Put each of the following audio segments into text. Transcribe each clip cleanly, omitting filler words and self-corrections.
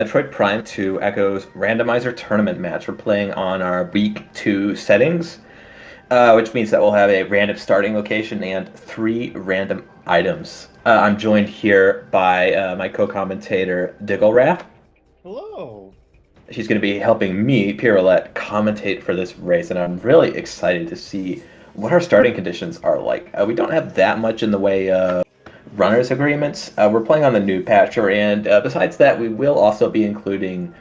Metroid Prime 2 echoes randomizer tournament match. We're playing on our week 2 settings, which means that we'll have a random starting location and 3 random items. I'm joined here by my co-commentator, Digglerath. Hello. She's going to be helping me, Pirulette, commentate for this race, and I'm really excited to see what our starting conditions are like. We don't have that much in the way of runners agreements. We're playing on the new patcher, and besides that, we will also be including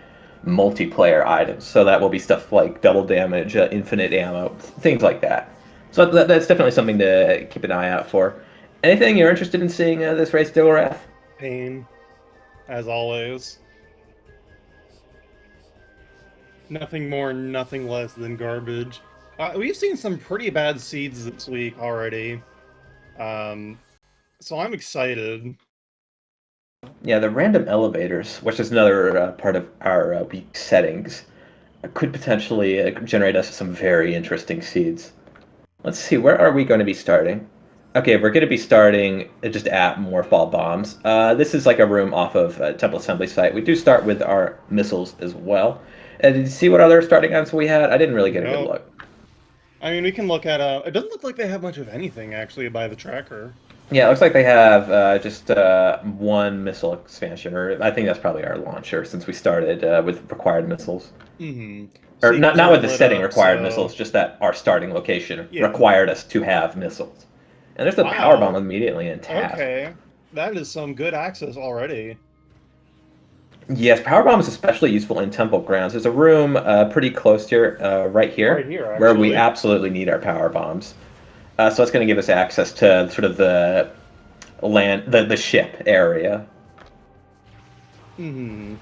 multiplayer items. So that will be stuff like double damage, infinite ammo, things like that. So that's definitely something to keep an eye out for. Anything you're interested in seeing this race, Dilrath? Pain, as always. Nothing more, nothing less than garbage. We've seen some pretty bad seeds this week already. So I'm excited. Yeah, the random elevators, which is another part of our week settings, could potentially generate us some very interesting seeds. Let's see, where are we going to be starting? Okay, we're going to be starting just at Morphball Bombs. This is like a room off of a Temple Assembly site. We do start with our missiles as well. And did you see what other starting items we had? I didn't really get a good Nope. look. I mean, we can look at, it doesn't look like they have much of anything, actually, by the tracker. Yeah, it looks like they have just one missile expansion, or I think that's probably our launcher since we started with required missiles. Mm-hmm. Or Seekers not aren't with the lit setting up, required so... missiles, just that our starting location Yeah. required us to have missiles. And there's the power bomb Wow. immediately in task. Okay. That is some good access already. Yes, power bomb is especially useful in temple grounds. There's a room pretty close here, right Right here, here, where we actually. absolutely need our power bombs. So it's going to give us access to sort of the land, the ship area. Mm-hmm.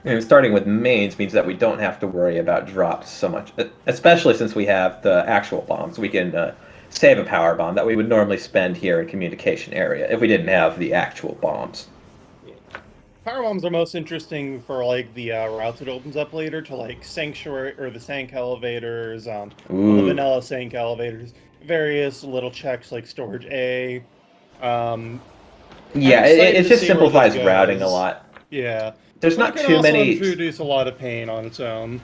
And starting with mains means that we don't have to worry about drops so much, especially since we have the actual bombs. We can save a power bomb that we would normally spend here in communication area if we didn't have the actual bombs. Power bombs are most interesting for like the routes it opens up later to like sanctuary or the sank elevators, well, the Ooh. vanilla sank elevators, various little checks like storage A. Um, I'm Yeah, excited it to just see where this simplifies routing a goes. lot. Yeah, There's but it not could too also many. introduce a lot of pain on its own.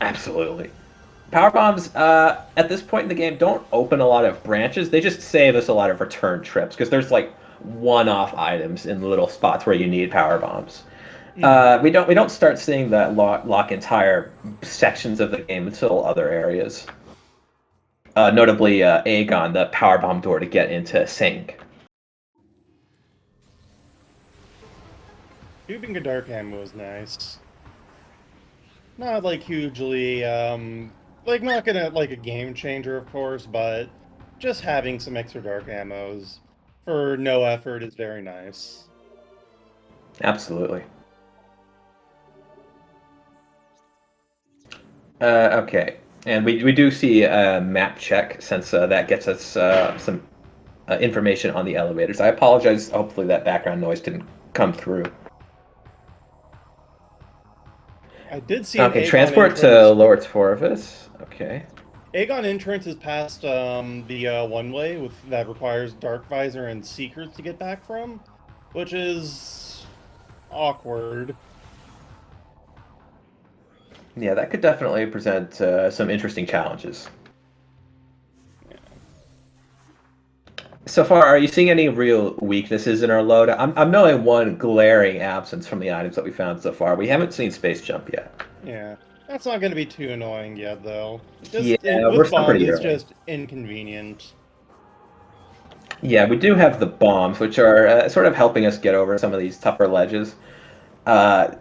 Absolutely. Power bombs, at this point in the game, don't open a lot of branches. They just save us a lot of return trips because there's like one-off items in little spots where you need power bombs. Hmm. We don't start seeing that lock entire sections of the game until other areas. Notably, Aegon, the power bomb door to get into Sink. Tubing a dark ammo is nice. Not like hugely, like not gonna like a game changer, of course, but just having some extra dark ammos for no effort is very nice. Absolutely. Okay, and we do see a map check since that gets us some information on the elevators. I apologize. Hopefully that background noise didn't come through. I did see an Okay, Aegon transport to entrance. Lower Torvis. Okay. Aegon entrance is past the one way with that requires Dark Visor and Secrets to get back from, which is awkward. Yeah, that could definitely present some interesting challenges. So far, are you seeing any real weaknesses in our load? I'm knowing one glaring absence from the items that we found so far. We haven't seen Space Jump yet. Yeah, that's not going to be too annoying yet, though. Yeah, Just we're with still bombs, pretty it's early. just inconvenient. Yeah, we do have the bombs, which are sort of helping us get over some of these tougher ledges. Uh,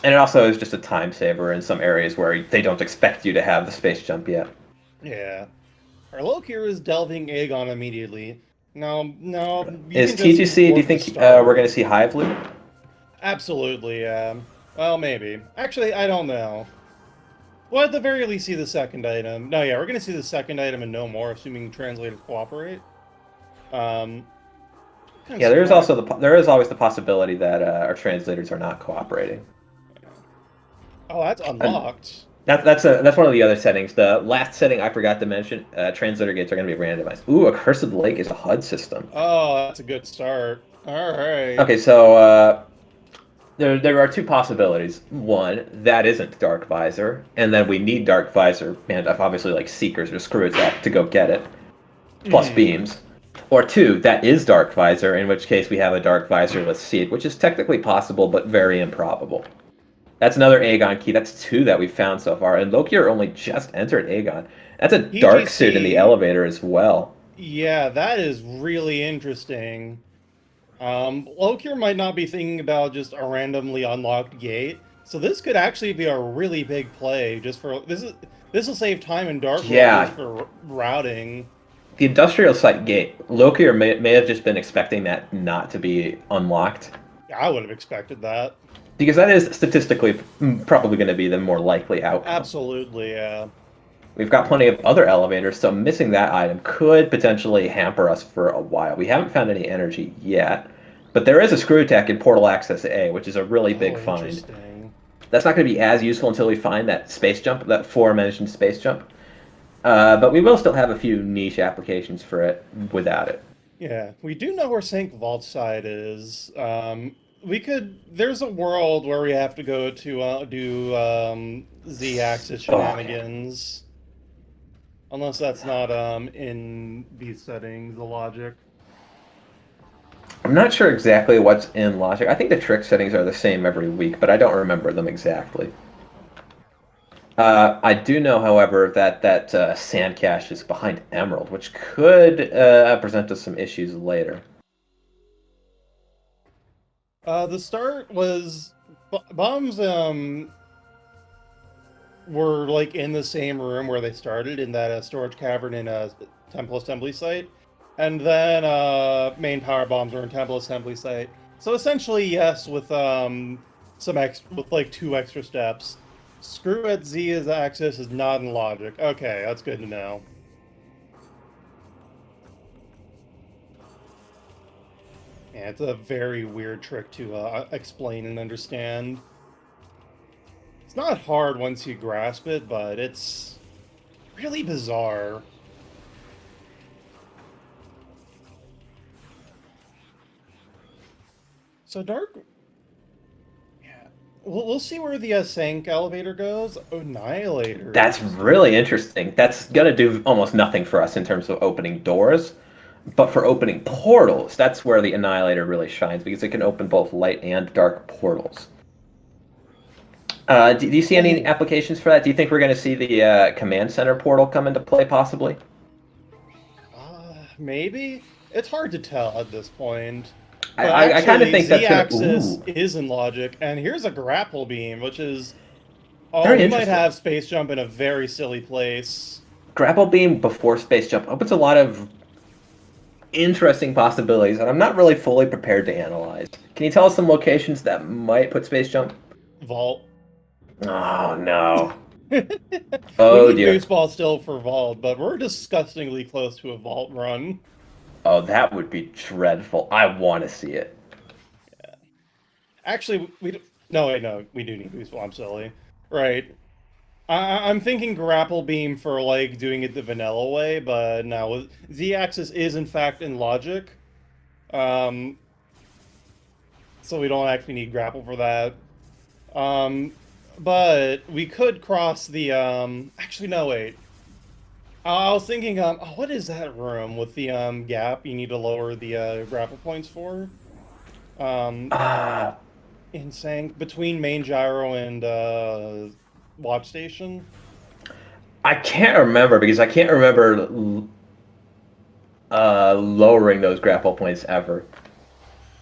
and it also is just a time saver in some areas where they don't expect you to have the Space Jump yet. Yeah. Our Lokir is delving Aegon immediately. No, no, you Is can just TGC, do you work the think we're start. going to see Hive loot? Absolutely, yeah. Well, maybe. Actually, I don't know. Well, at the very least, see the second item. No, yeah, we're gonna see the second item and no more, assuming translators cooperate. Um, kind of Yeah, there is smart. also there is always the possibility that our translators are not cooperating. Oh, that's And unlocked. that's one of the other settings. The last setting I forgot to mention: translator gates are going to be randomized. Ooh, a cursed lake is a HUD system. Oh, that's a good start. All right. Okay, so there are two possibilities. One, that isn't Dark Visor, and then we need Dark Visor, and obviously like Seekers or Screw Attack to go get it, plus Hmm. beams. Or two, that is Dark Visor, in which case we have a Dark Visor with Seed, which is technically possible but very improbable. That's another Aegon key. That's two that we've found so far, and Lokir only just entered Aegon. That's a dark suit in the PGC. elevator as well. Yeah, that is really interesting. Lokir might not be thinking about just a randomly unlocked gate, so this could actually be a really big play. Just for this will save time in Dark World just Yeah, for routing. the industrial site gate. Lokir may have just been expecting that not to be unlocked, I would have expected that. because that is statistically probably going to be the more likely outcome. Absolutely, yeah. We've got plenty of other elevators, so missing that item could potentially hamper us for a while. We haven't found any energy yet, but there is a screw attack in Portal Access A, which is a really big Oh, find. interesting. That's not going to be as useful until we find that space jump, that aforementioned space jump. But we will still have a few niche applications for it without it. Yeah, we do know where Sank Vault side is. We could. There's a world where we have to go to do Z-axis Oh, okay. shenanigans. Unless that's not in these settings, the logic. I'm not sure exactly what's in Logic. I think the trick settings are the same every week, but I don't remember them exactly. I do know, however, that sand cache is behind Emerald, which could present us some issues later. The start was bombs were like in the same room where they started in that storage cavern in a temple assembly site, and then main power bombs were in temple assembly site. So essentially, yes, with some extra, with like 2 extra steps. Screw at Z as axis is not in logic. Okay, that's good to know. Yeah, it's a very weird trick to explain and understand. It's not hard once you grasp it, but it's really bizarre. So Dark, yeah, we'll see where the Sank elevator goes. That's Annihilators. really interesting. That's gonna do almost nothing for us in terms of opening doors, but for opening portals, that's where the Annihilator really shines because it can open both light and dark portals. Do you see any Oh, applications for that? Do you think we're going to see the command center portal come into play, possibly? maybe it's hard to tell at this point. I, But I kind of actually, think that's going to. Z-axis Ooh, is in logic, and here's a grapple beam, which is oh, very we might interesting. have space jump in a very silly place. Grapple beam before space jump opens a lot of interesting possibilities that I'm not really fully prepared to analyze. Can you tell us some locations that might put space jump? Vault. Oh no. We Oh need dear. boost ball still for vault, but we're disgustingly close to a vault run. Oh, that would be dreadful. I want to see it. Actually, no, wait, no, we do need boost ball. I'm silly. Right. I'm thinking grapple beam for like doing it the vanilla way, but no, Z-axis is in fact in logic. Um, so we don't actually need grapple for that. Um, but we could cross the actually no wait. I was thinking oh, what is that room with the gap you need to lower the grapple points for? Um Uh, in Sank between main gyro and watch station. I can't remember because I can't remember lowering those grapple points ever.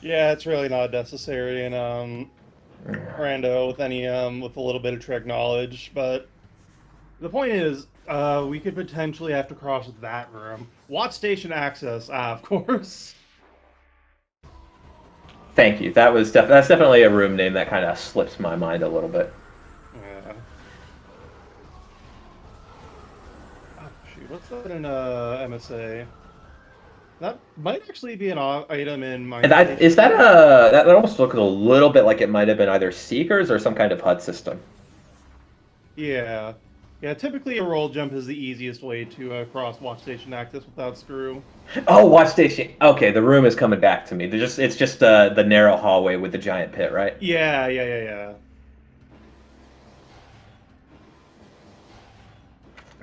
Yeah, it's really not necessary in Rando with any with a little bit of trick knowledge, but the point is, we could potentially have to cross that room. Watch station access, of course. Thank you. That's definitely a room name that kind of slips my mind a little bit. Yeah. Oh, shoot, what's that in MSA? That might actually be an item in And Mine that is Station that too. that almost looks a little bit like it might have been either Seekers or some kind of HUD system. Yeah. Yeah, typically a roll jump is the easiest way to cross watch station access without screw. Oh, watch station. Okay, the room is coming back to me. It's just the narrow hallway with the giant pit, right? Yeah.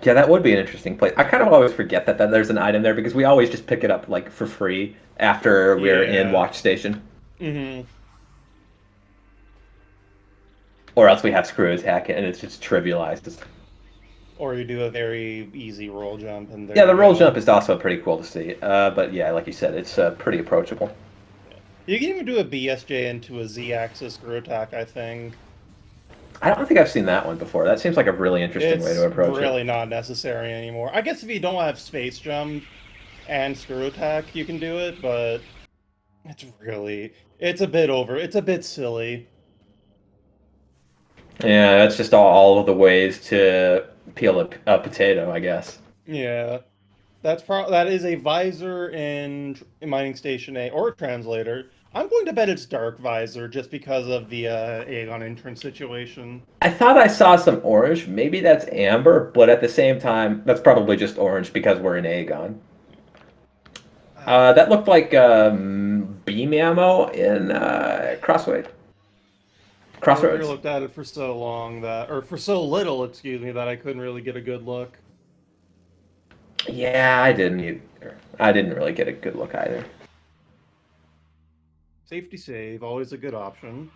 Yeah, that would be an interesting place. I kind of always forget that there's an item there because we always just pick it up like for free after we're in Yeah. watch station, Mm-hmm. or else we have screw attack and it's just trivialized. Or you do a very easy roll jump, and there Yeah, you the roll go. jump is also pretty cool to see. But yeah, like you said, it's pretty approachable. You can even do a BSJ into a Z-axis screw attack, I think. I don't think I've seen that one before. That seems like a really interesting way to It's approach it. really not necessary anymore. I guess if you don't have space jump and screw attack, you can do it, but it's a bit it's a bit silly. Yeah, that's just all of the ways to peel a potato, I guess. Yeah. That is a visor in Mining Station A or a translator. I'm going to bet it's dark visor just because of the Aegon entrance situation. I thought I saw some orange. Maybe that's amber, but at the same time, that's probably just orange because we're in Aegon. I've That looked like beam ammo in Lokir Crossroads. looked at it for so long that, or for so little, excuse me, that I couldn't really get a good look. Yeah, I didn't either. I didn't really get a good look either. Safety save, always a good option.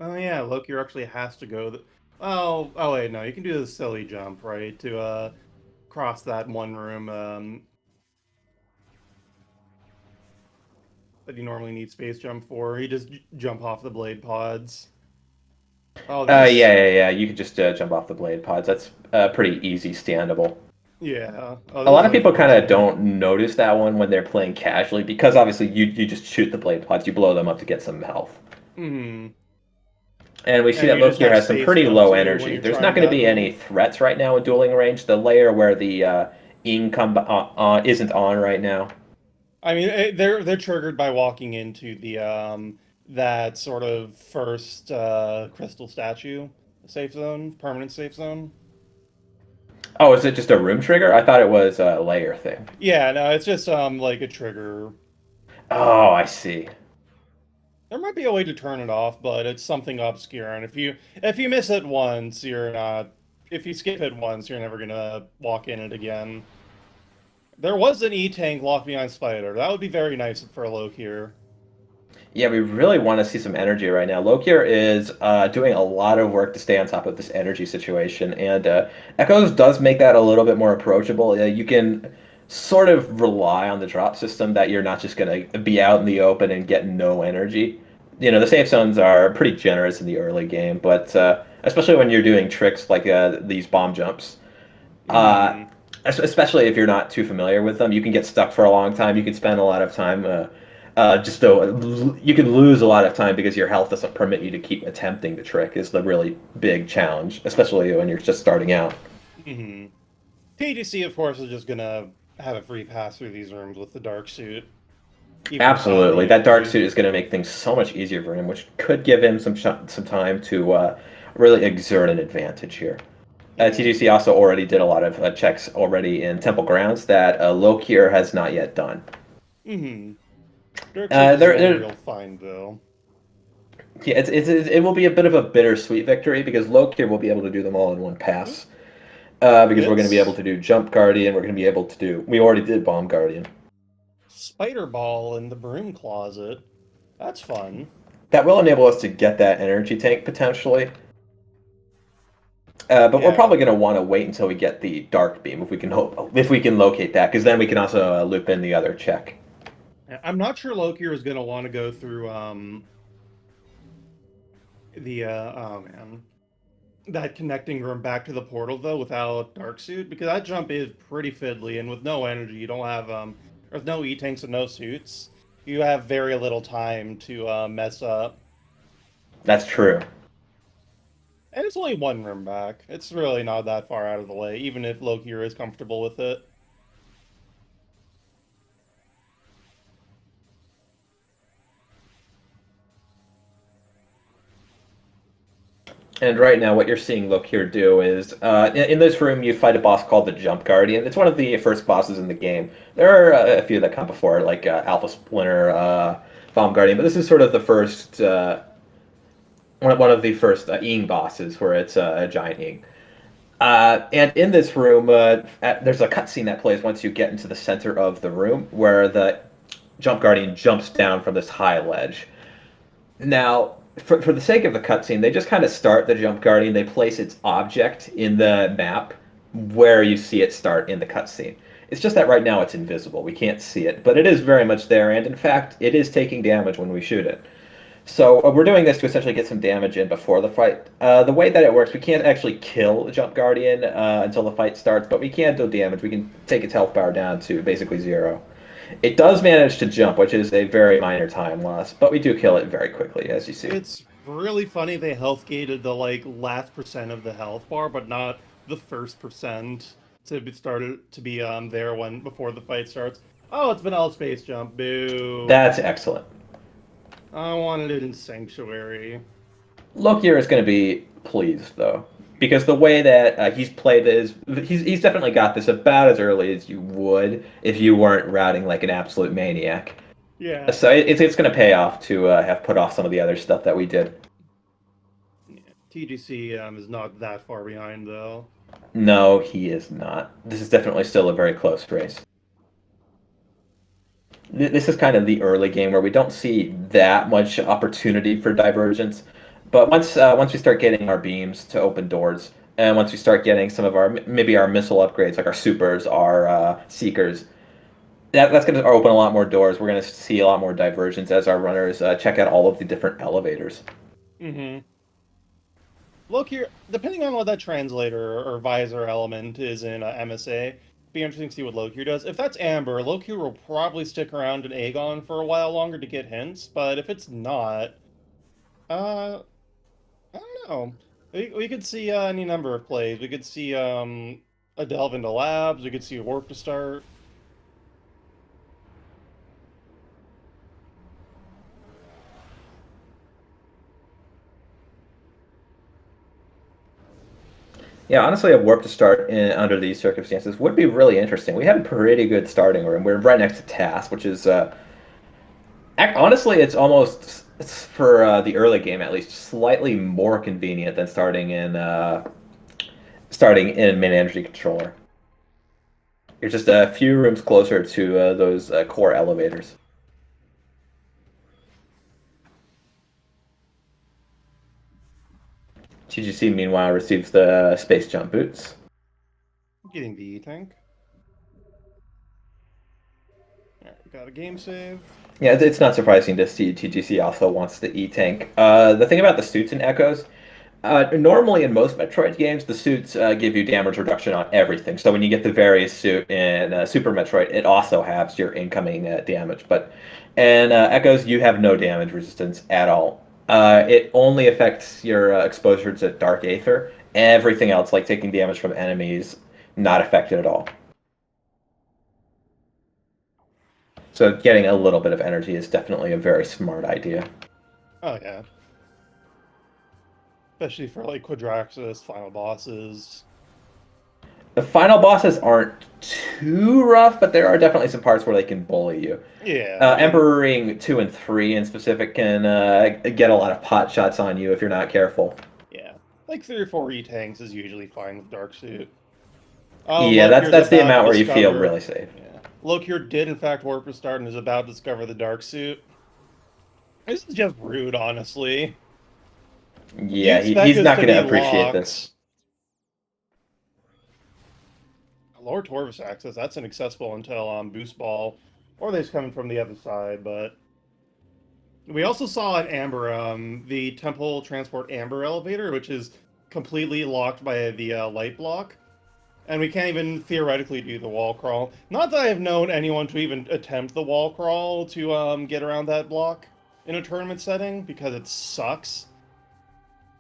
Oh yeah, Lokir actually has to go. Oh wait, no, you can do the silly jump, right, to cross that one room that you normally need space jump for. You just jump off the blade pods. Oh, Yeah. You could just jump off the blade pods. That's pretty easy standable. yeah. Oh, A this lot is of people kind of unfortunate. don't notice that one when they're playing casually because obviously you just shoot the blade pods, you blow them up to get some health. Hmm. And we see And that you just Lokir have has some space pretty jump low too when energy. you're There's not trying going to that be any move. threats right now in dueling range. The layer where the income isn't on right now. I mean, they're triggered by walking into the that sort of first crystal statue safe zone, permanent safe zone. Oh, is it just a room trigger? I thought it was a layer thing. Yeah, no, it's just like a trigger. Oh, I see. There might be a way to turn it off, but it's something obscure. And if you miss it once, you're not. If you skip it once, you're never gonna walk in it again. There was an E-tank locked behind Spider. That would be very nice for a Lokir. Yeah, we really want to see some energy right now. Lokir is doing a lot of work to stay on top of this energy situation, and Echoes does make that a little bit more approachable. You can sort of rely on the drop system that you're not just going to be out in the open and get no energy. You know, the safe zones are pretty generous in the early game, but especially when you're doing tricks like these bomb jumps. Uh, Hmm. Especially if you're not too familiar with them, you can get stuck for a long time. You can spend a lot of time just you can lose a lot of time because your health doesn't permit you to keep attempting the trick. Is the really big challenge, especially when you're just starting out. Hmm. TDC, of course, is just gonna have a free pass through these rooms with the dark suit, even without Absolutely, the that dark energy. suit is going to make things so much easier for him, which could give him some time to really exert an advantage here. Yeah. TGC also already did a lot of checks already in Temple Grounds that Lokir has not yet done. Hmm. Dark suit is the only There real find, though. Yeah, it will be a bit of a bittersweet victory because Lokir will be able to do them all in one Oop. pass. Because we're going to be able Hits. to do Jump Guardian, we're going to be able to do. We already did Bomb Guardian. Spider ball in the broom closet. That's fun. That will enable us to get that energy tank potentially. But we're Yeah. probably going to want to wait until we get the Dark Beam if we can locate that, because then we can also loop in the other check. I'm not sure Lokir is gonna want to go through the oh man, that connecting room back to the portal though without dark suit, because that jump is pretty fiddly, and with no energy you don't have there's no e-tanks and no suits, you have very little time to mess up. That's true. And it's only one room back. It's really not that far out of the way, even if Lokir is comfortable with it. And right now, what you're seeing Lokir do is, in this room, you fight a boss called the Jump Guardian. It's one of the first bosses in the game. There are a few that come before, like Alpha Splinter, Bomb Guardian, but this is sort of the first, one of the first Ing bosses, where it's a giant Ing. And in this room, there's a cutscene that plays once you get into the center of the room, where the Jump Guardian jumps down from this high ledge. Now, for the sake of the cutscene, they just kind of start the Jump Guardian. They place its object in the map where you see it start in the cutscene. It's just that right now it's invisible. We can't see it, but it is very much there, and in fact, it is taking damage when we shoot it. So we're doing this to essentially get some damage in before the fight. The way that it works, we can't actually kill the Jump Guardian until the fight starts, but we can do damage. We can take its health bar down to basically 0. It does manage to jump, which is a very minor time loss, but we do kill it very quickly, as you see. It's really funny they health gated the like last percent of the health bar, but not the first percent to be started to be there when before the fight starts. Oh, it's vanilla space jump. Boo. That's excellent. I wanted it in Sanctuary. Lokir is going to be pleased, though, because the way that he's played is he's definitely got this about as early as you would if you weren't routing like an absolute maniac. Yeah. So it's going to pay off to have put off some of the other stuff that we did. Yeah. TGC is not that far behind, though. No, he is not. This is definitely still a very close race. This is kind of the early game where we don't see that much opportunity for divergence. But once we start getting our beams to open doors, and once we start getting some of our maybe our missile upgrades, like our supers, our seekers, that's going to open a lot more doors. We're going to see a lot more divergence as our runners check out all of the different elevators. Mm-hmm. Look here, depending on what that translator or visor element is in MSA, be interesting to see what Lokir does. If that's Amber, Lokir will probably stick around in Aegon for a while longer to get hints, but if it's not, I don't know. We could see any number of plays. We could see a delve into labs. We could see a warp to start. Yeah, honestly, a warp to start under these circumstances would be really interesting. We have a pretty good starting room. We're right next to TAS, which is honestly, it's almost for the early game at least slightly more convenient than starting in main energy controller. You're just a few rooms closer to those core elevators. TGC, meanwhile, receives the space jump boots. Getting the E-Tank. Alright, got a game save. Yeah, it's not surprising to see TGC also wants the E-Tank. The thing about the suits and Echoes, normally in most Metroid games, the suits give you damage reduction on everything. So when you get the various suit in Super Metroid, it also halves your incoming damage. But in Echoes, you have no damage resistance at all. It only affects your exposure to Dark Aether. Everything else, like taking damage from enemies, not affected at all. So getting a little bit of energy is definitely a very smart idea. Oh, yeah. Especially for, like, Quadraxis, final bosses. The final bosses aren't too rough, but there are definitely some parts where they can bully you. Yeah. Emperor Ring 2 and 3 in specific can get a lot of pot shots on you if you're not careful. Yeah. Like 3 or 4 E-Tanks is usually fine with Dark Suit. Yeah, that's the amount where you feel really safe. Yeah. Lokir did, in fact, warp to start and is about to discover the Dark Suit. This is just rude, honestly. Yeah, he's not going to appreciate this. Lower Torvus access, that's inaccessible until Boost Ball, or they're just coming from the other side, but... We also saw at Amber, the Temple Transport Amber elevator, which is completely locked by the light block. And we can't even theoretically do the wall crawl. Not that I have known anyone to even attempt the wall crawl to get around that block in a tournament setting, because it sucks.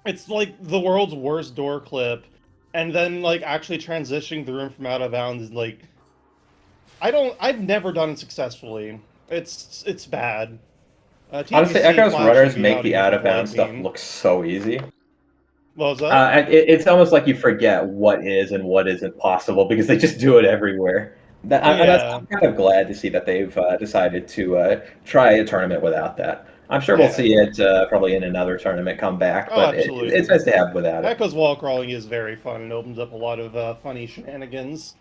It's like the world's worst door clip, and then like actually transitioning the room from out of bounds is like... I've never done it successfully. It's bad. Honestly, Echo's runners make the out of bounds stuff look so easy. What was that? It's almost like you forget what is and what isn't possible because they just do it everywhere. Yeah, I'm kind of glad to see that they've decided to try a tournament without that. I'm sure we'll yeah. see it probably in another tournament come back, Oh, but it's absolutely. nice to have without it. Echo's wall crawling is very fun and opens up a lot of funny shenanigans.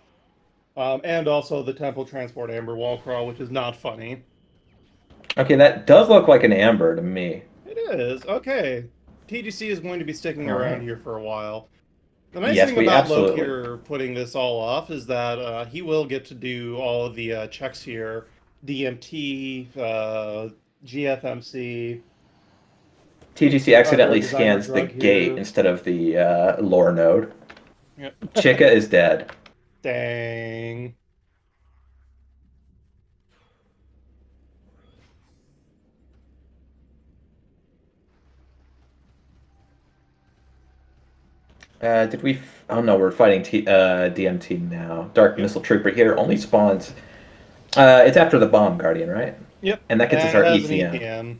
And also the temple transport amber wall crawl, which is not funny. Okay, that does look like an amber to me. It is. Okay. TGC is going to be sticking All around right. here for a while. The nice Yes, thing we about absolutely. Lokir putting this all off is that he will get to do all of the checks here. DMT, GFMC, TGC other accidentally designer scans the drug gate here. instead of the lore node. Yep. Chica is dead. Dang. Did we? Oh no, we're fighting DMT now. Dark Yep. Missile Trooper here only spawns. It's after the Bomb Guardian, right? Yep. And that gets us And it our has an ETM. EPM.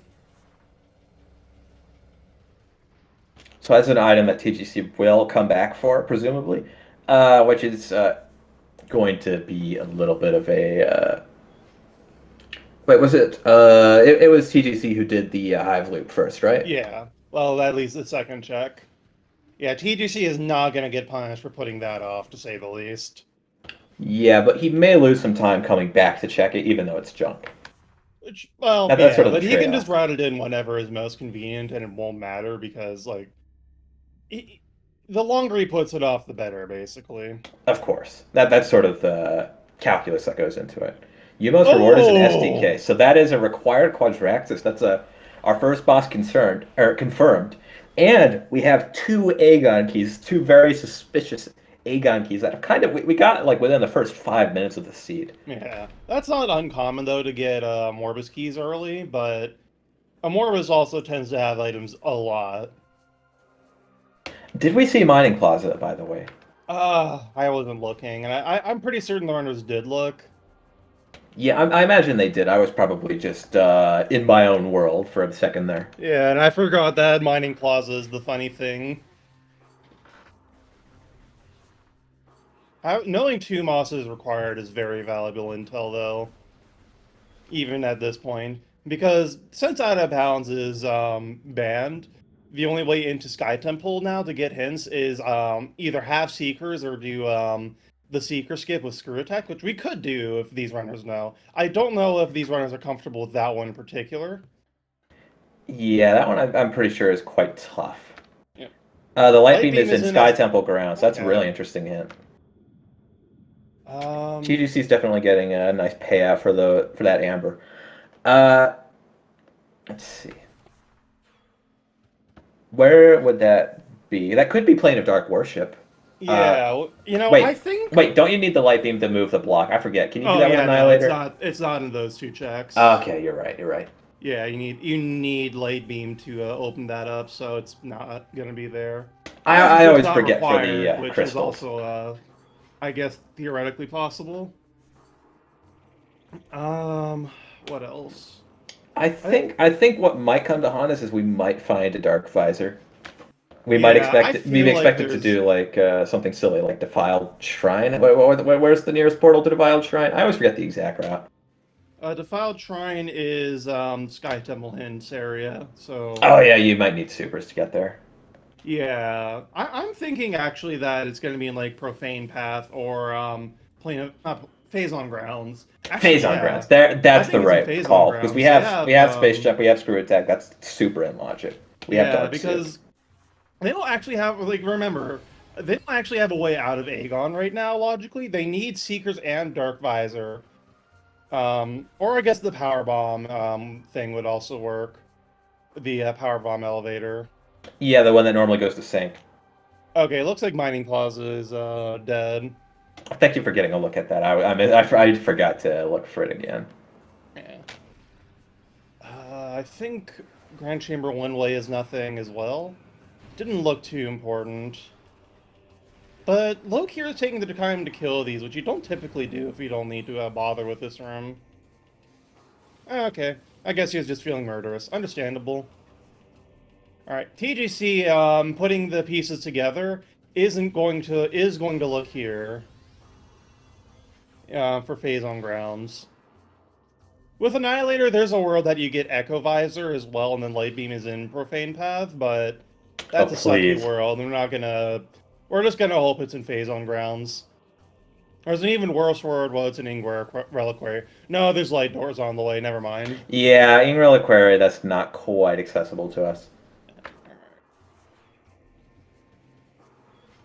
So that's an item that TGC will come back for, presumably, which is going to be a little bit of a. Wait, was it? It was TGC who did the Hive Loop first, right? Yeah. Well, at least the second check. Yeah, TGC is not going to get punished for putting that off, to say the least. Yeah, but he may lose some time coming back to check it, even though it's junk. Which, well, That's sort yeah, of the but he can just trade-off. route it in whenever is most convenient, and it won't matter because, like, the longer he puts it off, the better, basically. Of course. That's sort of the calculus that goes into it. Yumo's reward is an Oh! SDK, so that is a required Quadraxis. That's our first boss concerned or confirmed. And we have two Aegon keys, two very suspicious Aegon keys that have kind of we got like within the first 5 minutes of the seed. Yeah. That's not uncommon, though, to get Morbus keys early, but a Morbus also tends to have items a lot. Did we see Mining Plaza, by the way? I wasn't looking, and I'm pretty certain the runners did look. Yeah, I imagine they did. I was probably just in my own world for a second there. Yeah, and I forgot that mining plaza is the funny thing. Knowing two mosses required is very valuable intel, though, even at this point. Because since Out of Bounds is banned, the only way into Sky Temple now to get hints is either have Seekers or do the Seeker skip with Screw Attack, which we could do if these runners know. I don't know if these runners are comfortable with that one in particular. Yeah, that one I'm pretty sure is quite tough. Yeah. The light Light beam Beam is in isn't Sky as... Temple grounds. That's a really Okay. interesting hint. Um, TGC is definitely getting a nice payout for that amber. Uh, let's see. Where would that be? That could be Plane of Dark Worship. Uh, yeah, you know, I wait, think... wait. Don't you need the light beam to move the block? I forget. Can you do Oh that with yeah, no, it's Annihilator? not. It's not in those two checks. Okay, you're right. You're right. Yeah, you need light beam to open that up, so it's not gonna be there. Unless it's I just always not forget for required, the which is crystals. also, I guess, theoretically possible. Um, what else? I I think what might come to haunt us is we might find a Dark Visor. We might Yeah, I expect it, maybe feel like expect it to there's do like something silly like Defiled Shrine. Where's the nearest portal to Defiled Shrine? I always forget the exact route. Defiled Shrine is Sky Temple Hints area, so Oh yeah, you might need supers to get there. yeah, I'm thinking actually that it's gonna be in like Profane Path or Plane of Phase on Grounds. Actually, Phase on yeah. grounds. There, I that's the think it's in right Phase on call because Grounds. They we have, have Space Jump, we have Screw Attack. That's super in logic. We have yeah, Dark Suit. because they don't actually have, like, remember, they don't actually have a way out of Aegon right now, logically. They need Seekers and Dark Visor. Or I guess the Power Bomb thing would also work. The Power Bomb elevator. Yeah, the one that normally goes to Sync. Okay, looks like Mining Plaza is dead. Thank you for getting a look at that. I forgot to look for it again. Yeah. I think Grand Chamber one way is nothing as well. Didn't look too important. But Lokir is taking the time to kill these, which you don't typically do if you don't need to bother with this room. Okay, I guess he was just feeling murderous. Understandable. All right, TGC putting the pieces together is going to look here for phase on grounds. With Annihilator, there's a world that you get Echo Visor as well, and then Light Beam is in Profane Path, but Oh, that's a sucky please. world. We're just gonna hope it's in phase on grounds. There's an even worse world. Well, it's an Ingwer Reliquary. No, there's light doors on the way. Never mind. Yeah, in Reliquary, that's not quite accessible to us.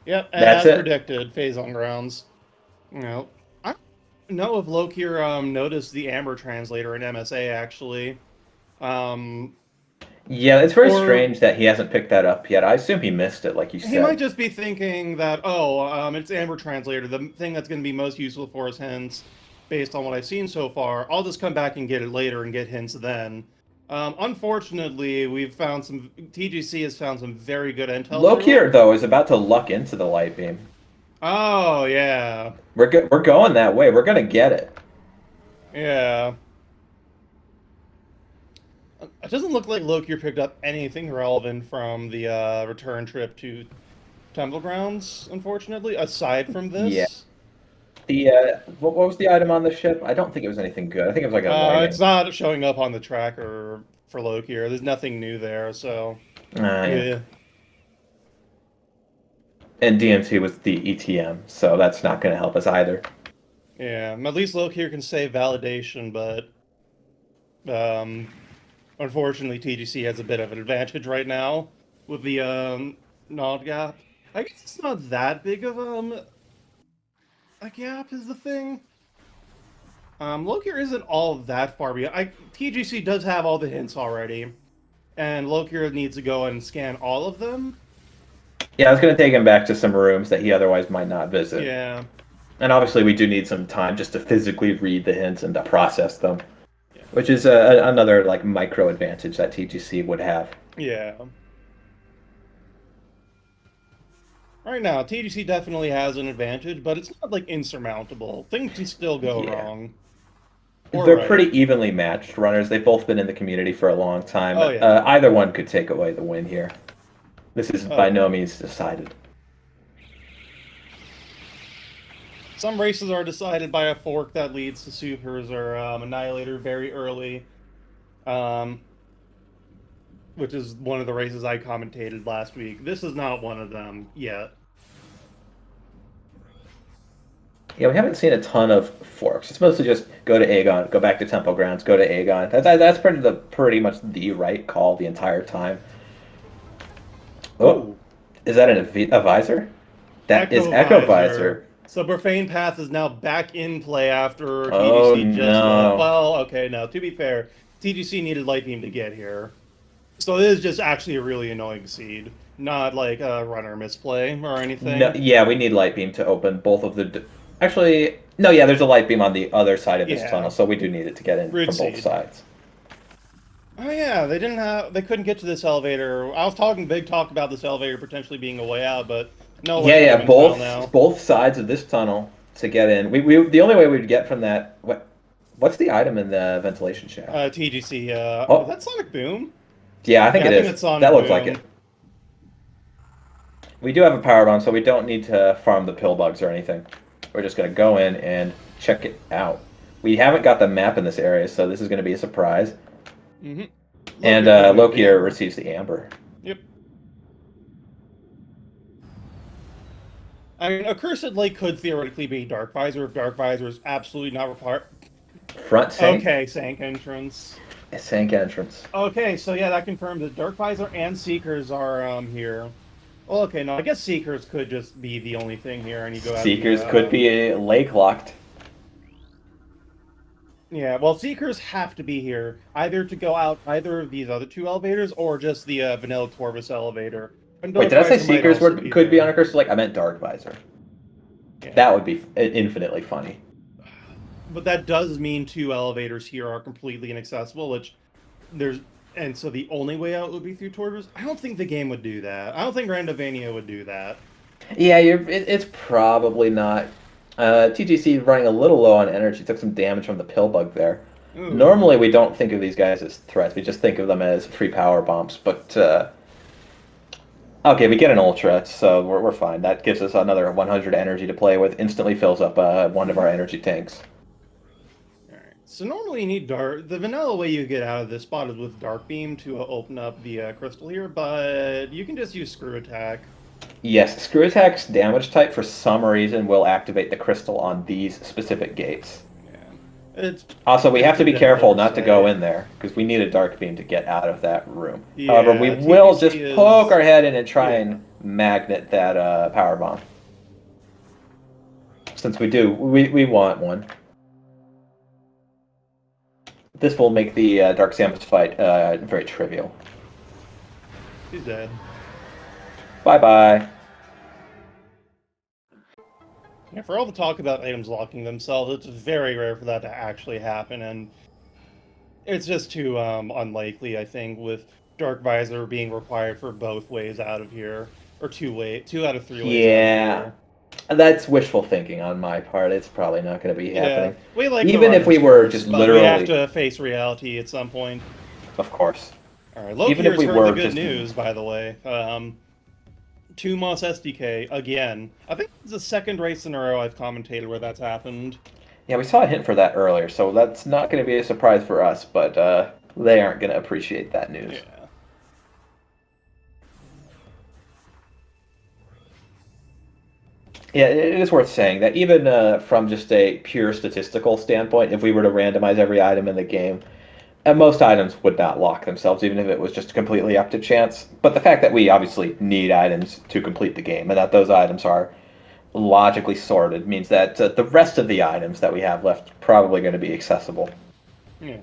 Yep, That's as it. predicted, phase on grounds. You know, I don't know if Lokir noticed the Amber translator in MSA actually. Um, Yeah, it's very or strange that he hasn't picked that up yet. I assume he missed it, like you he might said. just be thinking that, oh, it's Amber translator, the thing that's going to be most useful for us hints, based on what I've seen so far. I'll just come back and get it later and get hints then. Unfortunately, we've found some TGC has found some very good intel through it. Lokir, though, is about to luck into the light beam. Oh yeah, We're going that way. We're gonna get it. yeah. It doesn't look like Loki picked up anything relevant from the return trip to Temple Grounds, unfortunately, aside from Yeah. this. The what was the item on the ship? I don't think it was anything good. I think it was like a It's writing. not showing up on the tracker for Loki. There's nothing new there, so Yeah. yeah, And DMT was the ETM, so that's not going to help us either. yeah. At least Loki can say validation, but um, unfortunately, TGC has a bit of an advantage right now with the nod gap. I guess it's not that big of a gap is the thing. Lokir isn't all that far behind. TGC does have all the hints already, and Lokir needs to go and scan all of them. Yeah, I was going to take him back to some rooms that he otherwise might not visit. Yeah. And obviously, we do need some time just to physically read the hints and to process them, Yeah. which is another like micro advantage that TGC would have. Yeah. Right now, TGC definitely has an advantage, but it's not like insurmountable. Things can still go Yeah. wrong. Or They're right. pretty evenly matched runners. They've both been in the community for a long time. Oh yeah. Either one could take away the win here. This is Oh by yeah. no means decided. Some races are decided by a fork that leads to supers or annihilator very early. Um, which is one of the races I commentated last week. This is not one of them yet. Yeah, we haven't seen a ton of forks. It's mostly just go to Aegon, go back to Temple Grounds, go to Aegon. That's pretty much the right call the entire time. Oh, Oh, is that a visor? That is Echo Echo Visor. Visor. So Profane Path is now back in play after Oh TGC just left. no. Well, okay, now to be fair, TGC needed Light Beam to get here. So it is just actually a really annoying seed, not like a runner misplay or No, anything. yeah, we need light beam to open both of the. Actually, no, yeah, there's a light beam on the other side of this Yeah, tunnel, so we do need it to get in rude from both seed. sides. Oh yeah, they couldn't get to this elevator. I was talking big talk about this elevator potentially being a way out, but no Yeah, Light yeah, Beam in tile now. both sides of this tunnel to get in. We the only way we'd get from that. What's the item in the ventilation shaft? TGC, is Oh, that Sonic Boom? yeah, I think Yeah, it I think is. that's Sonic That looks like it. Boom. We do have a power bomb, so we don't need to farm the pill bugs or anything. We're just going to go in and check it out. We haven't got the map in this area, so this is going to be a surprise. Mm-hmm. And Lokir getting the Lokir Amber. receives the amber. Yep. I mean, Accursed Lake could theoretically be Dark Visor if Dark Visor is absolutely not required. Front sank? Okay, Sank entrance. Sank entrance. Okay, so yeah, that confirms that Dark Visor and Seekers are here. Well, okay, no, I guess Seekers could just be the only thing here, and you go out the Seekers could be lake locked. yeah, well, Seekers have to be here either to go out either of these other two elevators or just the Vanilla Torvus elevator. And Wait, Dark did I say Visor might Seekers also be could be here. on a cursor? Like, I meant Dark Visor. Yeah. That would be infinitely funny. But that does mean two elevators here are completely inaccessible, which there's and so the only way out would be through Torvus. I don't think the game would do that. I don't think Randomizer would do that. Yeah, it's probably not. TGC running a little low on energy, took some damage from the pill bug there. Ooh. Normally, we don't think of these guys as threats. We just think of them as free power bombs. But Okay, we get an ultra, so we're fine. That gives us another 100 energy to play with. Instantly fills up one of our energy tanks. Alright, so normally you need dark. The vanilla way you get out of this spot is with dark beam to open up the crystal here, but you can just use screw attack. Yes, screw attack's damage type for some reason will activate the crystal on these specific gates. Yeah, it's Also, we have to be definitely careful not to go oversight. in there because we need a dark beam to get out of that room. However, we Yeah, will TGC just poke is our head in and try yeah. and magnet that power bomb. Since we want one. This will make the Dark Samus fight very trivial. He's dead. Bye bye. Yeah, for all the talk about items locking themselves, it's very rare for that to actually happen, and it's just too unlikely, I think, with Dark Visor being required for both ways out of here, or two out of three ways out of Yeah, here. that's wishful thinking on my part. It's probably not going to be Yeah, happening. we like the Even if runners we were curse, just but we have literally, to face reality at some point. of course. All right, Even if Lokir's we heard the were good just news, by the way. 2 months SDK again. I think it's the second race in a row I've commentated where that's happened. Yeah, we saw a hint for that earlier, so that's not going to be a surprise for us, but they aren't going to appreciate that news. Yeah. Yeah, it is worth saying that even from just a pure statistical standpoint, if we were to randomize every item in the game, most items would not lock themselves, even if it was just completely up to chance. But the fact that we obviously need items to complete the game, and that those items are logically sorted, means that the rest of the items that we have left are probably going to be accessible. Yeah.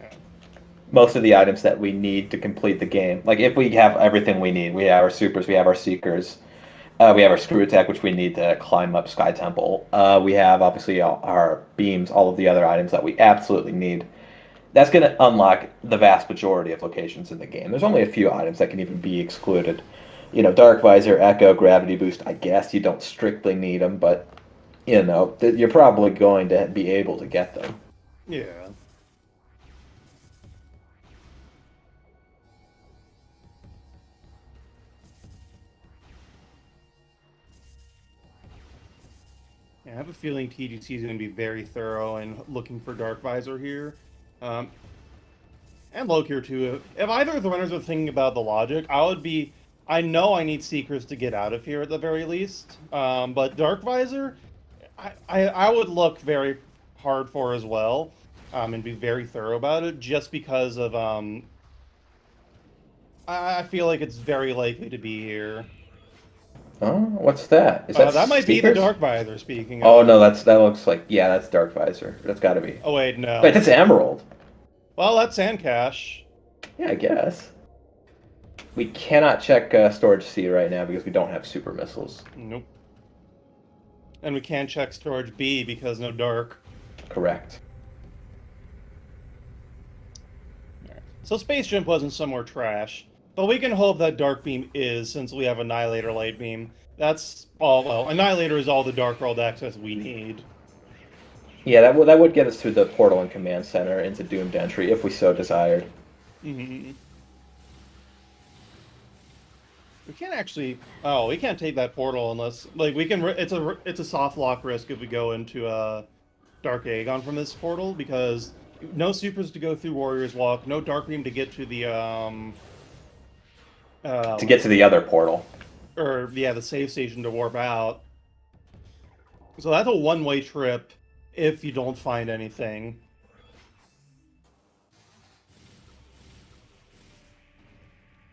Most of the items that we need to complete the game, like if we have everything we need, we have our supers, we have our seekers, we have our screw attack, which we need to climb up Sky Temple. We have obviously our beams, all of the other items that we absolutely need. That's going to unlock the vast majority of locations in the game. There's only a few items that can even be excluded. You know, Dark Visor, Echo, Gravity Boost, I guess you don't strictly need them, but, you know, you're probably going to be able to get them. Yeah. Yeah, I have a feeling TGC is going to be very thorough and looking for Dark Visor here. Um, and Lokir too. If either of the runners are thinking about the logic, I would be... I know I need Seekers to get out of here at the very least. But Dark Visor, I would look very hard for as well. And be very thorough about it, just because of... I feel like it's very likely to be here. Oh, what's that? Is that That might be the Seekers? Dark Visor, speaking Oh no, of. that looks like, yeah, that's Dark Visor. That's got to be. Oh, wait, Wait, no. that's Emerald. Well, that's Sandcash. Yeah, I guess. We cannot check Storage C right now because we don't have super missiles. Nope. And we can't check Storage B because no Dark. Correct. So Space Jump wasn't somewhere trash. But we can hope that Dark Beam is, since we have Annihilator Light Beam. That's all, well, Annihilator is all the Dark World access we need. Yeah, that would get us through the portal and command center into Doomed Entry if we so desired. Mm-hmm. We can't actually... Oh, we can't take that portal unless... Like, we can... It's a soft lock risk if we go into Dark Aegon from this portal, because no supers to go through Warrior's Walk, no Dark Beam to get to the... to get to the other portal. Or, yeah, the save station to warp out. So that's a one-way trip if you don't find anything.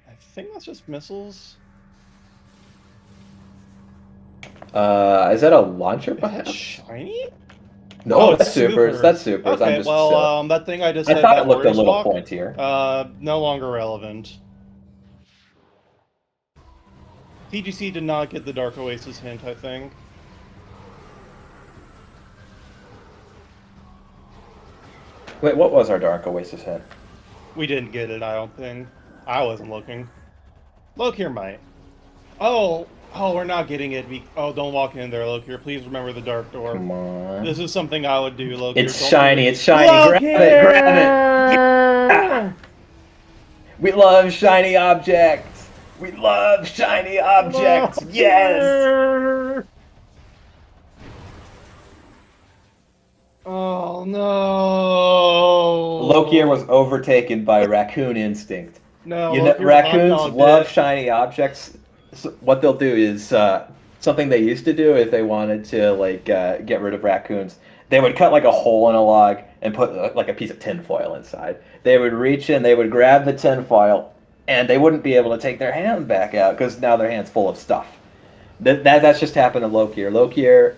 I think that's just missiles. Is that a launcher, Is that perhaps? shiny? No, Oh, it's that's supers. That's supers. Okay, I'm just. well, that thing I just I said thought about it looked a Warrior's little Walk, pointier. no longer relevant. TGC did not get the Dark Oasis hint, I think. Wait, what was our Dark Oasis hint? We didn't get it, I don't think. I wasn't looking. Lokir might. Oh, we're not getting it. Oh, don't walk in there, Lokir. Please remember the Dark Door. Come on. This is something I would do, Lokir. It's shiny. It's shiny. Lokir! Grab it. Grab it. Yeah! We love shiny objects. We love shiny objects. Yes. Lokir! Oh Lokir no! was overtaken by raccoon instinct. No, You know, Lokir hot raccoons dogged love it. shiny objects. So what they'll do is something they used to do if they wanted to get rid of raccoons. They would cut like a hole in a log and put like a piece of tinfoil inside. They would reach in, they would grab the tinfoil, and they wouldn't be able to take their hand back out because now their hand's full of stuff. That's just happened to Lokir. Lokir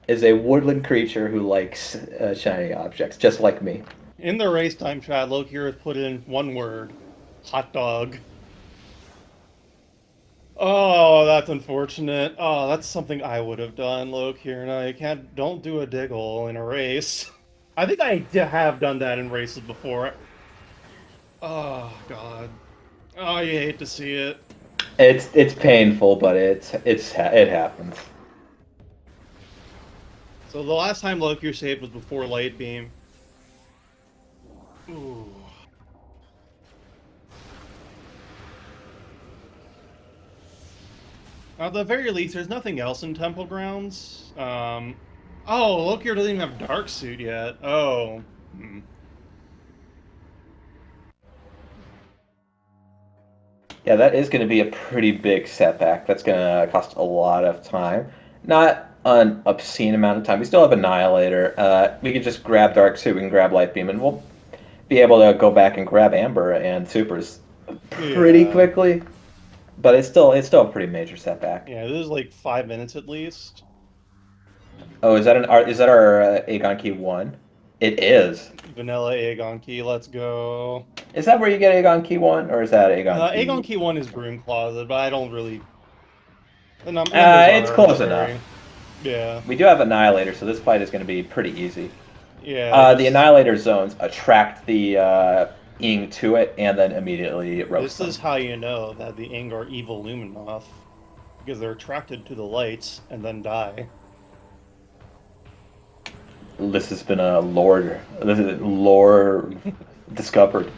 is a woodland creature who likes shiny objects, just like me. In the race time chat, Lokir has put in one word: hot dog. Oh, that's unfortunate. Oh, that's something I would have done, Lokir, and I can't. Don't do a diggle in a race. I think I have done that in races before. Oh God. Oh, you hate to see it. It's painful, but it happens. So the last time Lokir saved was before Light Beam. Ooh. At the very least, there's nothing else in Temple Grounds. Oh, Lokir doesn't even have Dark Suit yet. Oh. Hmm. Yeah, that is going to be a pretty big setback. That's going to cost a lot of time. Not an obscene amount of time. We still have Annihilator. We can just grab Dark Suit, we can grab Light Beam, and we'll be able to go back and grab Amber and Supers pretty Yeah. quickly. But it's still a pretty major setback. Yeah, this is like 5 minutes at least. Oh, is that our Aegon Key 1? It is. Vanilla Aegon Key, let's go. Is that where you get Aegon Key 1, or is that Aegon Key? Aegon Key 1 is Broom Closet, but I don't really... The numbers It's are close enough. arbitrary. Yeah. We do have Annihilator, so this fight is going to be pretty easy. Yeah, The Annihilator zones attract the Ing to it, and then immediately roast this is them. how you know that the Ing are evil Luminoth. Because they're attracted to the lights and then die. This has been a lore discovered.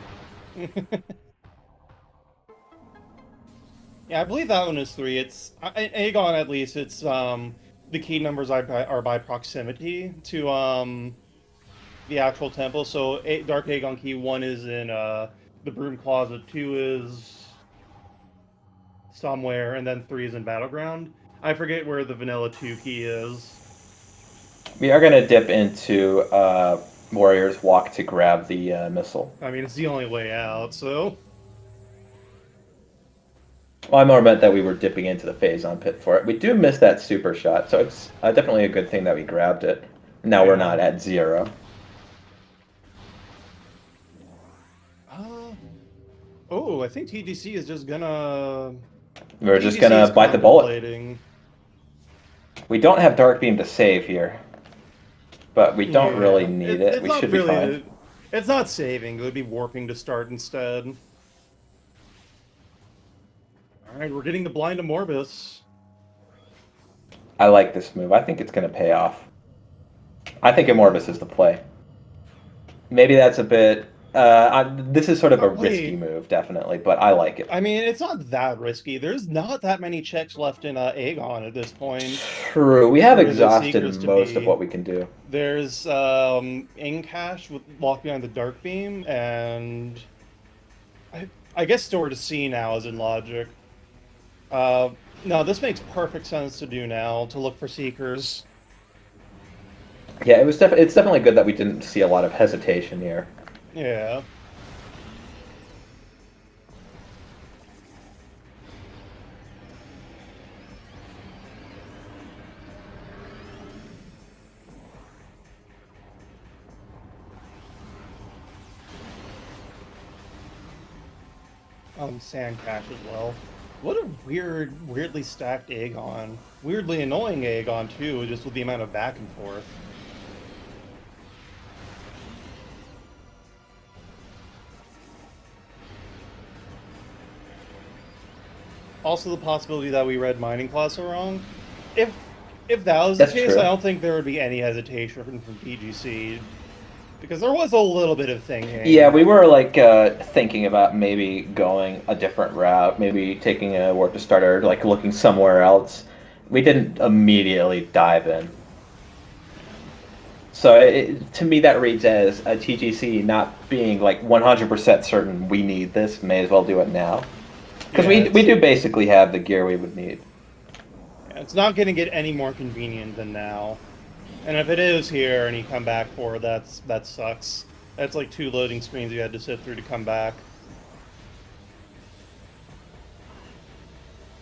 Yeah, I believe that one is 3. It's Aegon, at least. It's the key numbers are by proximity to the actual temple. So Dark Aegon Key 1 is in the Broom Closet, 2 is somewhere, and then 3 is in Battleground. I forget where the Vanilla 2 key is. We are going to dip into Warrior's Walk to grab the missile. I mean, it's the only way out, so... Well, I more meant that we were dipping into the Phazon pit for it. We do miss that super shot, so it's definitely a good thing that we grabbed it. Now we're not at 0. Oh, I think TGC is just gonna... We're just going to bite the bullet. contemplating. We don't have Dark Beam to save here, but we don't really need it. We should be fine. It's not saving. It would be warping to start instead. Alright, we're getting the Blind of Morbus. I like this move. I think it's going to pay off. I think Morbus is the play. Maybe that's a bit... this is sort of a risky move, definitely, but I like it. I mean, it's not that risky. There's not that many checks left in Aegon at this point. True. We have exhausted most of what we can do. There's Incash with Locked Behind the Dark Beam, and I guess Store to See now is in logic. No, this makes perfect sense to do now, to look for Seekers. Yeah, it's definitely good that we didn't see a lot of hesitation here. Yeah. Sand Cash as well. What a weirdly stacked Aegon. Weirdly annoying Aegon, too, just with the amount of back and forth. Also the possibility that we read Mining Class wrong. If that was the case, true. I don't think there would be any hesitation from PGC. Because there was a little bit of Yeah, thinking. we were like thinking about maybe going a different route, maybe taking a work to starter, like looking somewhere else. We didn't immediately dive in. So to me, that reads as a TGC not being like 100% certain we need this. May as well do it now because Yeah, we do basically have the gear we would need. it's not going to get any more convenient than now. And if it is here and you come back for it, that sucks. That's like 2 loading screens you had to sit through to come back.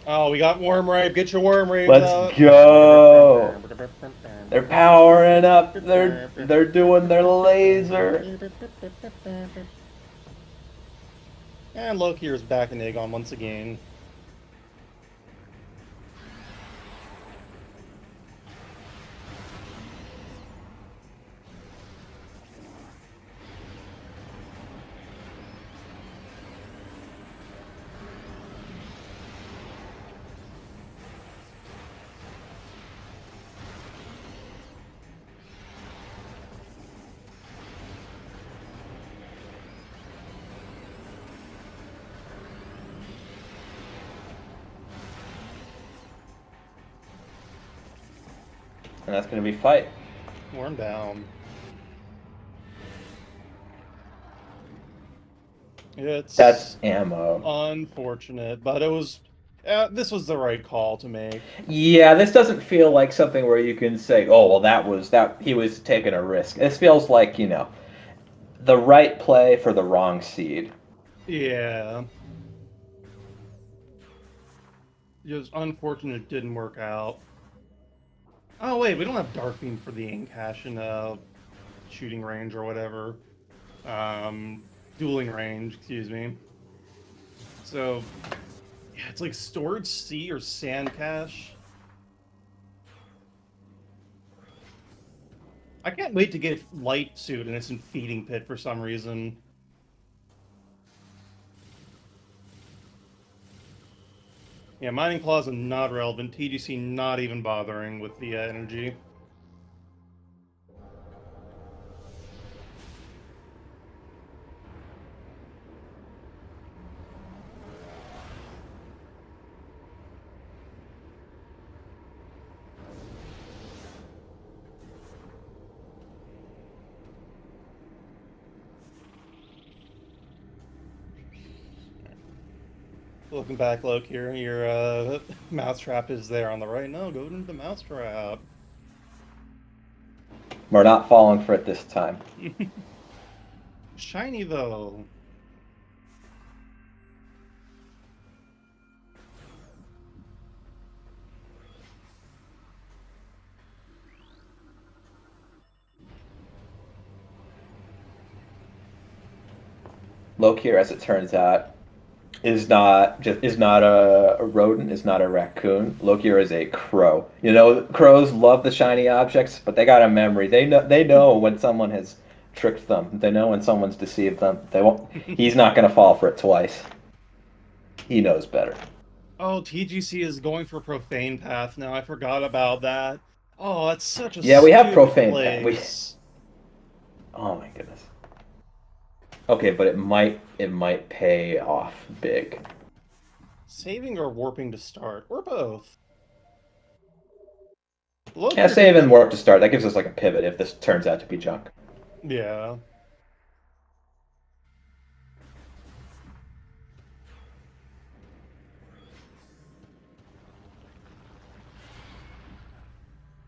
Oh, we got worm rape. Get your worm rapes Let's out. go. They're powering up. They're doing their laser. And Lokir's back in Aegon once again. And that's going to be fight. Worm down. That's It's ammo. unfortunate, but it was. This was the right call to make. Yeah, this doesn't feel like something where you can say, "Oh, well, that he was taking a risk." This feels like the right play for the wrong seed. Yeah. Just unfortunate it didn't work out. Oh wait, we don't have Dark Beam for the ink hash in shooting range or whatever. Dueling range, excuse me. So yeah, it's like storage C or sand cache. I can't wait to get light suit and it's in feeding pit for some reason. Yeah, mining plaza not relevant. TGC not even bothering with the energy. Looking back, Lokir, your mousetrap is there on the right. No, go into the mousetrap. We're not falling for it this time. Shiny though. Lokir, as it turns out, is not a rodent, is not a raccoon. Lokir is a crow. Crows love the shiny objects, but they got a memory. They know when someone has tricked them. They know when someone's deceived them. They won't. He's not going to fall for it twice. He knows better. Oh, TGC is going for profane path now. I forgot about that. Oh, that's such a Yeah, we have stupid profane pet. place. Oh my goodness. Okay, but it might pay off big. Saving or warping to start, or both. Yeah, Lokir save did and the warp to start. That gives us like a pivot if this turns out to be junk. yeah.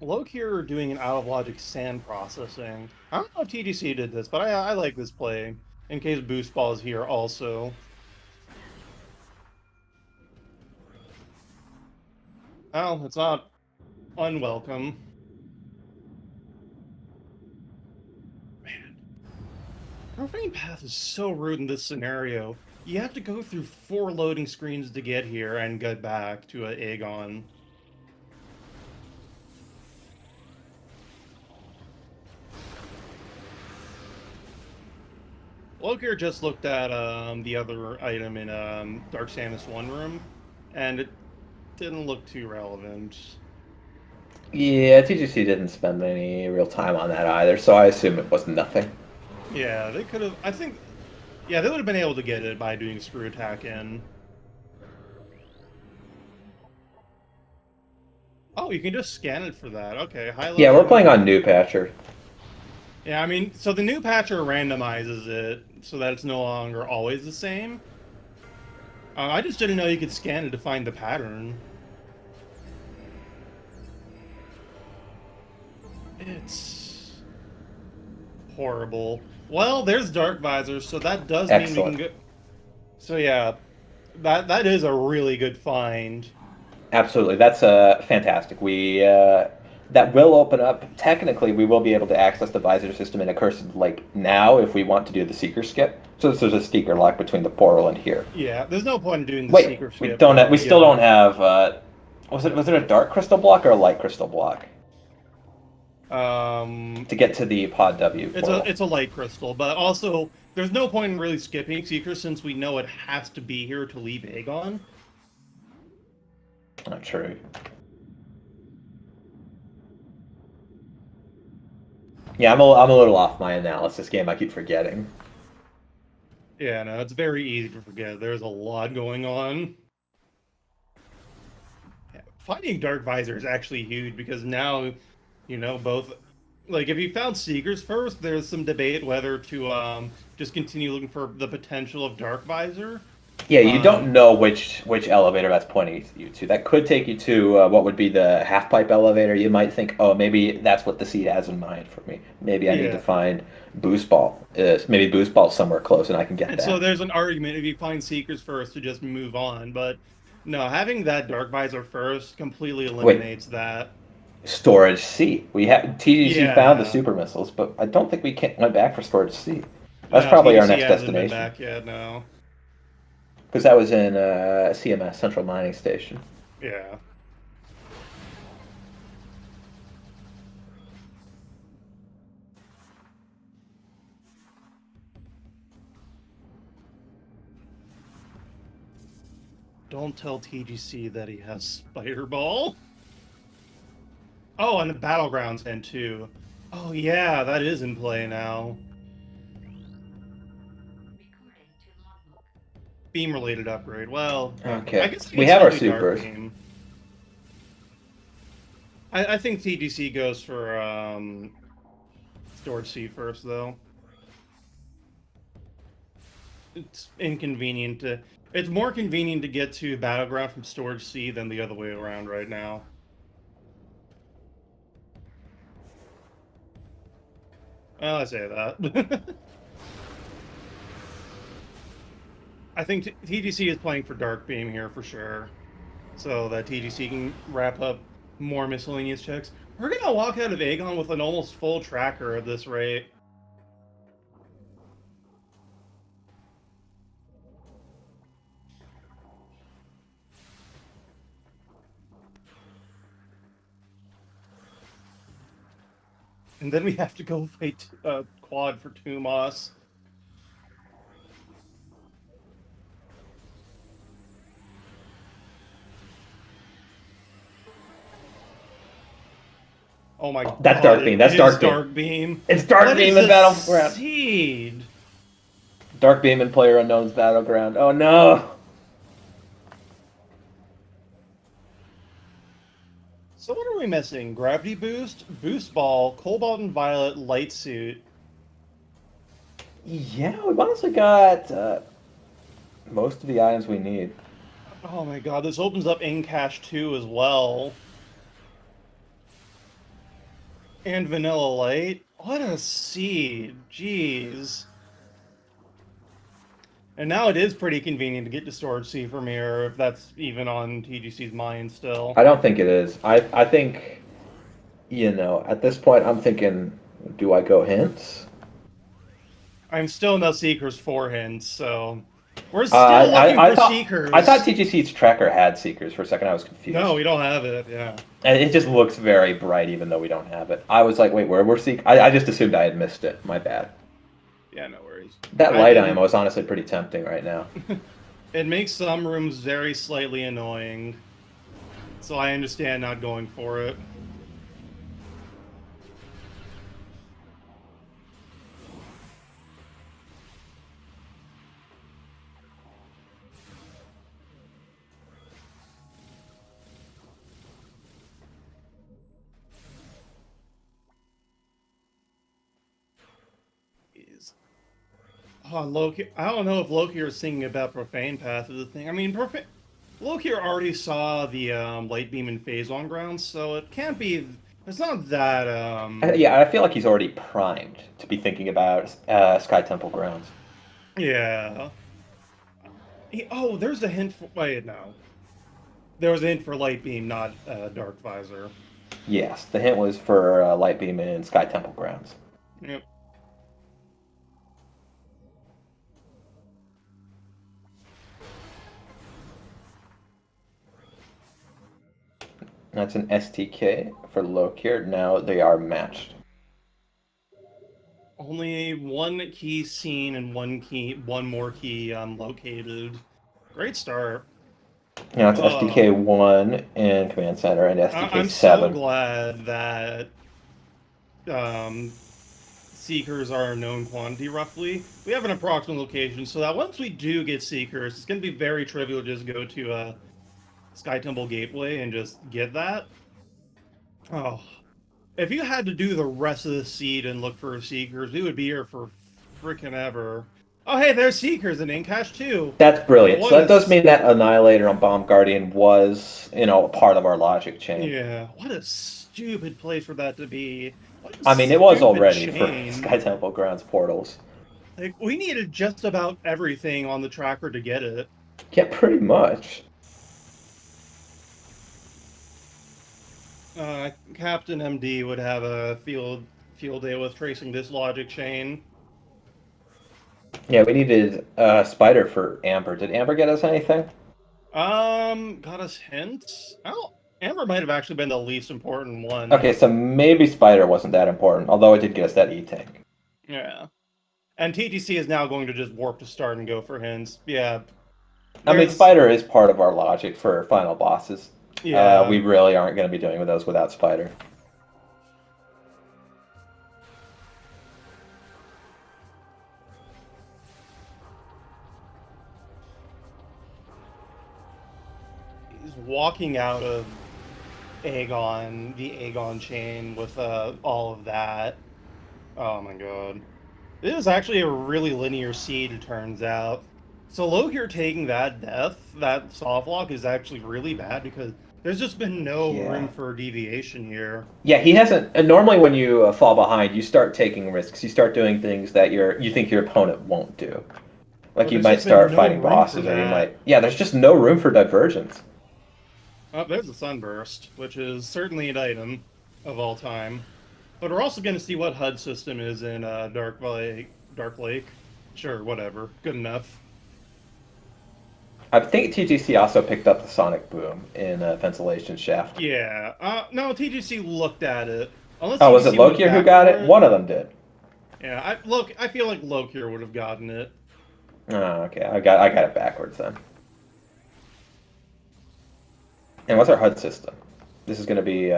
Lokir doing an out of logic sand processing. I don't know if TGC did this, but I like this play. In case Boost Ball is here also. Oh, it's not unwelcome. Man, Profane Path is so rude in this scenario. You have to go through 4 loading screens to get here and get back to a Aegon. Lokir just looked at the other item in Dark Samus 1 room, and it didn't look too relevant. Yeah, TGC didn't spend any real time on that either, so I assume it was nothing. Yeah, they could have. I think. Yeah, they would have been able to get it by doing screw attack in. Oh, you can just scan it for that. Okay, high Yeah, level we're playing on weapon. new patcher. Yeah, I mean, so the new patcher randomizes it so that it's no longer always the same. I just didn't know you could scan it to find the pattern. It's horrible. Well, there's Dark Visor, so that does mean we can Excellent. go. So yeah, that is a really good find. Absolutely, that's fantastic. We that will open up. Technically, we will be able to access the visor system in a cursed like now if we want to do the seeker skip. So there's a seeker lock between the portal and here. Yeah, there's no point in doing the Wait, seeker we skip don't. We though, still don't given. have. Was it a dark crystal block or a light crystal block Um, to get to the Pod W portal? it's a light crystal, but also there's no point in really skipping seeker since we know it has to be here to leave Aegon. Not true. Yeah, I'm a little off my analysis game. I keep forgetting. Yeah, no, it's very easy to forget. There's a lot going on. Yeah, finding Dark Visor is actually huge because now, both like if you found Seekers first, there's some debate whether to just continue looking for the potential of Dark Visor. Yeah, you Um, don't know which elevator that's pointing you to. That could take you to what would be the half pipe elevator. You might think, oh, maybe that's what the seed has in mind for me. Maybe I need to yeah. find boost ball. Maybe boost ball somewhere close, and I can get And so that. there's an argument if you find Seekers first to just move on, but no, having that Dark Visor first completely Wait, eliminates that. storage C. We have TGC found the Yeah. super missiles, but I don't think we went back for storage C. That's No, probably our TGC next hasn't been destination back yet, no. because that was in CMS Central Mining Station. Yeah. Don't tell TGC that he has Spider Ball. Oh, and the Battlegrounds end too. Oh yeah, that is in play now. Beam related upgrade. Well, I Okay, guess I we can have still our do Dark supers. Beam. I think TGC goes for Storage C first though. It's inconvenient to. It's more convenient to get to Battleground from Storage C than the other way around right now. Well, I say that. I think TGC is playing for Dark Beam here for sure, so that TGC can wrap up more miscellaneous checks. We're gonna walk out of Aegon with an almost full tracker at this rate. And then we have to go fight quad for Tumas. Oh my That's god, Dark it Beam. That's is Dark Beam. Dark Beam. It's Dark What is Beam in a Battleground. seed? Dark Beam in Player Unknown's Battleground. Oh no! So what are we missing? Gravity Boost, Boost Ball, Cobalt and Violet, Light Suit. Yeah, we've honestly got most of the items we need. Oh my god, this opens up in cache 2 as well. And Vanilla Light. What a seed. Jeez. And now it is pretty convenient to get to Storage C from here, if that's even on TGC's mind still. I don't think it is. I think, at this point, I'm thinking, do I go hints? I'm still no Seekers for hints, so... We're Uh, still looking I for thought I thought Seekers! TGC's tracker had Seekers for a second. I was No, confused, we don't have it, yeah. and it just looks very bright, even though we don't have it. I was like, wait, where we're Seek? I just assumed I had missed it. My bad. Yeah, no worries. That I light ammo didn't... is honestly pretty tempting right now. It makes some rooms very slightly annoying, so I understand not going for it. Oh, Loki. I don't know if Lokir is thinking about Profane Path is the thing. I mean, Lokir already saw the light beam and phase on ground, so it can't be. It's not that. Yeah, I feel like he's already primed to be thinking about Sky Temple grounds. Yeah. Oh, there's a hint for. Wait, no. There was a hint for light beam, not dark visor. Yes, the hint was for Light Beam and Sky Temple grounds. Yep. That's an STK for Lokir. Now they are matched. Only one key seen and one more key located. Great start. Now it's Oh, STK1 in Command Center and I'm so STK7. glad that um, Seekers are a known quantity roughly. We have an approximate location, so that once we do get Seekers, it's going to be very trivial to just go to Sky Temple Gateway and just get that. Oh, if you had to do the rest of the seed and look for Seekers, we would be here for freaking ever. Oh, hey, there's Seekers in Incash too. That's brilliant. So What that does is... mean that Annihilator on Bomb Guardian was, a part of our logic chain. Yeah, what a stupid place for that to be. What a I mean, it was stupid already for chain. Sky Temple grounds portals. Like, we needed just about everything on the tracker to get it. Yeah, pretty much. Captain MD would have a field day with tracing this logic chain. Yeah, we needed Spider for Amber. Did Amber get us anything? Got us hints? Oh, Amber might have actually been the least important one. Okay, so maybe Spider wasn't that important, although it did get us that E-Tank. Yeah. And TTC is now going to just warp to start and go for hints. Yeah. I mean, There's... Spider is part of our logic for final bosses. Yeah. We really aren't going to be doing those without Spider. He's walking out of the Aegon chain with all of that. Oh my god. This is actually a really linear seed, it turns out. So Lokir taking that death, that soft lock, is actually really bad because there's just been no Yeah. room for deviation here. Yeah, he hasn't. And normally, when you fall behind, you start taking risks. You start doing things that you think your opponent won't do. Like But you there's might just been start no fighting room for bosses, or you that. might. Yeah, there's just no room for divergence. Oh, there's a Sunburst, which is certainly an item of all time. But we're also going to see what HUD system is in Dark Lake. Dark Lake. Sure, whatever. Good enough. I think TGC also picked up the Sonic Boom in Ventilation Shaft. Yeah. No, TGC looked at it. Unless Oh, was it TGC went Lokir who back got for it? it. One of them did. Yeah, I feel like Lokir would have gotten it. Oh, okay. I got it backwards then. And what's our HUD system? This is going to be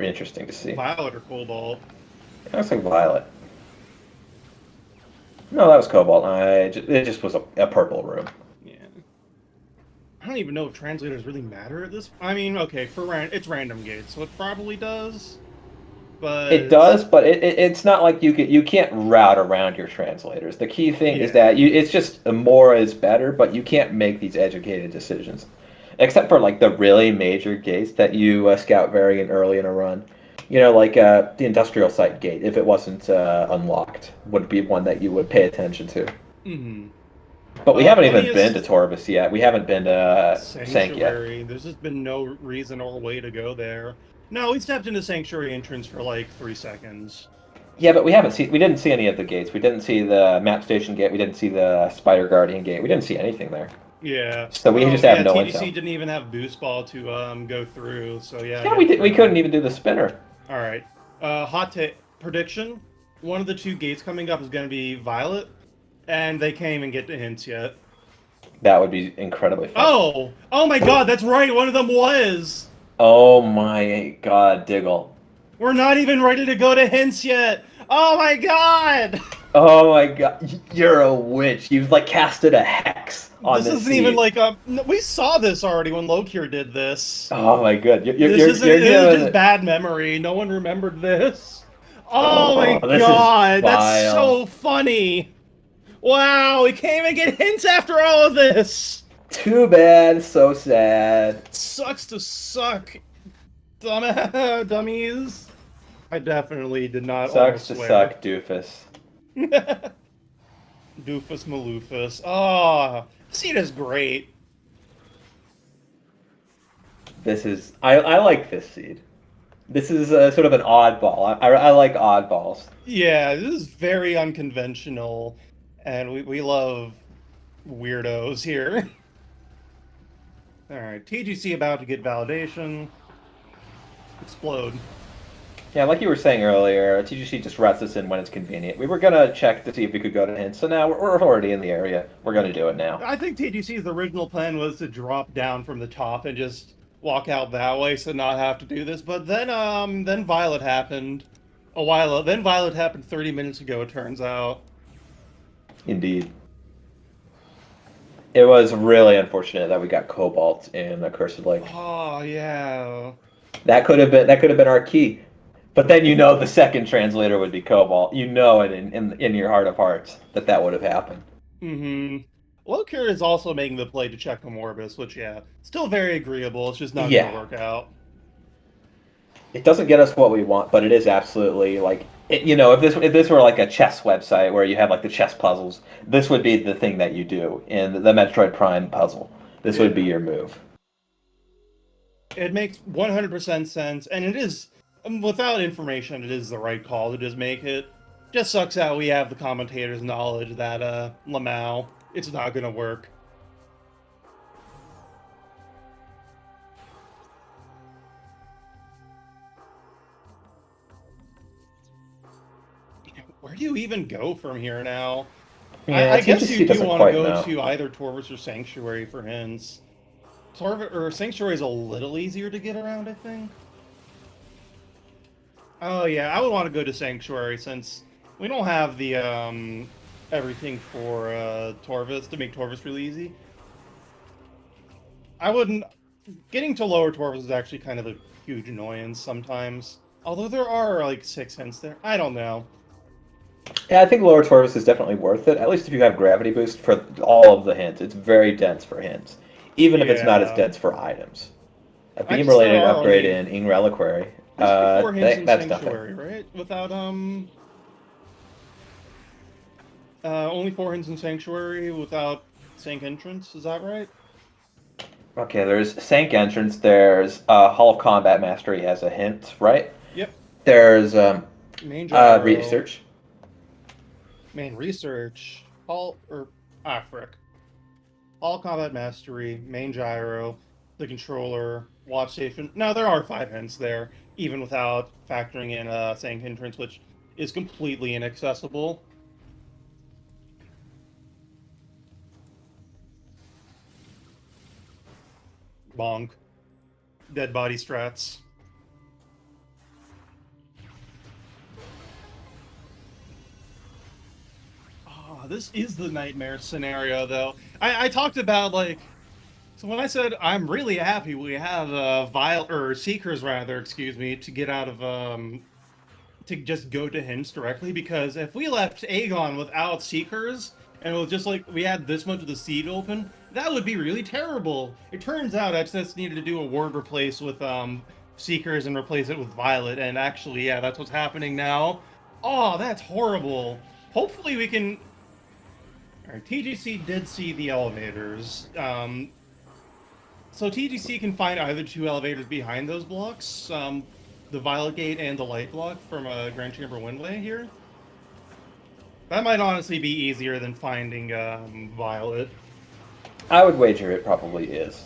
interesting to see. Violet or Cobalt. It looks like Violet. No, that was Cobalt. It just was a purple room. Yeah. I don't even know if translators really matter at this. I mean, okay, it's random gates, so it probably does. But It does, but it's not like you can't route around your translators. The key thing is yeah. that it's just more is better, but you can't make these educated decisions, except for like the really major gates that you scout very early in a run. Like the industrial site gate, if it wasn't unlocked, would be one that you would pay attention to. Mm-hmm. But we haven't even been to Funniest Torbus yet. We haven't been to Sank yet. Sanctuary. There's just been no reason or way to go there. No, we stepped into Sanctuary entrance for like 3 seconds. Yeah, but we didn't see any of the gates. We didn't see the map station gate. We didn't see the Spider Guardian gate. We didn't see anything there. Yeah. So we just have Yeah, no TDC intel. didn't even have boost ball to go through. So yeah, I Yeah, guess we couldn't even do the spinner. All right. Hot take prediction. One of the two gates coming up is going to be Violet, and they can't even get to hints yet. That would be incredibly fun. Oh my God, that's right. One of them was. Oh my God, Diggle. We're not even ready to go to hints yet. Oh my God. Oh my God, you're a witch. You've like casted a hex on This this isn't even seed. like we saw this already when Lokir did this. Oh my God, This isn't. you're It is giving just it. bad memory. No one remembered this. Oh my Oh, this is God, that's vile. so funny. Wow, we can't even get hints after all of this! Too bad, so sad. Sucks to suck, dummies. I definitely did not Sucks almost to swear. suck, doofus. Doofus Maloofus. Oh, Seed is great. I like this seed. This is sort of an oddball. I like oddballs. Yeah, this is very unconventional, and we love weirdos here. Alright, TGC about to get validation. Explode. Yeah, like you were saying earlier, TGC just routes us in when it's convenient. We were gonna check to see if we could go to hints, so now we're already in the area. We're gonna do it now. I think TGC's original plan was to drop down from the top and just walk out that way so not have to do this, but then Violet happened a while. Then Violet happened 30 minutes ago, it turns out. Indeed. It was really unfortunate that we got Cobalt in Accursed Lake. Oh, yeah. That could have been our key. But then the second translator would be Cobalt. You know it in your heart of hearts that would have happened. Mm-hmm. Lokir is also making the play to check the Morbus, which, yeah, still very agreeable. It's just not going to work out. It doesn't get us what we want, but it is absolutely if this were like a chess website where you have like the chess puzzles, this would be the thing that you do in the Metroid Prime puzzle. This would be your move. It makes 100% sense, and it is, without information, it is the right call to just make it. Just sucks out we have the commentator's knowledge that, Lamau, it's not gonna work. Where do you even go from here now? Yeah, I guess you do want to go know. to either Torvus or Sanctuary for hints. Sanctuary is a little easier to get around, I think. Oh yeah, I would want to go to Sanctuary since we don't have the everything for Torvus to make Torvus really easy. I wouldn't. Getting to lower Torvus is actually kind of a huge annoyance sometimes. Although there are like 6 hints there. I don't know. Yeah, I think lower Torvus is definitely worth it. At least if you have gravity boost for all of the hints, it's very dense for hints, even if it's not as dense for items. A beam-related upgrade in Ing Reliquary. There's 4 hints in That's Sanctuary, nothing. right? Without only 4 hints in Sanctuary without Sank Entrance. Is that right? Okay, there's Sank Entrance. There's Hall of Combat Mastery as a hint, right? Yep. There's Main gyro. Research. Main research. Frick. All Combat Mastery, Main Gyro, the Controller, Watch Station. Now, there are 5 hints there, even without factoring in Sank Entrance, which is completely inaccessible. Bonk. Dead body strats. This is the nightmare scenario, though. I talked about, like... So when I said I'm really happy we have Seekers, rather, excuse me, to get out of, to just go to hints directly, because if we left Aegon without Seekers, and it was just like we had this much of the seed open, that would be really terrible. It turns out I just needed to do a word replace with, Seekers and replace it with Violet, and actually, yeah, that's what's happening now. Oh, that's horrible. Hopefully we can... Alright, TGC did see the elevators. So TGC can find either 2 elevators behind those blocks, the Violet Gate and the Light Block from Grand Chamber Windway here. That might honestly be easier than finding Violet. I would wager it probably is.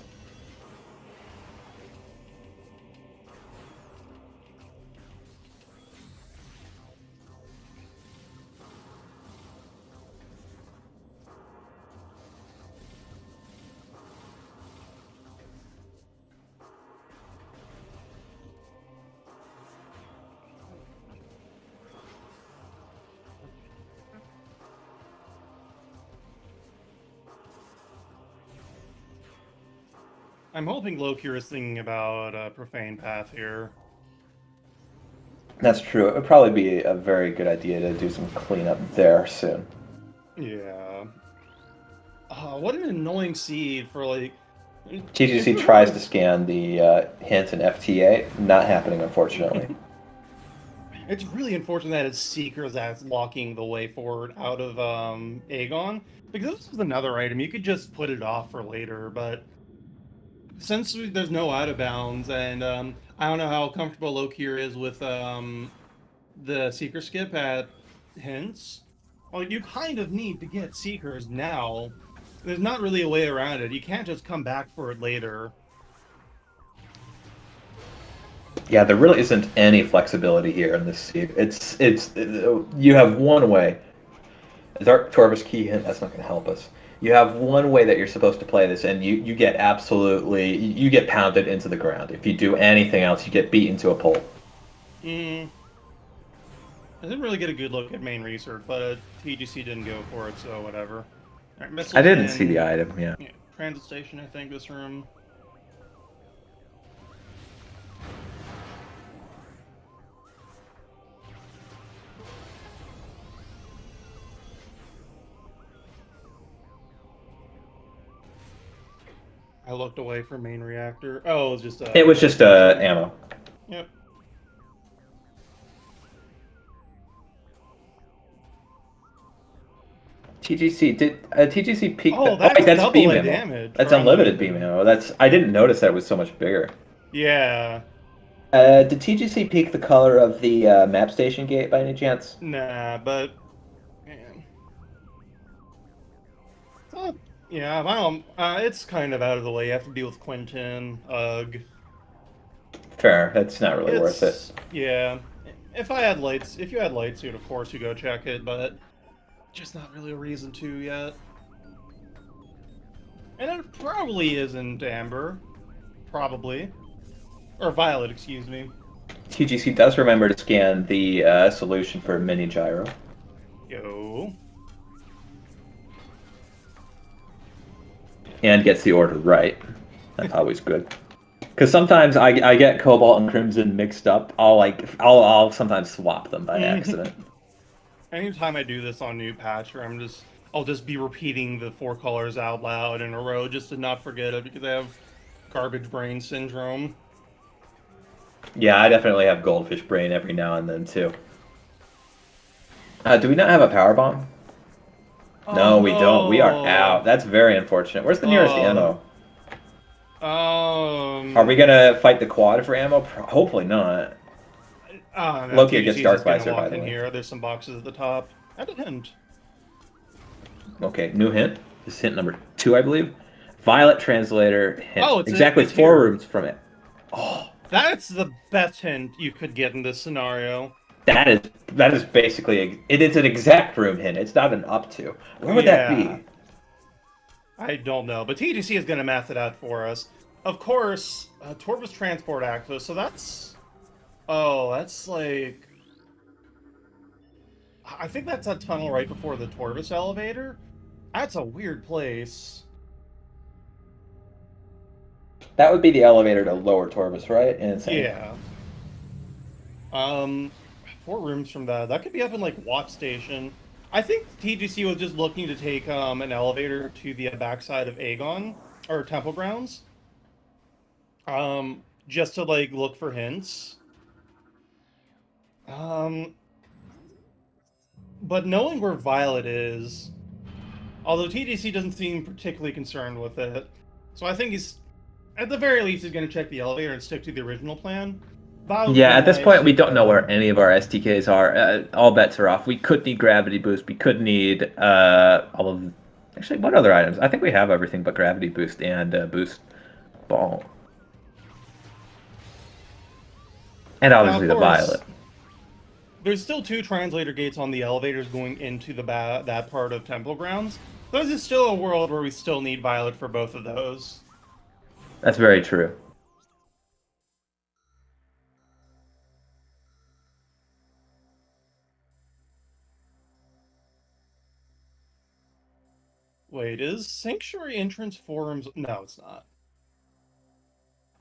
I'm hoping Lokir is thinking about Profane Path here. That's true. It would probably be a very good idea to do some cleanup there soon. Yeah. What an annoying seed for like. If TGC you're tries to gonna, scan the hint in FTA. Not happening, unfortunately. it's really unfortunate that it's Seekers that's blocking the way forward out of Aegon, because this is another item you could just put it off for later, but since there's no out of bounds, and I don't know how comfortable Lokir is with the Seeker skip at hints. Well, you kind of need to get Seekers now. There's not really a way around it. You can't just come back for it later. Yeah, there really isn't any flexibility here in this seed. You have one way. Dark Torvus key hint. That's not going to help us. You have one way that you're supposed to play this, and you get you get pounded into the ground. If you do anything else, you get beaten to a pole. Mm, I didn't really get a good look at main research, but TGC didn't go for it, so whatever. All right, I missiles didn't see the in. item. Yeah. Yeah, transit station, I think, this room. I looked away from main reactor. Oh, it was just It was just station. ammo. Yep. Did TGC peak Oh, the? Oh that's wait, that's double beam A ammo. damage That's or unlimited beam unlimited. ammo. I didn't notice that it was so much bigger. Yeah. Did TGC peak the color of the map station gate by any chance? Nah, but man. So, yeah, well, it's kind of out of the way. You have to deal with Quentin, Ugh. Fair. That's not really worth it. It's yeah. If you had light suit, of course you go check it, but just not really a reason to yet. And it probably isn't Amber, probably, or Violet, excuse me. TGC does remember to scan the solution for mini gyro Yo. and gets the order right. That's always good. Because sometimes I get Cobalt and Crimson mixed up. I'll sometimes swap them by accident. Anytime I do this on new patch, or I'll just be repeating the four colors out loud in a row just to not forget it because I have garbage brain syndrome. Yeah, I definitely have goldfish brain every now and then too. Do we not have a power bomb? Oh No, we don't. We are out. no. That's very unfortunate. Where's the nearest Uh, ammo? Are we um. gonna fight the quad for ammo? Hopefully not. No, Lokir gets TGC is Dark just gonna Visor, by walk the in way. here. There's some boxes at the top. And a hint. Okay, new hint. This is hint number 2, I believe. Violet translator hint. Oh, Exactly it's 4 here. rooms from it. Oh, That's the best hint you could get in this scenario. that is basically it is an exact room hint. It's not an up to. Where would that Yeah. be? I don't know, but TGC is going to math it out for us. Of course, Torvus transport access, so that's... Oh, that's like... I think that's a tunnel right before the Torvus elevator. That's a weird place. That would be the elevator to lower Torvus, right? Insane. Yeah. Um, 4 rooms from that. That could be up in, like, Watt Station. I think TGC was just looking to take an elevator to the backside of Aegon, or Temple Grounds. Just to, like, look for hints. Um, but knowing where Violet is, although TGC doesn't seem particularly concerned with it, so I think he's, at the very least, he's going to check the elevator and stick to the original plan. Violet would Yeah, be at this nice point, we if, don't know where any of our STKs are. All bets are off. We could need gravity boost. We could need all of. Actually, what other items? I think we have everything but gravity boost and boost ball, and now, obviously of the course, violet. there's still 2 translator gates on the elevators going into that part of Temple Grounds. This is still a world where we still need Violet for both of those. That's very true. Wait, is Sanctuary entrance forums? No, it's not.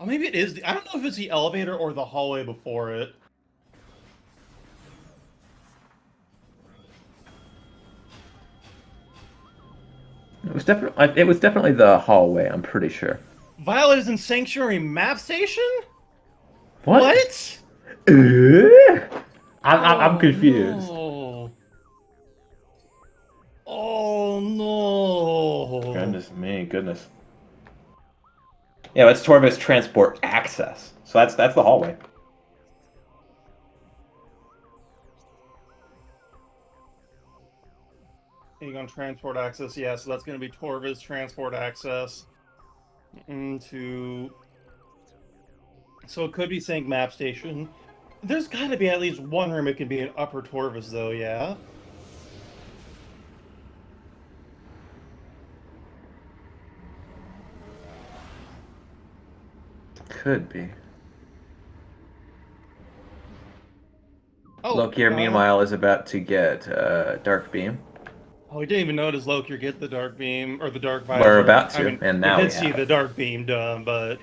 Oh, maybe it is. I don't know if it's the elevator or the hallway before it. It was definitely the hallway. I'm pretty sure. Violet is in Sanctuary Map Station? What? What? Uh? I'm Oh confused. no. Oh no. Goodness me, goodness. Yeah, it's Torvis transport access. So that's the hallway. Aegon Transport Access, yeah, so that's going to be Torvis Transport Access into. So it could be Sank Map Station. There's got to be at least one room it can be in Upper Torvis, though, yeah? Could be. Oh, Lokir, meanwhile, is about to get Dark Beam. oh, we didn't even notice Lokir get the Dark Beam, or the Dark We're Visor. about I to, mean, and we now we did see have the it. Dark Beam done, but.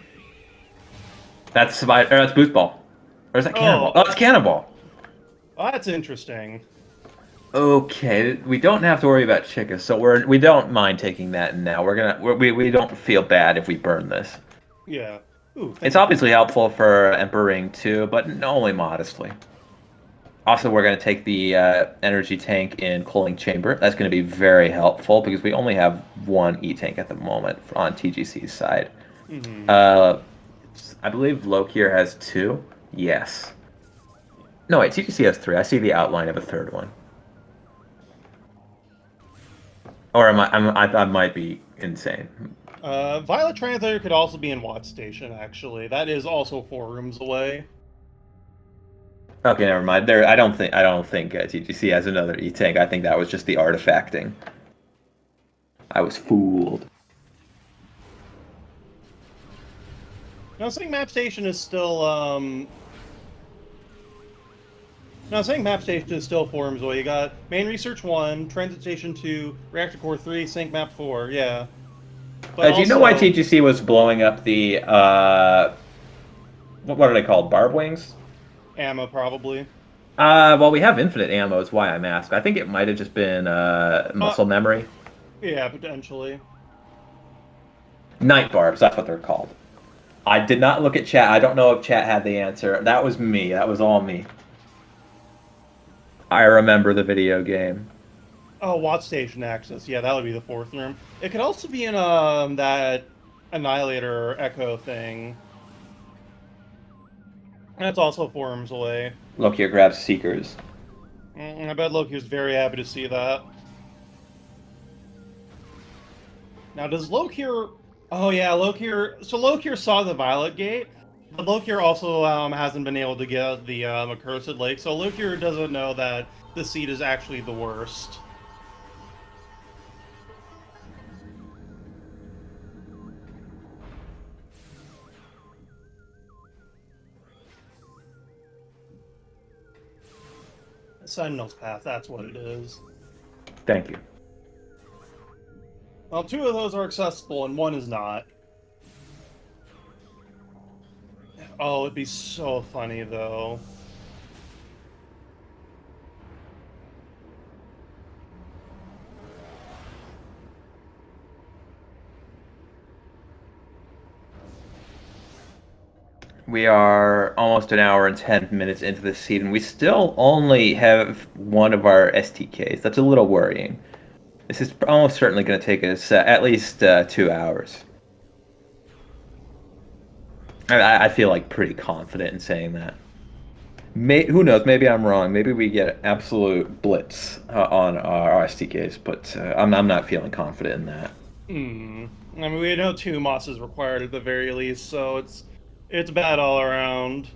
That's Boost Ball. Or is that Cannonball? Oh, Oh, it's Cannonball. that's interesting. Okay, we don't have to worry about Chica, so we don't mind taking that now. We don't feel bad if we burn this. Yeah. Ooh, thank It's you for obviously that. helpful for Emperor Ring too, but only modestly. Also, we're going to take the energy tank in cooling chamber. That's going to be very helpful because we only have one E-tank at the moment on TGC's side. Mm-hmm. Uh, I believe Lokir has two. Yes. No, wait, TGC has three. I see the outline of a third one. Or I might be insane. Violet Translator could also be in Watt Station, actually. That is also 4 rooms away. Okay, never mind. I don't think TGC has another E-tank. I think that was just the artifacting. I was fooled. No, saying Map Station is still, No, saying Map Station is still 4 rooms away. You got Main Research 1, Transit Station 2, Reactor Core 3, Sync Map 4, yeah. But Do you know why also, TGC was blowing up the what are they called? Barb wings? ammo, probably. Well, we have infinite ammo, is why I'm asking. I think it might have just been Uh, muscle memory. yeah, potentially. Night barbs, that's what they're called. I did not look at chat. I don't know if chat had the answer. That was me. That was all me. I remember the video game. Oh, Watt Station access. Yeah, that would be the 4th room. It could also be in, that Annihilator Echo thing. That's also 4 rooms away. Look here, grabs Seekers. I bet Loki was very happy to see that. Now, does Lokir... Oh, yeah, Lokir... So Lokir saw the Violet Gate, but Lokir also hasn't been able to get the Accursed Lake, so Lokir doesn't know that the seed is actually the worst. Sentinel's Path, that's what it is. Thank you. Well, 2 of those are accessible, and 1 is not. Oh, it'd be so funny, though. We are almost an hour and 10 minutes into the season. We still only have one of our STKs. That's a little worrying. This is almost certainly going to take us at least 2 hours. I feel like pretty confident in saying that. Who knows? Maybe I'm wrong. Maybe we get absolute blitz on our STKs, but I'm not feeling confident in that. I mean, we know 2 mosses required at the very least, so it's bad all around.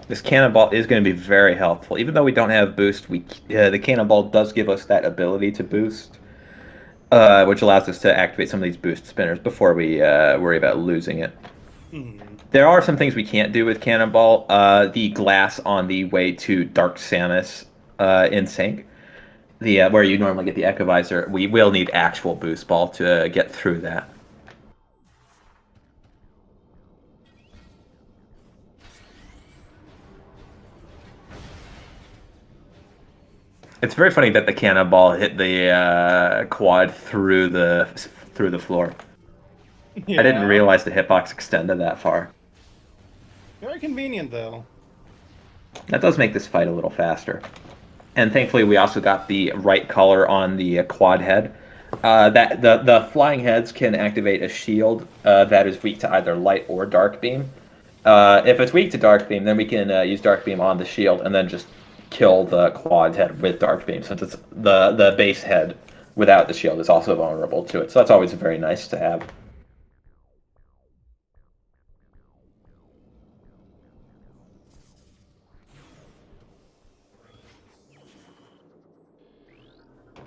This cannonball is going to be very helpful. Even though we don't have boost, the cannonball does give us that ability to boost, which allows us to activate some of these boost spinners before we worry about losing it. Hmm. There are some things we can't do with cannonball. The glass on the way to Dark Samus in sync, the where you normally get the Echo Visor, we will need actual boost ball to get through that. It's very funny that the cannonball hit the quad through the floor. I didn't Yeah. realize the hitbox extended that far. Very convenient, though. That does make this fight a little faster. And thankfully, we also got the right color on the quad head. That the flying heads can activate a shield that is weak to either light or dark beam. If it's weak to dark beam, then we can use dark beam on the shield and then just kill the quad head with dark beam, since it's the base head without the shield is also vulnerable to it. So that's always very nice to have.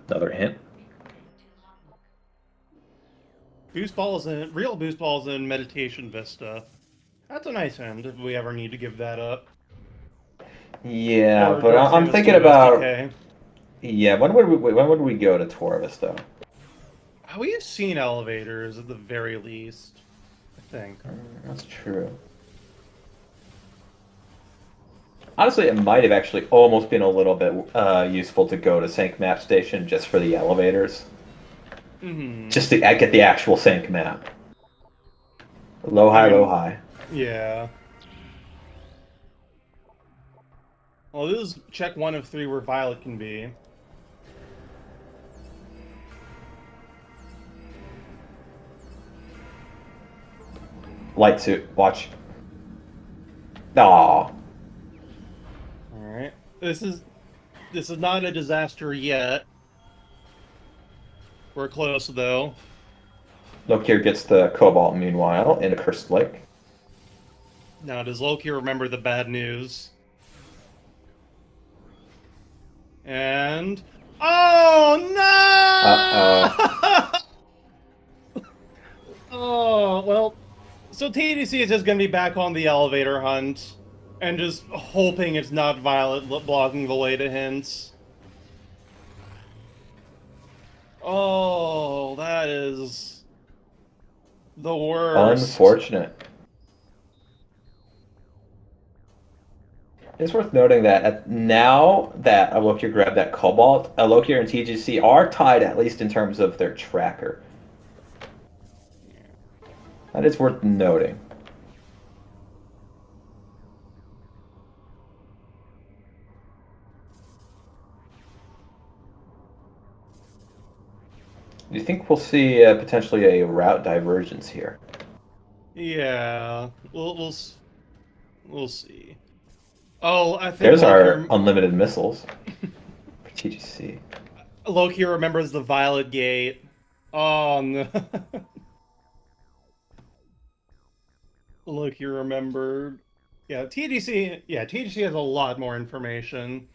Another hint. Real boost balls in Meditation Vista. That's a nice end if we ever need to give that up. Yeah, Or but Dark I'm Samus thinking 2 about SDK. yeah. When would we go to Torvis though? We've seen elevators at the very least, I think. That's true. Honestly, it might have actually almost been a little bit useful to go to Sync Map Station just for the elevators. Hmm. Just to get the actual Sync map. Low, high, low, high. Yeah. Well, this is check 1 of 3 where Violet can be. Light suit, watch. Aww. Alright. This is not a disaster yet. We're close, though. Lokir gets the Cobalt meanwhile in a Cursed Lake. Now, does Loki remember the bad news? And... Oh, Uh-oh. no! Oh, well... So TDC is just gonna be back on the elevator hunt, and just hoping it's not Violet blocking the way to hints. Oh, that is... the worst. Unfortunate. It's worth noting that now that Lokir grabbed that Cobalt, Lokir and TGC are tied, at least in terms of their tracker. That is worth noting. Do you think we'll see potentially a route divergence here? Yeah, we'll see. Oh, I think There's our Loki, unlimited missiles for TGC. Loki remembers the Violet Gate. Oh no. Loki remembered. Yeah, TDC. Yeah, TDC has a lot more information,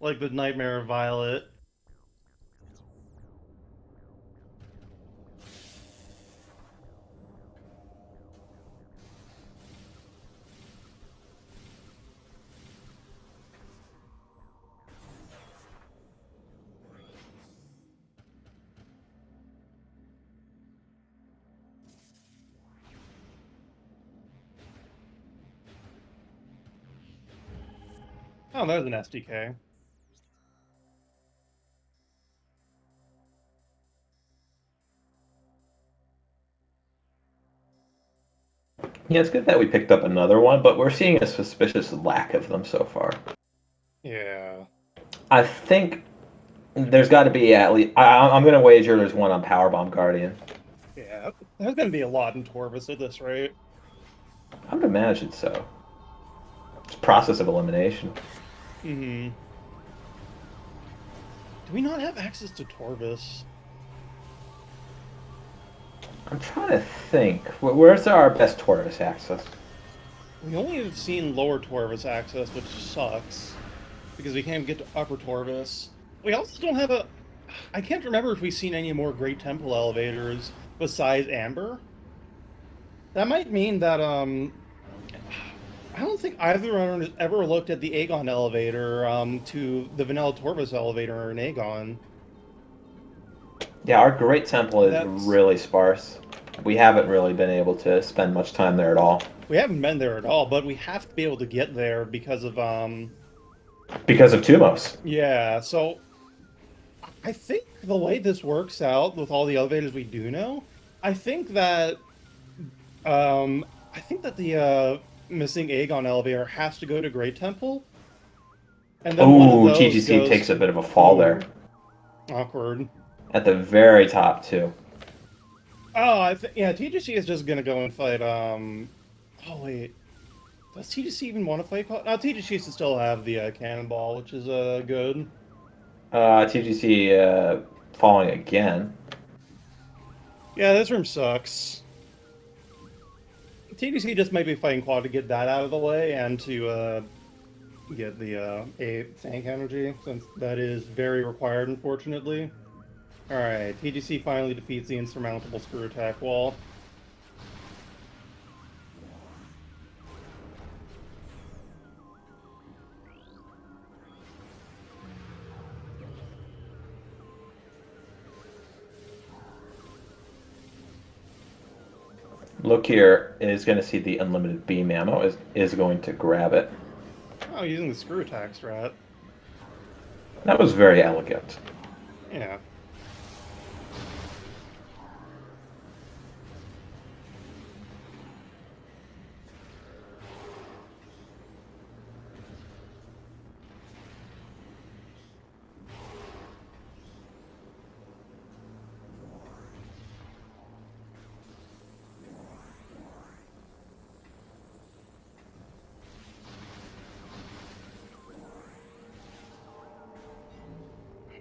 like the Nightmare of Violet. Oh, there's an SDK. Yeah, it's good that we picked up another one, but we're seeing a suspicious lack of them so far. Yeah. I think there's got to be at least. I'm going to wager there's one on Powerbomb Guardian. Yeah, there's gonna be a lot in Torvis at this rate. I would imagine so. It's process of elimination. Mm-hmm. Do we not have access to Torvis? I'm trying to think. Where's our best Taurus access? We only have seen lower Torvis access, which sucks, because we can't get to upper Torvis. We also don't have a... I can't remember if we've seen any more Great Temple elevators besides Amber. That might mean that, I don't think either runner has ever looked at the Aegon elevator, to the Vanilla Torvis elevator in Aegon. Yeah, our Great Temple is That's... really sparse. We haven't really been able to spend much time there at all. We haven't been there at all, but we have to be able to get there because of, Because of Tumos. yeah, so I think the way this works out with all the elevators we do know, I think that the missing Aegon elevator has to go to Great Temple, and then one of Oh, those TGC goes takes a to... bit of a fall there. Awkward. At the very top, too. Oh, yeah, TGC is just gonna go and fight. Oh wait, does TGC even want to fight? No, TGC should still have the cannonball, which is good. TGC falling again. Yeah, this room sucks. TGC just might be fighting quad to get that out of the way and to get the A tank energy, since that is very required, unfortunately. Alright, TGC finally defeats the insurmountable screw attack wall. Lokir is going to see the unlimited beam ammo, is going to grab it. Oh, using the screw attack strat. That was very elegant. Yeah.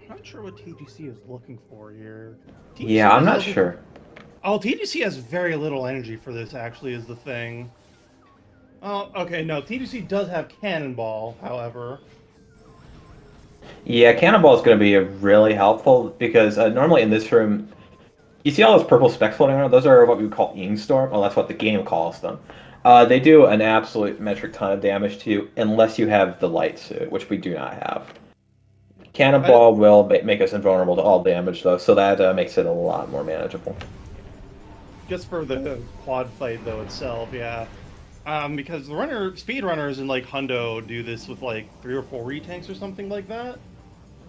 Not sure what TGC is looking for here. Yeah, TGC I'm is not looking... sure. Oh, TGC has very little energy for this, actually, is the thing. Oh, okay, no, TGC does have Cannonball, however. Yeah, Cannonball is going to be really helpful because normally in this room, you see all those purple specks floating around? Those are what we would call Storm. Well, that's what the game calls them. They do an absolute metric ton of damage to you unless you have the light suit, which we do not have. Cannonball will make us invulnerable to all damage, though, so that makes it a lot more manageable. Just for the quad fight, though, itself, yeah. Because the speedrunners in, like, Hundo do this with, like, 3 or 4 retanks or something like that.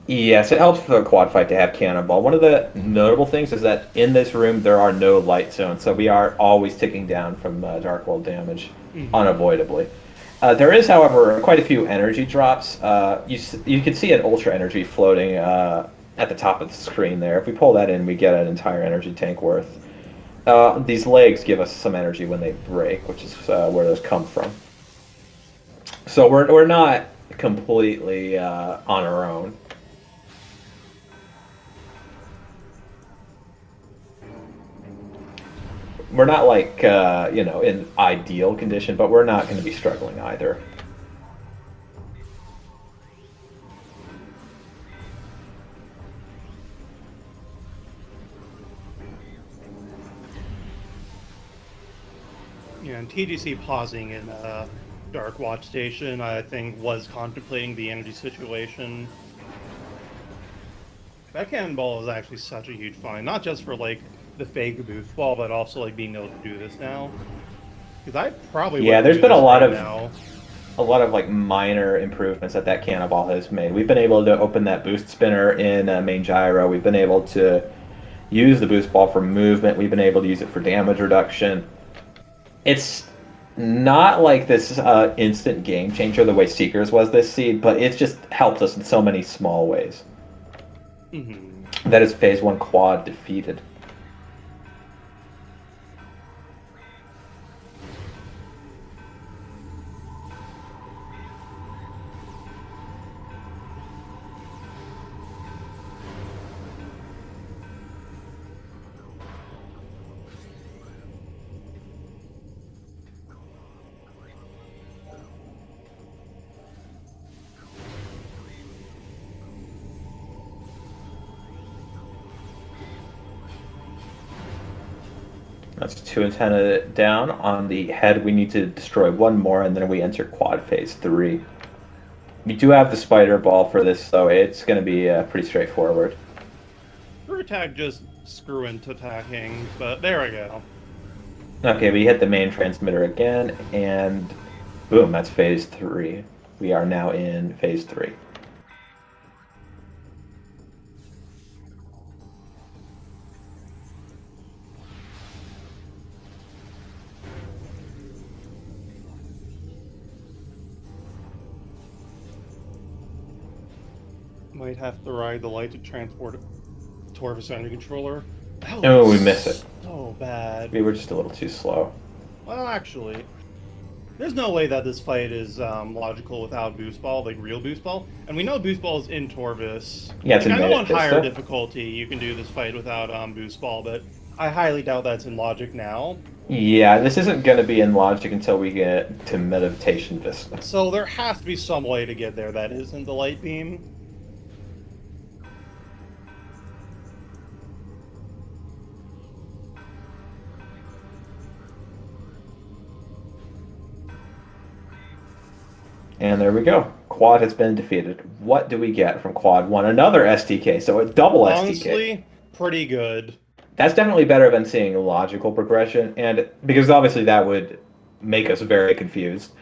Yes, it helps for the quad fight to have Cannonball. One of the notable things is that in this room there are no light zones, so we are always ticking down from Dark World damage, unavoidably. There is, however, quite a few energy drops. You can see an Ultra Energy floating at the top of the screen there. If we pull that in, we get an entire energy tank worth. These legs give us some energy when they break, which is where those come from. So we're not completely on our own. We're not like in ideal condition, but we're not going to be struggling either. Yeah, and TGC pausing in Dark Watch Station, I think, was contemplating the energy situation. That cannonball is actually such a huge find, not just for, like, the fake boost ball, but also, like, being able to do this now. Because I probably Yeah, there's do been this a lot right of now. like minor improvements that cannonball has made. We've been able to open that boost spinner in main gyro. We've been able to use the boost ball for movement. We've been able to use it for damage reduction. It's not like this instant game changer the way Seekers was this seed, but it's just helped us in so many small ways. That is phase 1 quad defeated. That's two antenna down. On the head, we need to destroy one more, and then we enter quad phase 3. We do have the spider ball for this, so it's going to be pretty straightforward. Screw attack just screw into attacking, but there we go. Okay, we hit the main transmitter again, and boom, that's phase 3. We are now in phase 3. Might have to ride the light to transport Torvis under controller. That Oh, we was miss it. so bad. We were just a little too slow. Well, actually, there's no way that this fight is logical without Boost Ball, like real Boost Ball. And we know Boost Ball is in Torvis. Yeah, it's like, in I know on Vista. higher difficulty you can do this fight without Boost Ball, but I highly doubt that's in Logic now. Yeah, this isn't going to be in Logic until we get to Meditation Vista. So there has to be some way to get there that isn't the Light Beam. And there we go. Quad has been defeated. What do we get from Quad 1? Another STK, so a double STK. Honestly, pretty good. That's definitely better than seeing logical progression, and because obviously that would make us very confused.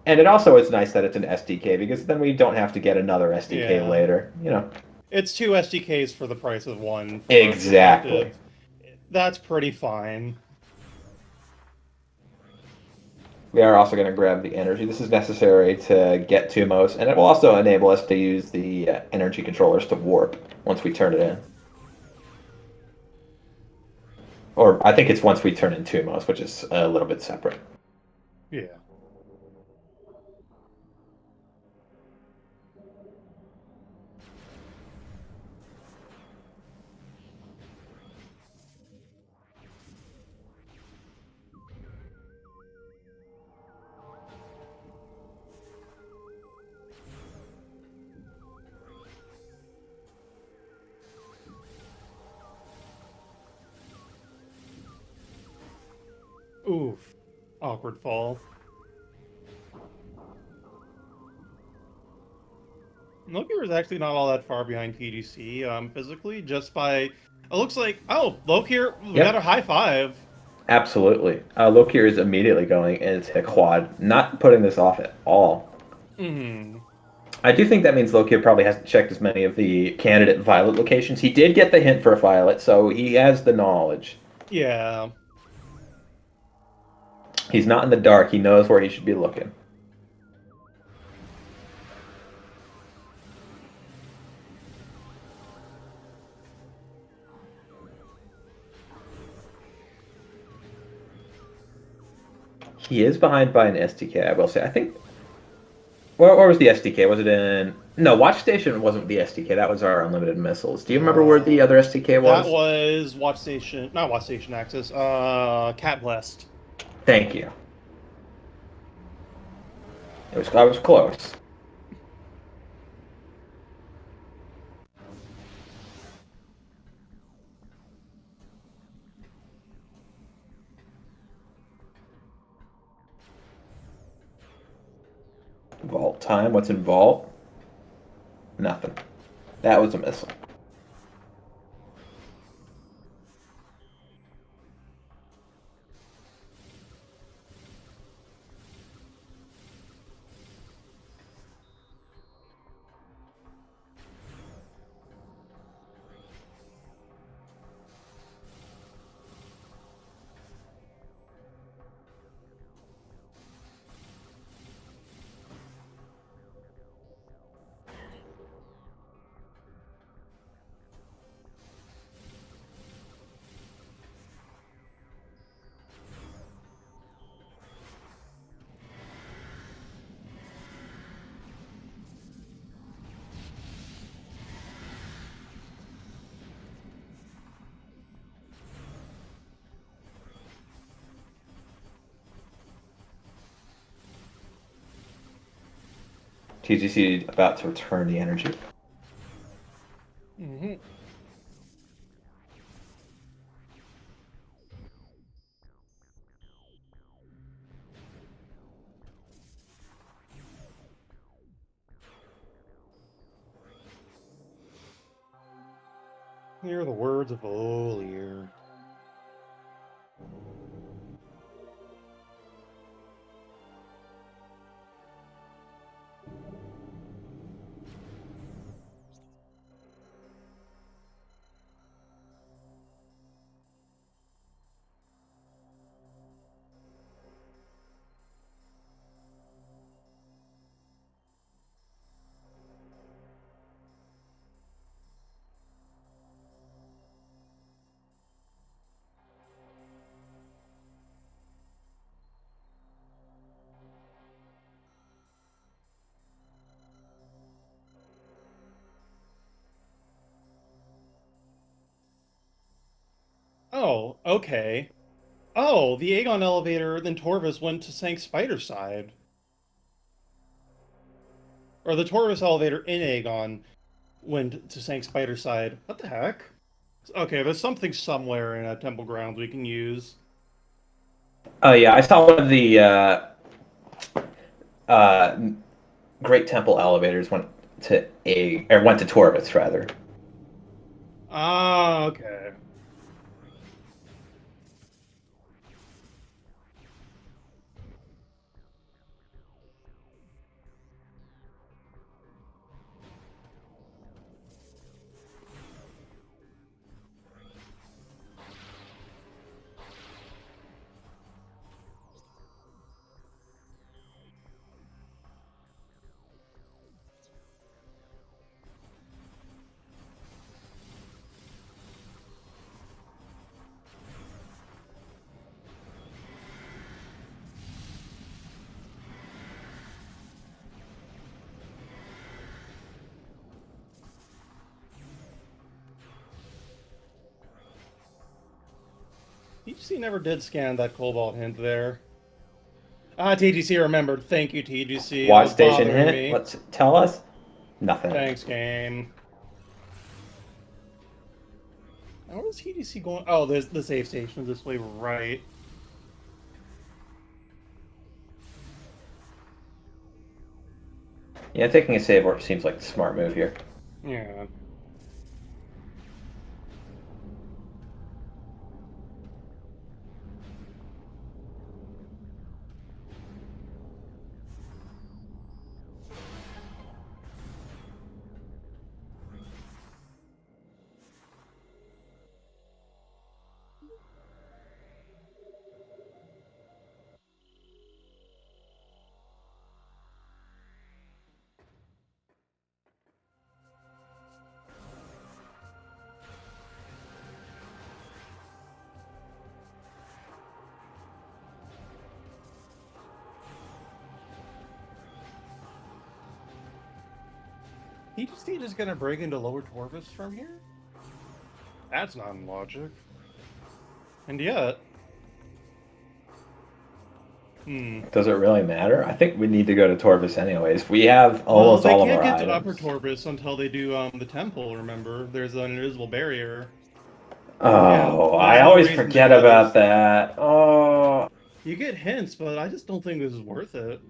And it also is nice that it's an SDK because then we don't have to get another SDK Yeah. later. You know. It's 2 SDKs for the price of one. Exactly. That's pretty fine. We are also going to grab the energy. This is necessary to get Tumos, and it will also enable us to use the energy controllers to warp once we turn it in. Or I think it's once we turn in Tumos, which is a little bit separate. Yeah. Oof. Awkward fall. Lokir is actually not all that far behind PDC physically, just by... It looks like... Oh, Lokir, we got a high five. Absolutely. Lokir is immediately going into quad, not putting this off at all. Hmm. I do think that means Lokir probably hasn't checked as many of the candidate Violet locations. He did get the hint for a Violet, so he has the knowledge. Yeah. He's not in the dark. He knows where he should be looking. He is behind by an SDK, I will say. I think... Where was the SDK? Was it in... No, Watch Station wasn't the SDK. That was our unlimited missiles. Do you remember where the other SDK was? That was Watch Station... Not Watch Station Access. Cat Blast. Thank you. I was close. Vault time. What's in vault? Nothing. That was a missile. TGC about to return the energy. Mm-hmm. Hear the words of Lokir. Oh, okay. Oh, the Aegon elevator, then Torvis went to Sank Spider's side. Or the Torvis elevator in Aegon went to Sank Spider's side. What the heck? Okay, there's something somewhere in Temple Grounds we can use. Oh yeah, I saw one of the uh, Great Temple elevators went to Torvis rather. Ah, okay. TGC never did scan that Cobalt hint there. Ah, TGC remembered. Thank you, TGC. That Watch was station bothering hint. me. Let's tell us nothing. Thanks, game. Now, where's TGC going? Oh, there's the save station this way, right? Yeah, taking a save warp seems like the smart move here. Yeah. TGC just gonna break into Lower Torvis from here? That's not in logic. And yet... Does it really matter? I think we need to go to Torvis anyways. We have Well, almost they all of can't our get items. to Upper Torvis until they do the temple, remember? There's an invisible barrier. Oh, And I there's no always reason to forget go about this. that. Oh, You get hints, but I just don't think this is worth it.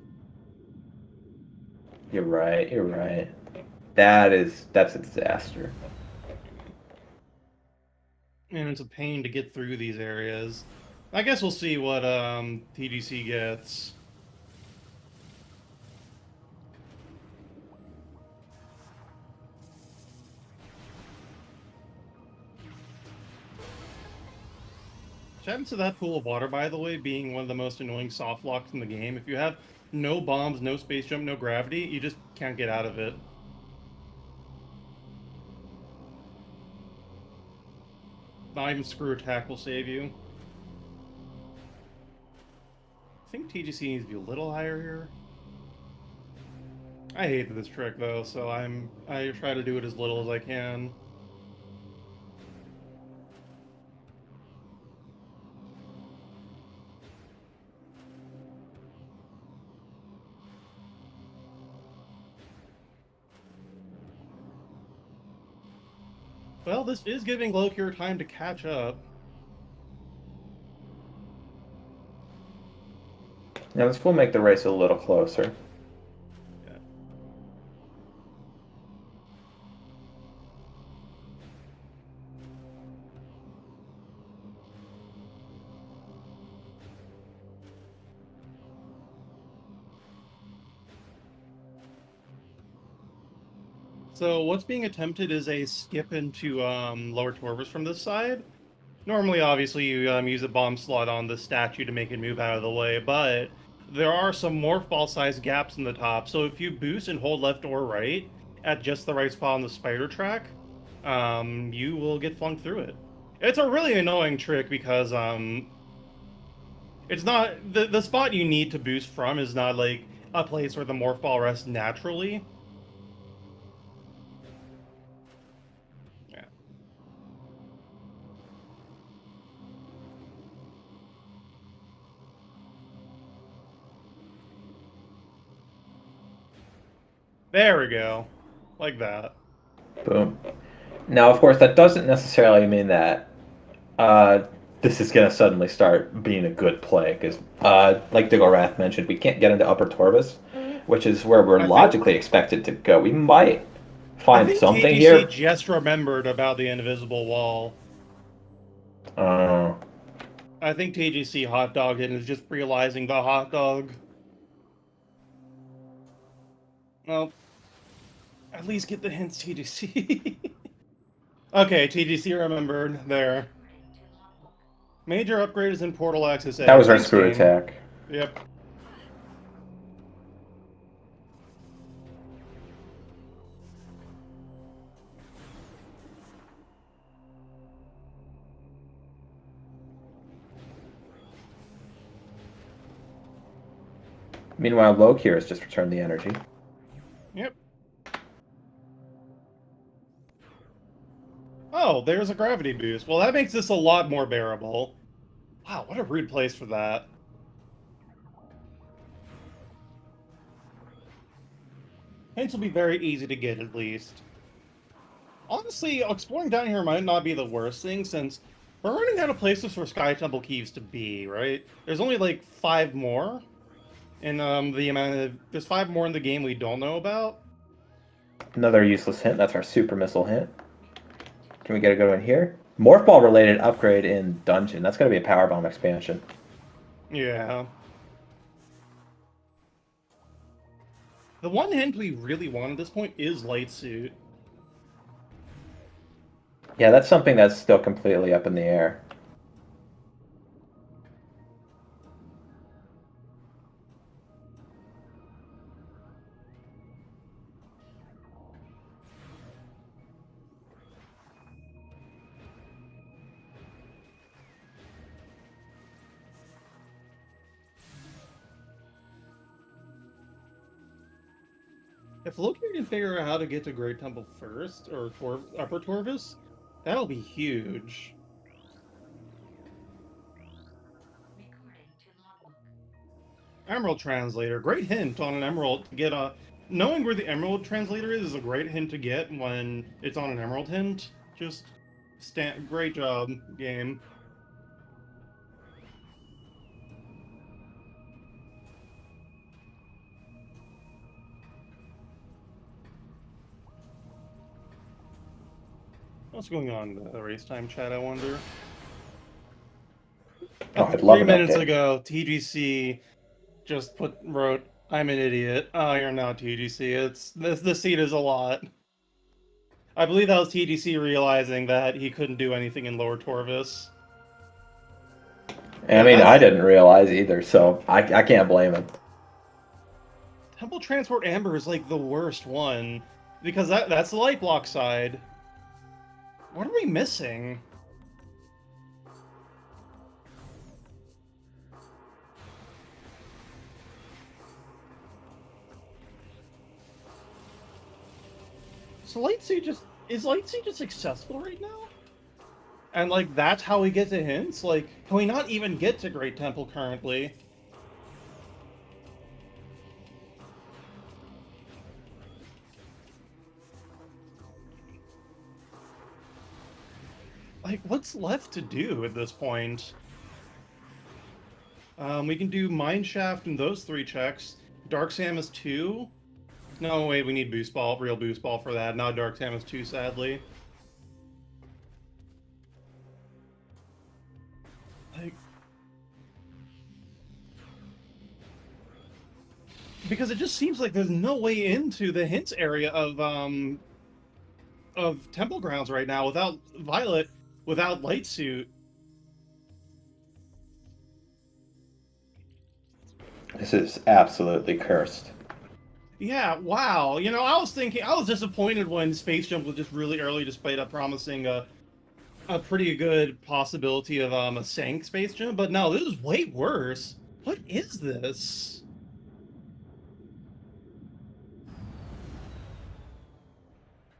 you're right. You're right. That's a disaster. And it's a pain to get through these areas. I guess we'll see what TGC gets. What happens to that pool of water, by the way, being one of the most annoying soft locks in the game? If you have no bombs, no space jump, no gravity, you just can't get out of it. Not even screw attack will save you. I think TGC needs to be a little higher here. I hate this trick though, so I try to do it as little as I can. Well, this is giving Lokir time to catch up. Now this will make the race a little closer. Yeah. So what's being attempted is a skip into Lower Torvus from this side. Normally, obviously, you use a bomb slot on the statue to make it move out of the way, but there are some morph ball sized gaps in the top, so if you boost and hold left or right at just the right spot on the spider track, you will get flung through it. It's a really annoying trick because it's not the spot you need to boost from is not like a place where the morph ball rests naturally. Yeah. There we go. Like that. Boom. Now, of course, that doesn't necessarily mean that uh, this is going to suddenly start being a good play, because, like Digorath mentioned, we can't get into Upper Torvus, which is where we're I think logically expected to go. We might I find think something TGC here. just remembered about the invisible wall. Uh, I think TGC hot dogged it and is just realizing the hot dog. Well, at least get the hints, TGC. Okay, TGC remembered there. Major upgrade is in Portal Access that A. was our Thanks, screw game. attack. Yep. Meanwhile, Lokir has just returned the energy. Yep. Oh, there's a gravity boost. Well, that makes this a lot more bearable. Wow, what a rude place for that. Hints will be very easy to get, at least. Honestly, exploring down here might not be the worst thing, since we're running out of places for Sky Temple Keys to be, right? There's only like 5 more, and the amount of there's 5 more in the game we don't know about. Another useless hint. That's our super missile hint. Can we get a good one here? Morph Ball related upgrade in Dungeon. That's going to be a Power Bomb expansion. Yeah. The one hint we really want at this point is Light Suit. Yeah, that's something that's still completely up in the air. If Lokir can figure out how to get to Great Temple first, or Upper Torvus, that'll be huge. Emerald Translator, great hint on an Emerald to get a... Knowing where the Emerald Translator is a great hint to get when it's on an Emerald hint. Just great job, game. What's going on in the race time chat, I wonder? Oh, I'd love 3 an minutes update. ago, TGC just wrote, "I'm an idiot." Oh, you're not TGC. It's the seat is a lot. I believe that was TGC realizing that he couldn't do anything in Lower Torvus. I Yeah, mean, I that's didn't realize either, so I can't blame him. Temple Transport Amber is like the worst one because that's the light block side. What are we missing? So Lightsea just is Lightsea just successful right now? And like that's how we get to hints? Like, can we not even get to Great Temple currently? Like, what's left to do at this point? We can do Mineshaft and those 3 checks. Dark Samus 2. No, wait, we need Boost Ball, real Boost Ball for that. Not Dark Samus 2, sadly. Like, because it just seems like there's no way into the hints area of of Temple Grounds right now without Violet, without Light Suit. This is absolutely cursed. Yeah, wow. You know, I was thinking, I was disappointed when Space Jump was just really early, despite promising a pretty good possibility of a sank Space Jump. But no, this is way worse. What is this?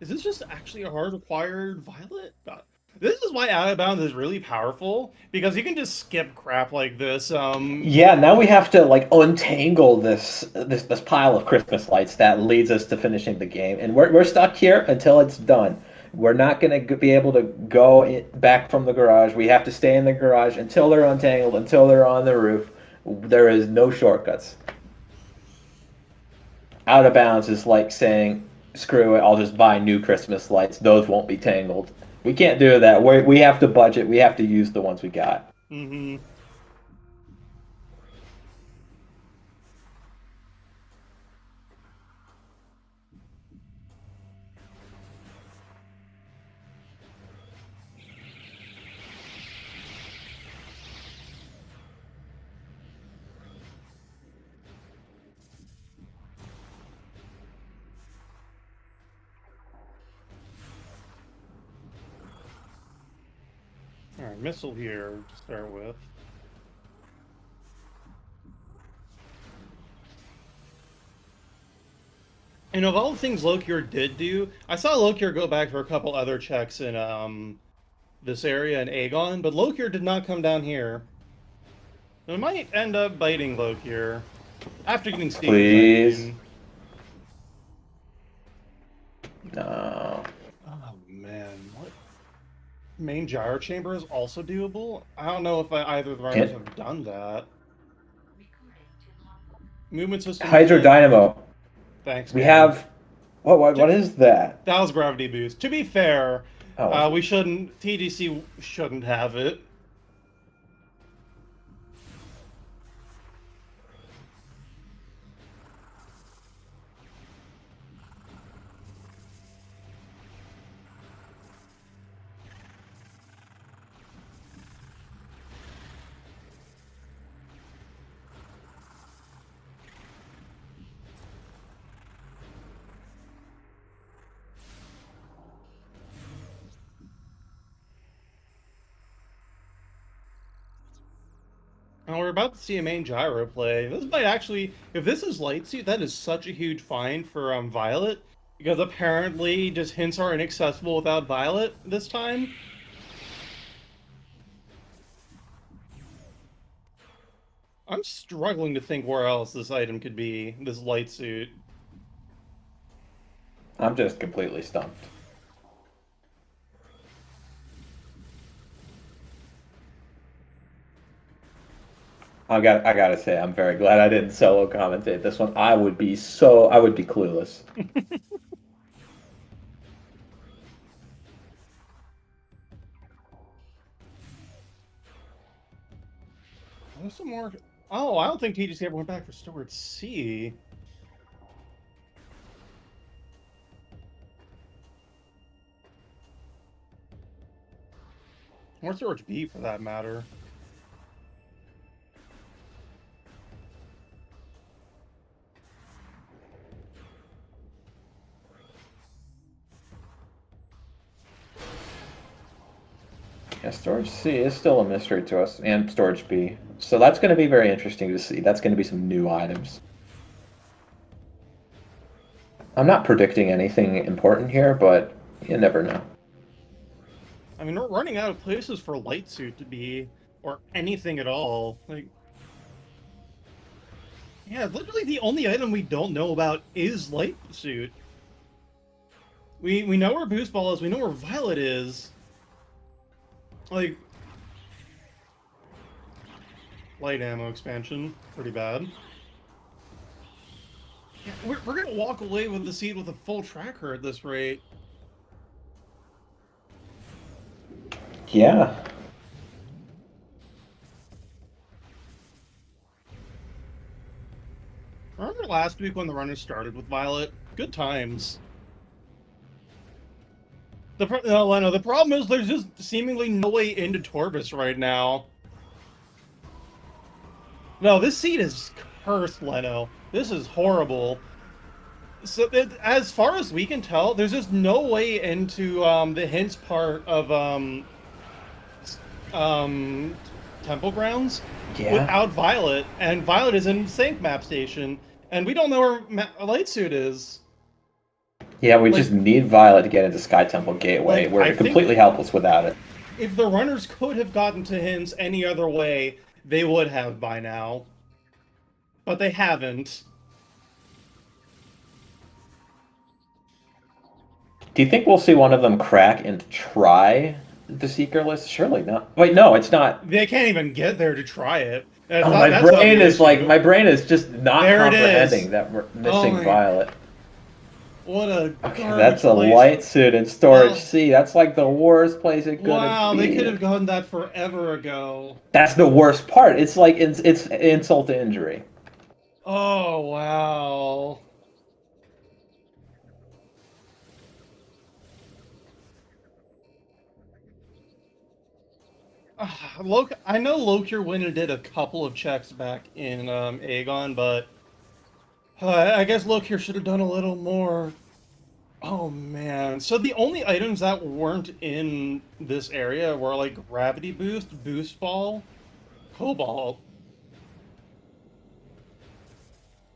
Is this just actually a hard required Violet? God. This is why Out of Bounds is really powerful, because you can just skip crap like this. Yeah, now we have to like untangle this pile of Christmas lights that leads us to finishing the game, and we're stuck here until it's done. We're not going to be able to go back from the garage. We have to stay in the garage until they're untangled, until they're on the roof. There is no shortcuts. Out of Bounds is like saying, "Screw it, I'll just buy new Christmas lights. Those won't be tangled." We can't do that. We have to budget. We have to use the ones we got. Mm-hmm. All right, missile here to start with. And of all the things Lokir did do, I saw Lokir go back for a couple other checks in this area in Aegon, but Lokir did not come down here. It might end up biting Lokir. After getting Stevens, I Please. mean. No. Oh man, what? Main gyro chamber is also doable? I don't know if either of the runners have done that. Movement system. Hydro Dynamo. Thanks, We game. have what is that? That was gravity boost. To be fair, Oh, we shouldn't. TDC shouldn't have it. And we're about to see a main gyro play. This might actually, if this is Light Suit, that is such a huge find for Violet, because apparently just hints are inaccessible without Violet this time. I'm struggling to think where else this item could be, this Light Suit. I'm just completely stumped. I gotta say, I'm very glad I didn't solo commentate this one. I would be clueless. There's some more. Oh, I don't think TGC ever went back for Storage C. Or Storage B, for that matter. Yeah, Storage C is still a mystery to us, and Storage B. So that's going to be very interesting to see. That's going to be some new items. I'm not predicting anything important here, but you never know. I mean, we're running out of places for Light Suit to be, or anything at all. Like, yeah, literally the only item we don't know about is Light Suit. We know where Boost Ball is, we know where Violet is. Like, light ammo expansion, pretty bad. Yeah, we're gonna walk away with the seed with a full tracker at this rate. Yeah. Remember last week when the runners started with Violet? Good times. No, Leno, the problem is there's just seemingly no way into Torvis right now. No, this seed is cursed, Leno. This is horrible. So, as far as we can tell, there's just no way into the hints part of um, Temple Grounds Yeah. without Violet, and Violet is in Sync Map Station, and we don't know where Light Suit is. Yeah, we Like, just need Violet to get into Sky Temple Gateway. like We're I think completely helpless without it. if the runners could have gotten to hints any other way, they would have by now, but they haven't. Do you think we'll see one of them crack and try the Seeker list? Surely not. Wait, no, it's not. They can't even get there to try it. Oh, my That's not brain the is like, issue. my brain is just not There it is. comprehending that we're Oh missing my- Violet. What a Okay, garbage that's a place. light suit in storage Wow. C. That's like the worst place it could Wow, have they been. could have gotten that forever ago. That's the worst part. It's like it's insult to injury. Oh, wow. I know Lokir went and did a couple of checks back in Aegon, but I guess Lokir should have done a little more. Oh man. So the only items that weren't in this area were like gravity boost, boost ball, cobalt,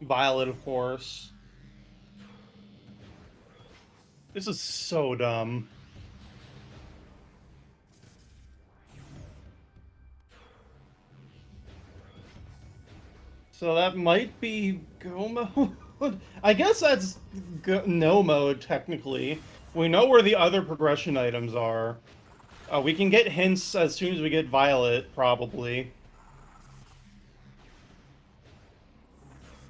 violet, of course. This is so dumb. So that might be go mode. I guess that's no mode technically. We know where the other progression items are. We can get hints as soon as we get Violet, probably.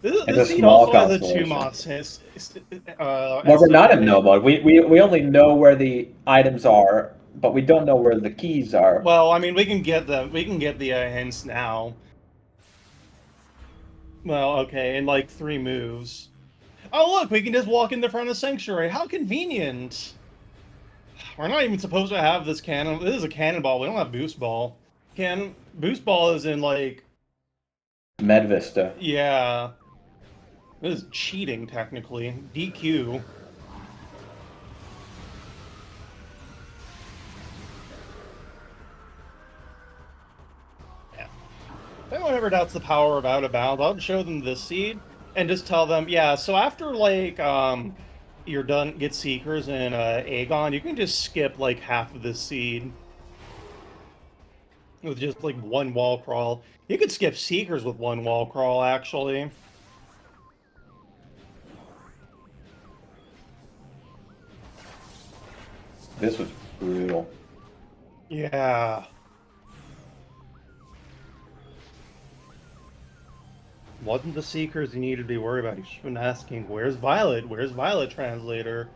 This seed small also has a constellation. 2-moss hint. Well, we're not in no mode. We only know where the items are, but we don't know where the keys are. Well, I mean, we can get them. We can get the hints now. Well, okay, in like 3 moves. Oh, look, we can just walk in the front of Sanctuary. How convenient! We're not even supposed to have this cannon. This is a cannonball. We don't have boost ball. Boost ball is in like Med Vista. Yeah. This is cheating technically. DQ. Yeah. If anyone ever doubts the power of Out of Bounds, I'll show them this seed and just tell them, yeah, so after like you're done get Seekers in Aegon, you can just skip like half of this seed. With just like 1 wall crawl. You could skip Seekers with 1 wall crawl, actually. This was brutal. Yeah. Wasn't the Seekers you needed to be worried about. You should have been asking, where's Violet? Where's Violet Translator?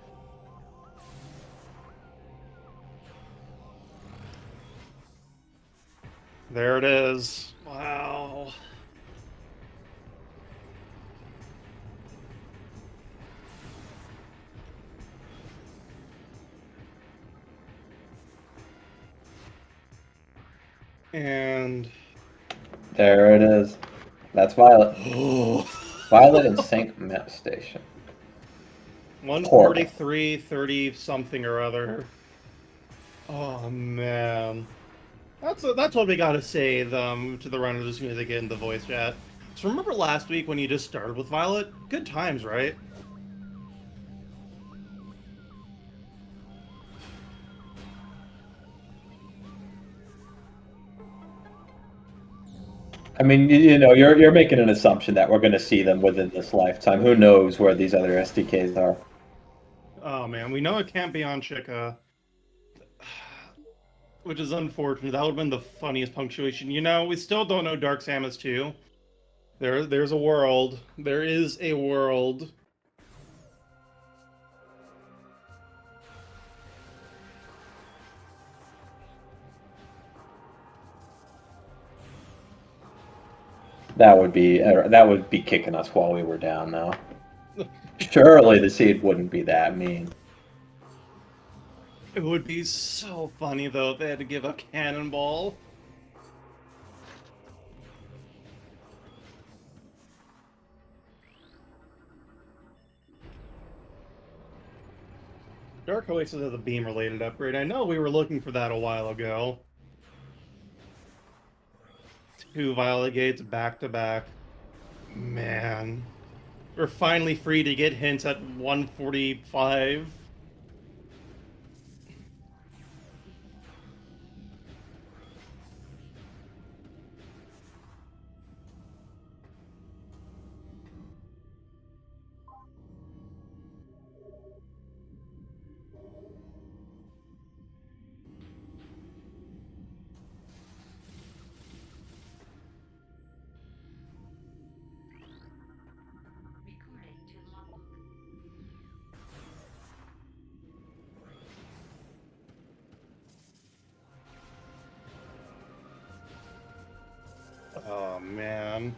There it is. Wow. And there it is. That's Violet. oh, Violet and Sync Map Station. 143, 30 something or other. Oh man. That's what we gotta say to the runners as soon as they get in the voice chat. So remember last week when you just started with Violet? Good times, right? I mean, you know, you're making an assumption that we're going to see them within this lifetime. Who knows where these other SDKs are? Oh man, we know it can't be on Chica. Which is unfortunate. That would have been the funniest punctuation. You know, we still don't know Dark Samus 2. There's a world. There is a world. That would be kicking us while we were down now. Surely the seed wouldn't be that mean. It would be so funny, though, if they had to give up Cannonball. Dark Oasis has a beam-related upgrade. I know we were looking for that a while ago. 2 Violet Gates back-to-back. Man. We're finally free to get hints at 145. Oh, man.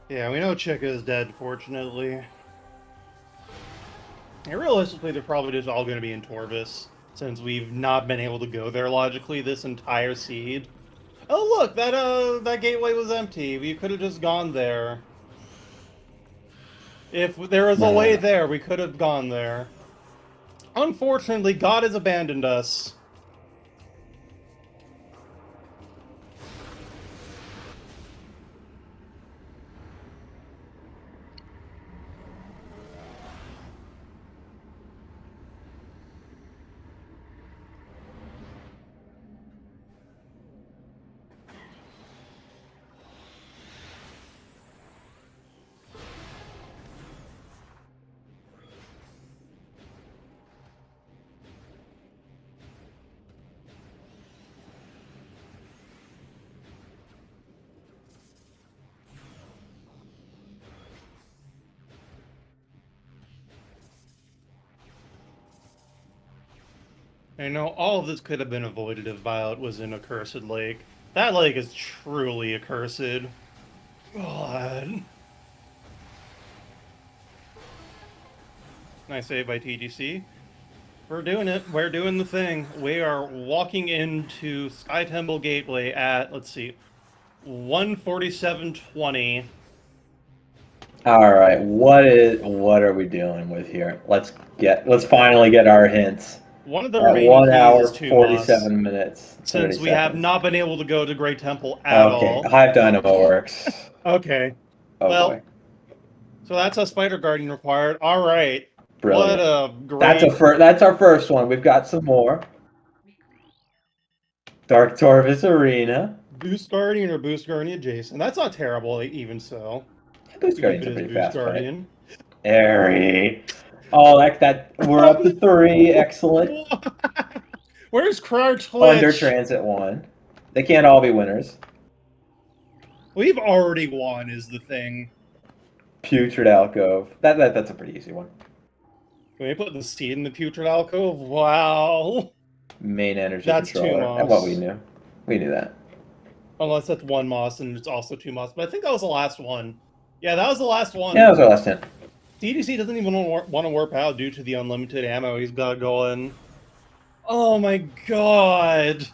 Yeah, we know Chica is dead, fortunately. And realistically, they're probably just all going to be in Torvis, since we've not been able to go there logically this entire seed. Oh, look! That gateway was empty. We could have just gone there. If there was a way there, we could have gone there. Unfortunately, God has abandoned us. I know all of this could have been avoided if Violet was in a cursed lake. That lake is truly accursed. God. Nice save by TGC. We're doing it. We're doing the thing. We are walking into Sky Temple Gateway at, let's see, 147.20. All right, what are we dealing with here? Let's finally get our hints. One of the At remaining 1 keys hour, is 2 47 minutes. since we 30 have seconds. not been able to go to Great Temple at Okay, all. Hive Dynamo works. Okay. Oh well, boy. So that's a Spider Guardian required. All right. Brilliant. What a great... That's our first one. We've got some more. Dark Torvis Arena. Boost Guardian or Boost Guardian adjacent. That's not terrible, even so. Boost Guardian's a Even if it is pretty Boost fast Guardian. fight. Airy. Oh, we're up to 3. Excellent. Where's Crowd Twitch? Under Transit 1. They can't all be winners. We've already won, is the thing. Putrid Alcove. That's a pretty easy one. Can we put the seed in the Putrid Alcove? Wow. Main energy That's controller. 2 moss. And what we knew. We knew that. Unless that's 1 moss and it's also 2 moss. But I think that was the last one. Yeah, that was the last one. Yeah, that was our last hint. DDC doesn't even want to warp out due to the unlimited ammo he's got going. Oh my god.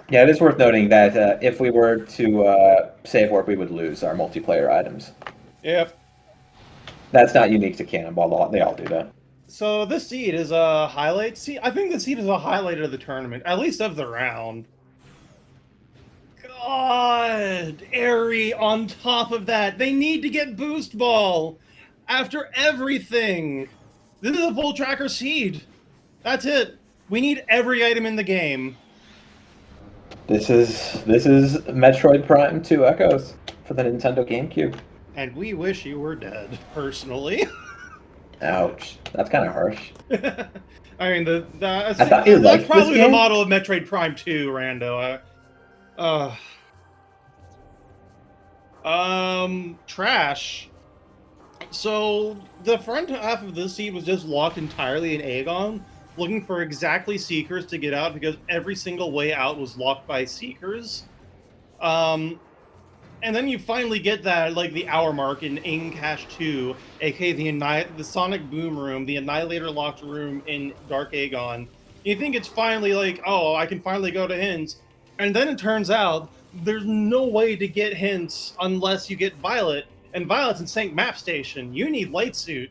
Yeah, it is worth noting that if we were to save warp, we would lose our multiplayer items. Yep. That's not unique to Cannonball. They all do that. So this seed is a highlight. See, I think the seed is a highlight of the tournament, at least of the round. God, Airy on top of that. They need to get Boost Ball after everything. This is a full tracker seed. That's it. We need every item in the game. This is Metroid Prime 2 Echoes for the Nintendo GameCube. And we wish you were dead, personally. Ouch. That's kind of harsh. I mean, I thought you liked that's probably this the game? model of Metroid Prime 2, Rando. Trash. So, the front half of this seed was just locked entirely in Aegon, looking for exactly Seekers to get out, because every single way out was locked by Seekers. And then you finally get that, like, the hour mark in Aim Cache 2, aka the Sonic Boom Room, the Annihilator locked room in Dark Aegon. You think it's finally like, oh, I can finally go to hints. And then it turns out there's no way to get hints unless you get Violet. And Violet's in St. Map Station. You need Light Suit.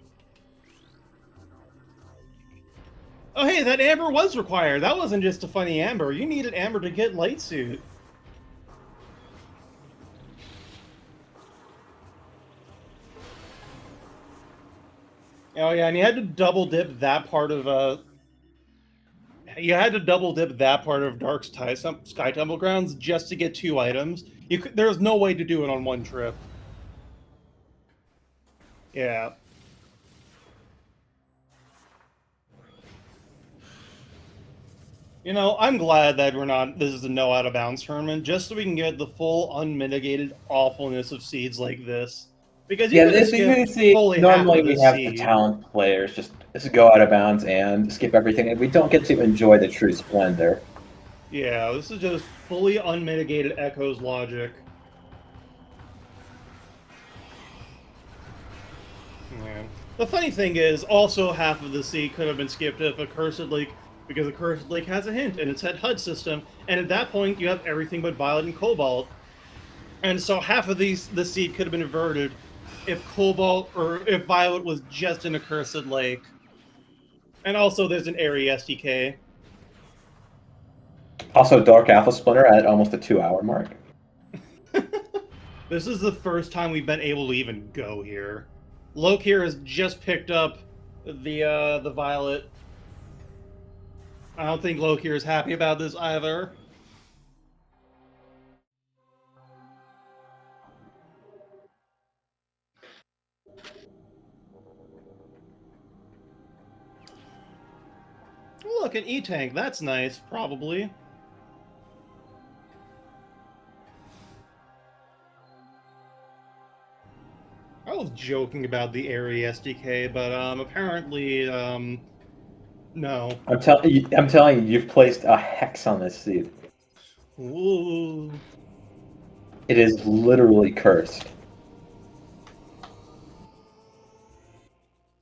Oh, hey, that Amber was required. That wasn't just a funny Amber. You needed Amber to get Light Suit. Oh yeah, and you had to double dip that part of Dark Sky Temple Grounds just to get 2 items. There's no way to do it on one trip. Yeah. You know, I'm glad that this is a no out of bounds tournament, just so we can get the full unmitigated awfulness of seeds like this. Because you Yeah, could have as you can skipped see, fully half normally of we this have the seed. talent players just go out of bounds and skip everything, and we don't get to enjoy the true splendor. Yeah, this is just fully unmitigated Echo's logic. Yeah. The funny thing is, also half of the seed could have been skipped if because a Cursed Lake has a hint in its head HUD system, and at that point you have everything but Violet and Cobalt. And so half of the seed could have been averted if if Violet was just in a Cursed Lake. And also there's an Airy SDK. Also, Dark Alpha Splinter at almost a 2-hour mark. This is the first time we've been able to even go here. Lokir has just picked up the Violet. I don't think Lokir is happy about this either. Look, an E-Tank. That's nice, probably. I was joking about the Airy SDK, but apparently, no. I'm telling you, you've placed a hex on this seed. Ooh. It is literally cursed.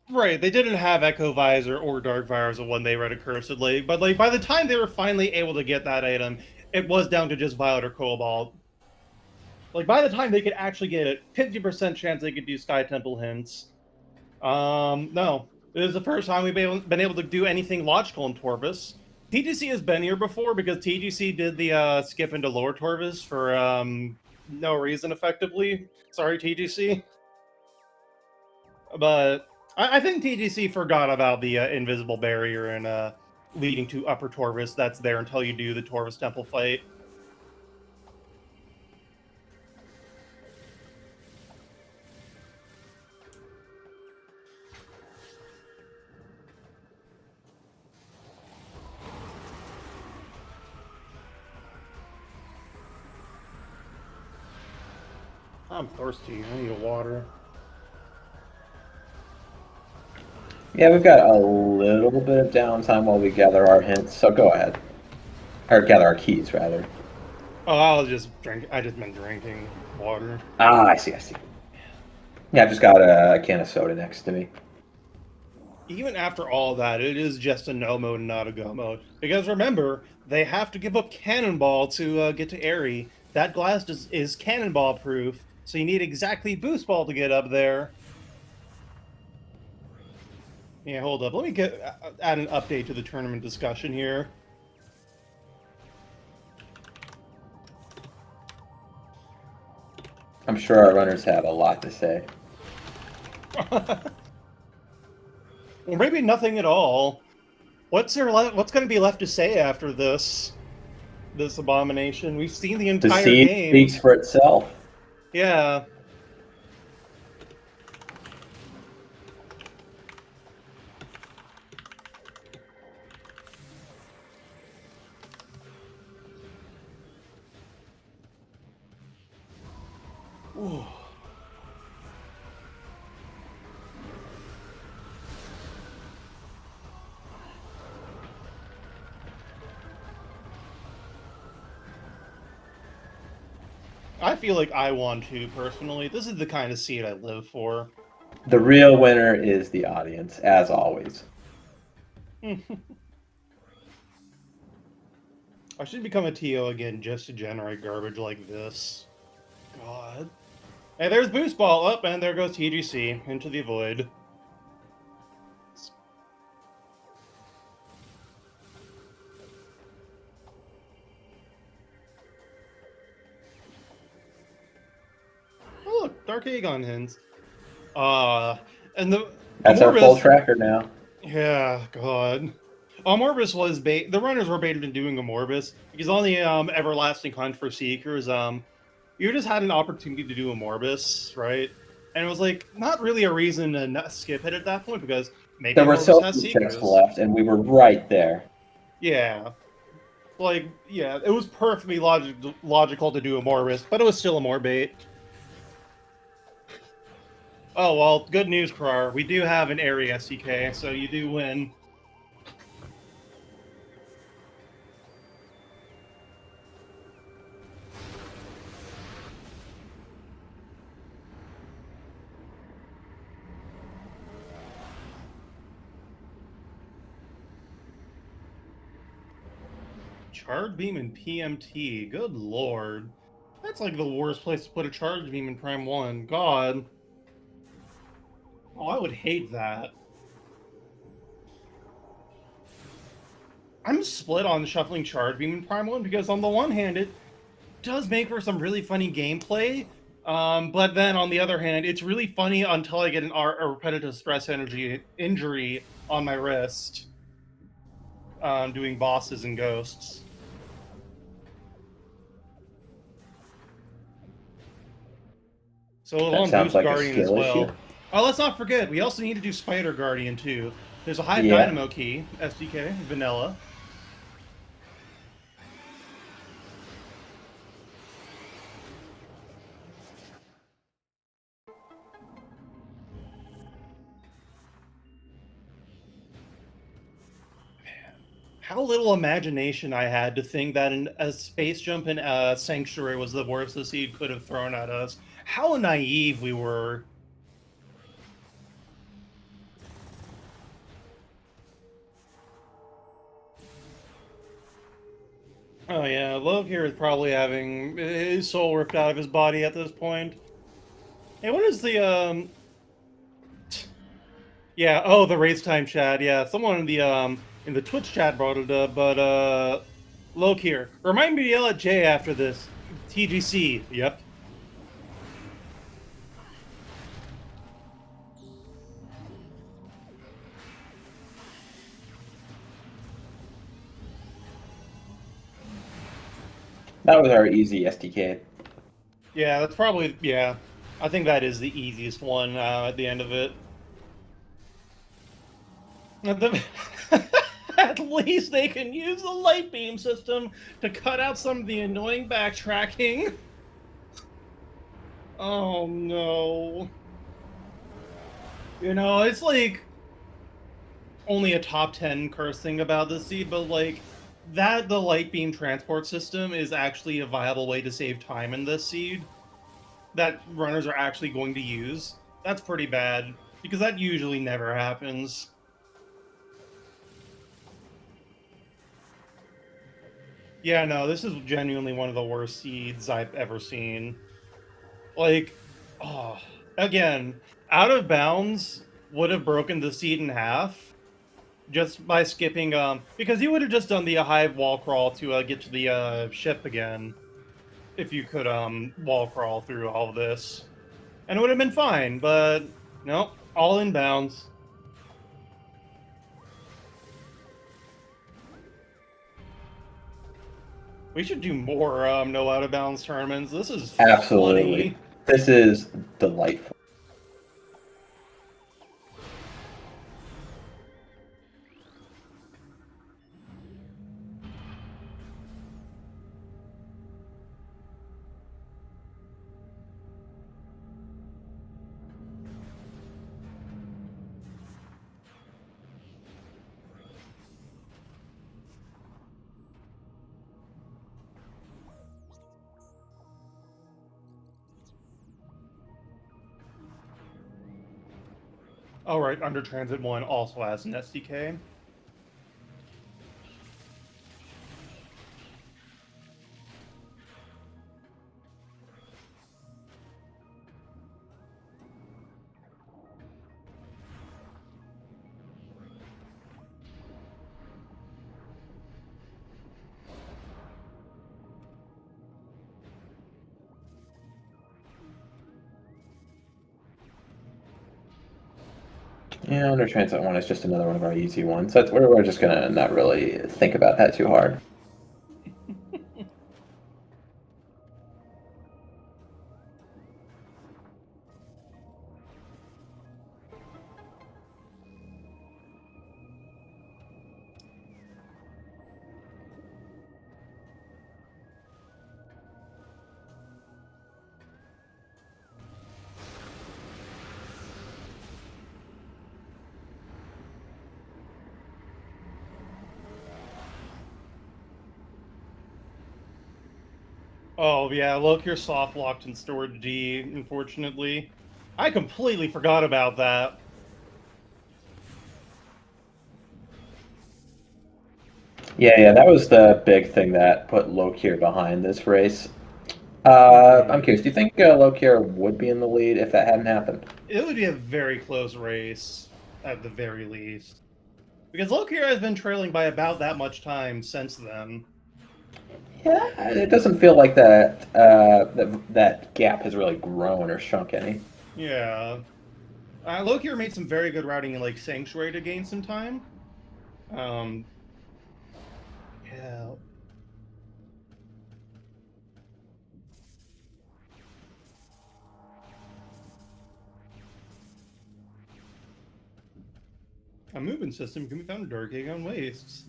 Right, they didn't have Echo Visor or Dark Visor when they read a Cursed Lake, but like by the time they were finally able to get that item, it was down to just Violet or Cobalt. Like by the time they could actually get it, 50% chance they could do Sky Temple hints. No. This is the first time we've been able to do anything logical in Torvus. TGC has been here before because TGC did the skip into Lower Torvus for no reason, effectively. Sorry, TGC. But I think TGC forgot about the invisible barrier and leading to Upper Torvus that's there until you do the Torvus Temple fight. I'm thirsty. I need water. Yeah, we've got a little bit of downtime while we gather our hints, so go ahead. Or gather our keys, rather. Oh, I'll just drink. I just been drinking water. Ah, I see. Yeah, I've just got a can of soda next to me. Even after all that, it is just a no mode and not a go mode. Because remember, they have to give up Cannonball to get to Airy. That glass is Cannonball proof, so you need exactly Boost Ball to get up there. Yeah, hold up. Let me add an update to the tournament discussion here. I'm sure our runners have a lot to say. Or maybe nothing at all. What's going to be left to say after this abomination? We've seen the entire The seed game. speaks for itself. Yeah. Ooh. I feel like I won too, personally. This is the kind of seed I live for. The real winner is the audience, as always. I should become a TO again just to generate garbage like this. God. Hey, there's Boost Ball up, and there goes TGC into the void. Oh, look, Dark Aegon hints. And the That's our full Amorbus. tracker now. Yeah, God. Amorbus was bait. The runners were baited in doing Amorbus because on the Everlasting Hunt for Seekers, you just had an opportunity to do Amorbus, right? And it was like not really a reason to not skip it at that point because maybe There were Amorbus so has few chests Seekers. left, and we were right there. Yeah, like yeah, it was perfectly logical to do Amorbus, but it was still a Morbait. Oh well, good news, Krar. We do have an area SDK, so you do win. Charge Beam and PMT. Good lord. That's like the worst place to put a Charge Beam in Prime 1. God. Oh, I would hate that. I'm split on shuffling Charge Beam in Prime 1 because on the one hand, it does make for some really funny gameplay. But then on the other hand, it's really funny until I get a repetitive stress energy injury on my wrist. Doing bosses and ghosts. So it'll That on sounds Boost like a Guardian as skill issue. well. Oh, let's not forget, we also need to do Spider Guardian too. There's a Hive Yeah. Dynamo key, SDK, vanilla. How little imagination I had to think that a space jump in Sanctuary was the worst the seed could have thrown at us. How naive we were. Oh yeah, Lokir is probably having his soul ripped out of his body at this point. Hey, what is the Yeah, oh, the race time chat. Yeah, someone in the Twitch chat brought it up, but Lokir, remind me to yell at Jay after this. TGC. Yep. That was our easy SDK. Yeah, that's probably yeah. I think that is the easiest one at the end of it. At least they can use the light beam system to cut out some of the annoying backtracking. Oh no. You know, it's like only a top 10 curse thing about this seed, but like that the light beam transport system is actually a viable way to save time in this seed that runners are actually going to use. That's pretty bad because that usually never happens. Yeah, no, this is genuinely one of the worst seeds I've ever seen. Like, oh, again, out of bounds would have broken the seed in half just by skipping, because you would have just done the hive wall crawl to get to the ship again if you could wall crawl through all of this, and it would have been fine. But no, all in bounds. We should do more no out of bounds tournaments. This is Absolutely. funny. This is delightful. Oh, right, Under Transit 1 also has an SDK. Yeah, Under Transit 1 is just another one of our easy ones. That's where we're just gonna not really think about that too hard. Oh, yeah, Lokir soft locked and stored D, unfortunately. I completely forgot about that. Yeah, that was the big thing that put Lokir behind this race. I'm Mhm. curious, do you think Lokir would be in the lead if that hadn't happened? It would be a very close race, at the very least. Because Lokir has been trailing by about that much time since then. Yeah, it doesn't feel like that gap has really grown or shrunk any. Yeah. Lokir made some very good routing in, like, Sanctuary to gain some time. Um, yeah. A movement system can be found in Dark Aegon Wastes.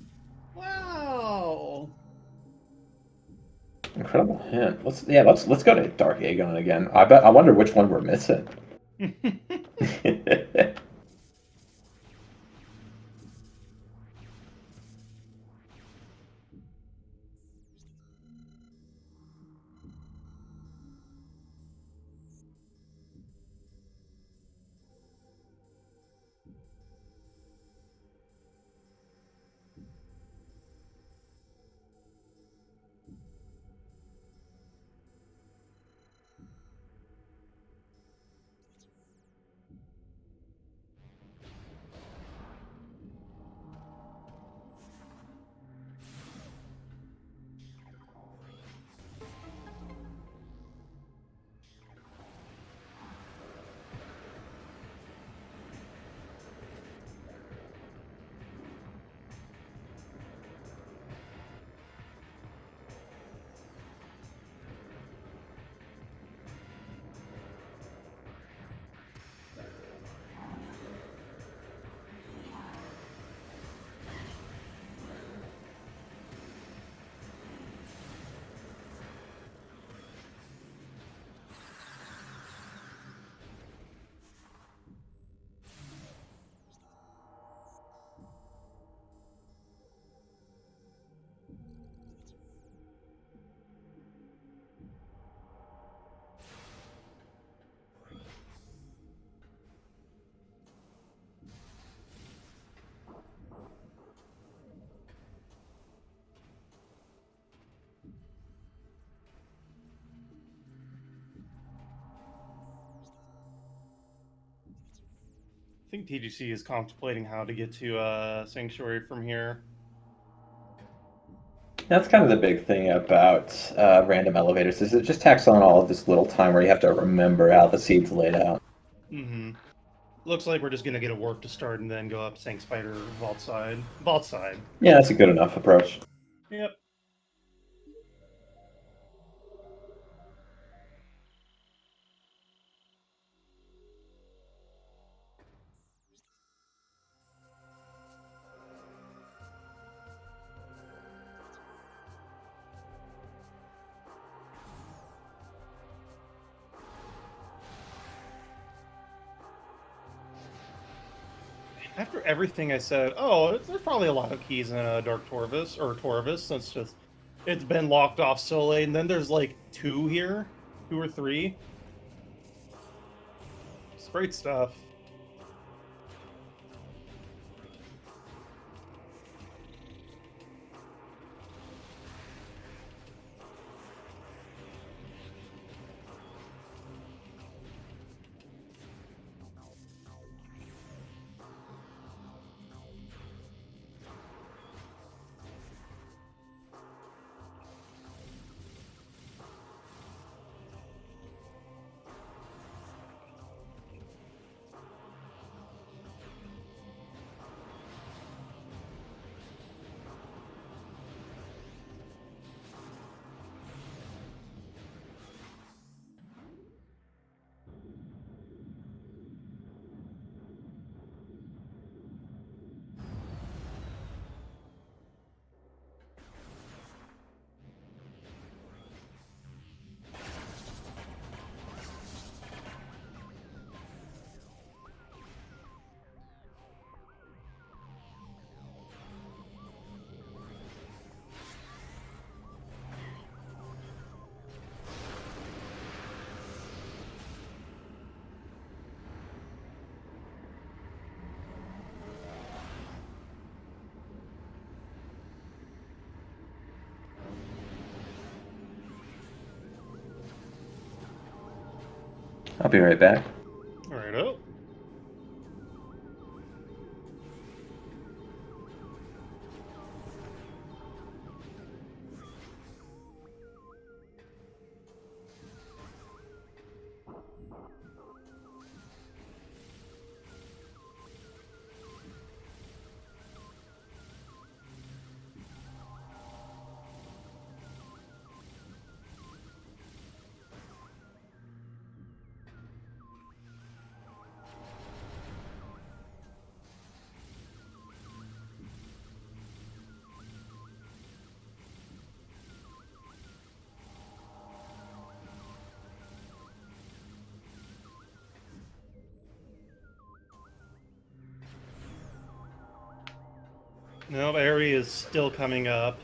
Wow! Incredible hint. Let's go to Dark Aegon again. I wonder which one we're missing. I think TGC is contemplating how to get to Sanctuary from here. That's kind of the big thing about random elevators is it just tacks on all of this little time where you have to remember how the seed's laid out. Mm-hmm. Looks like we're just gonna get a warp to start and then go up Sank Spider Vault side. Vault side. Yeah, that's a good enough approach. Yep. After everything I said, oh, there's probably a lot of keys in Dark Torvus, or Torvus, since just it's been locked off so late, and then there's like two here, two or three. It's great stuff. I'll be right back. All right, oh. No, area is still coming up.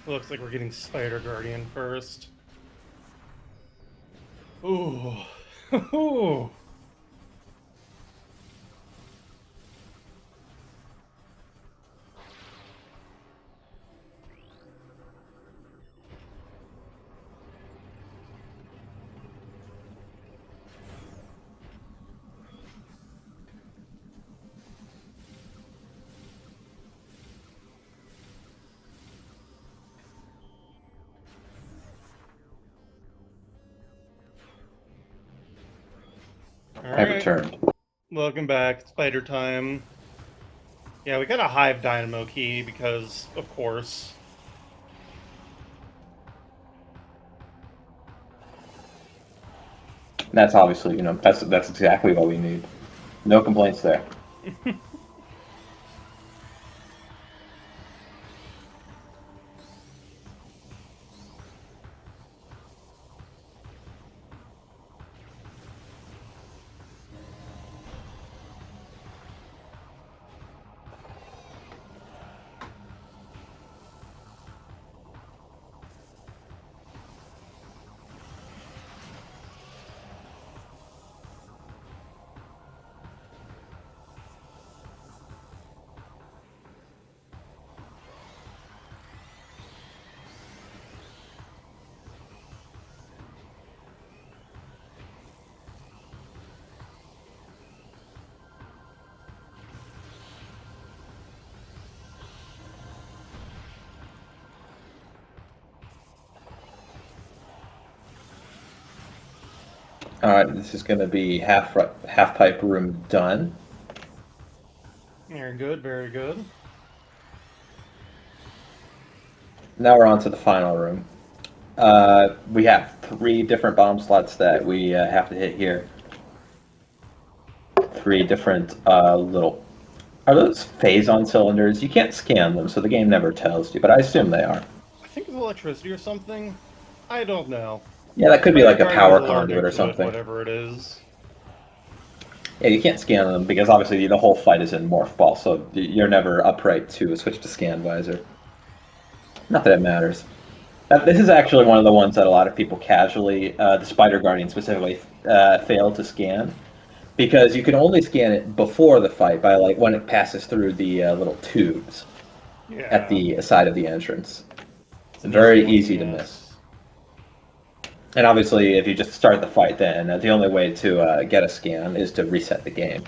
Looks like we're getting Spider Guardian first. Ooh. Ooh. All I right. returned. Welcome back. Spider time. Yeah, we got a Hive Dynamo key because, of course. That's obviously, that's exactly what we need. No complaints there. All right, this is going to be half pipe room done. Very good, very good. Now we're on to the final room. We have 3 different bomb slots that we have to hit here. 3 different little. Are those phase-on cylinders? You can't scan them, so the game never tells you, but I assume they are. I think it's electricity or something. I don't know. Yeah, that could be Spider like a Guardian's power allergic conduit or to it, something. whatever it is. Yeah, you can't scan them because obviously the whole fight is in morph ball, so you're never upright to switch to scan visor. Not that it matters. This is actually one of the ones that a lot of people casually, the Spider Guardian specifically, fail to scan because you can only scan it before the fight by like when it passes through the little tubes at Yeah. the side of the entrance. It's an Very one to easy to miss. And obviously, if you just start the fight, then the only way to get a scan is to reset the game.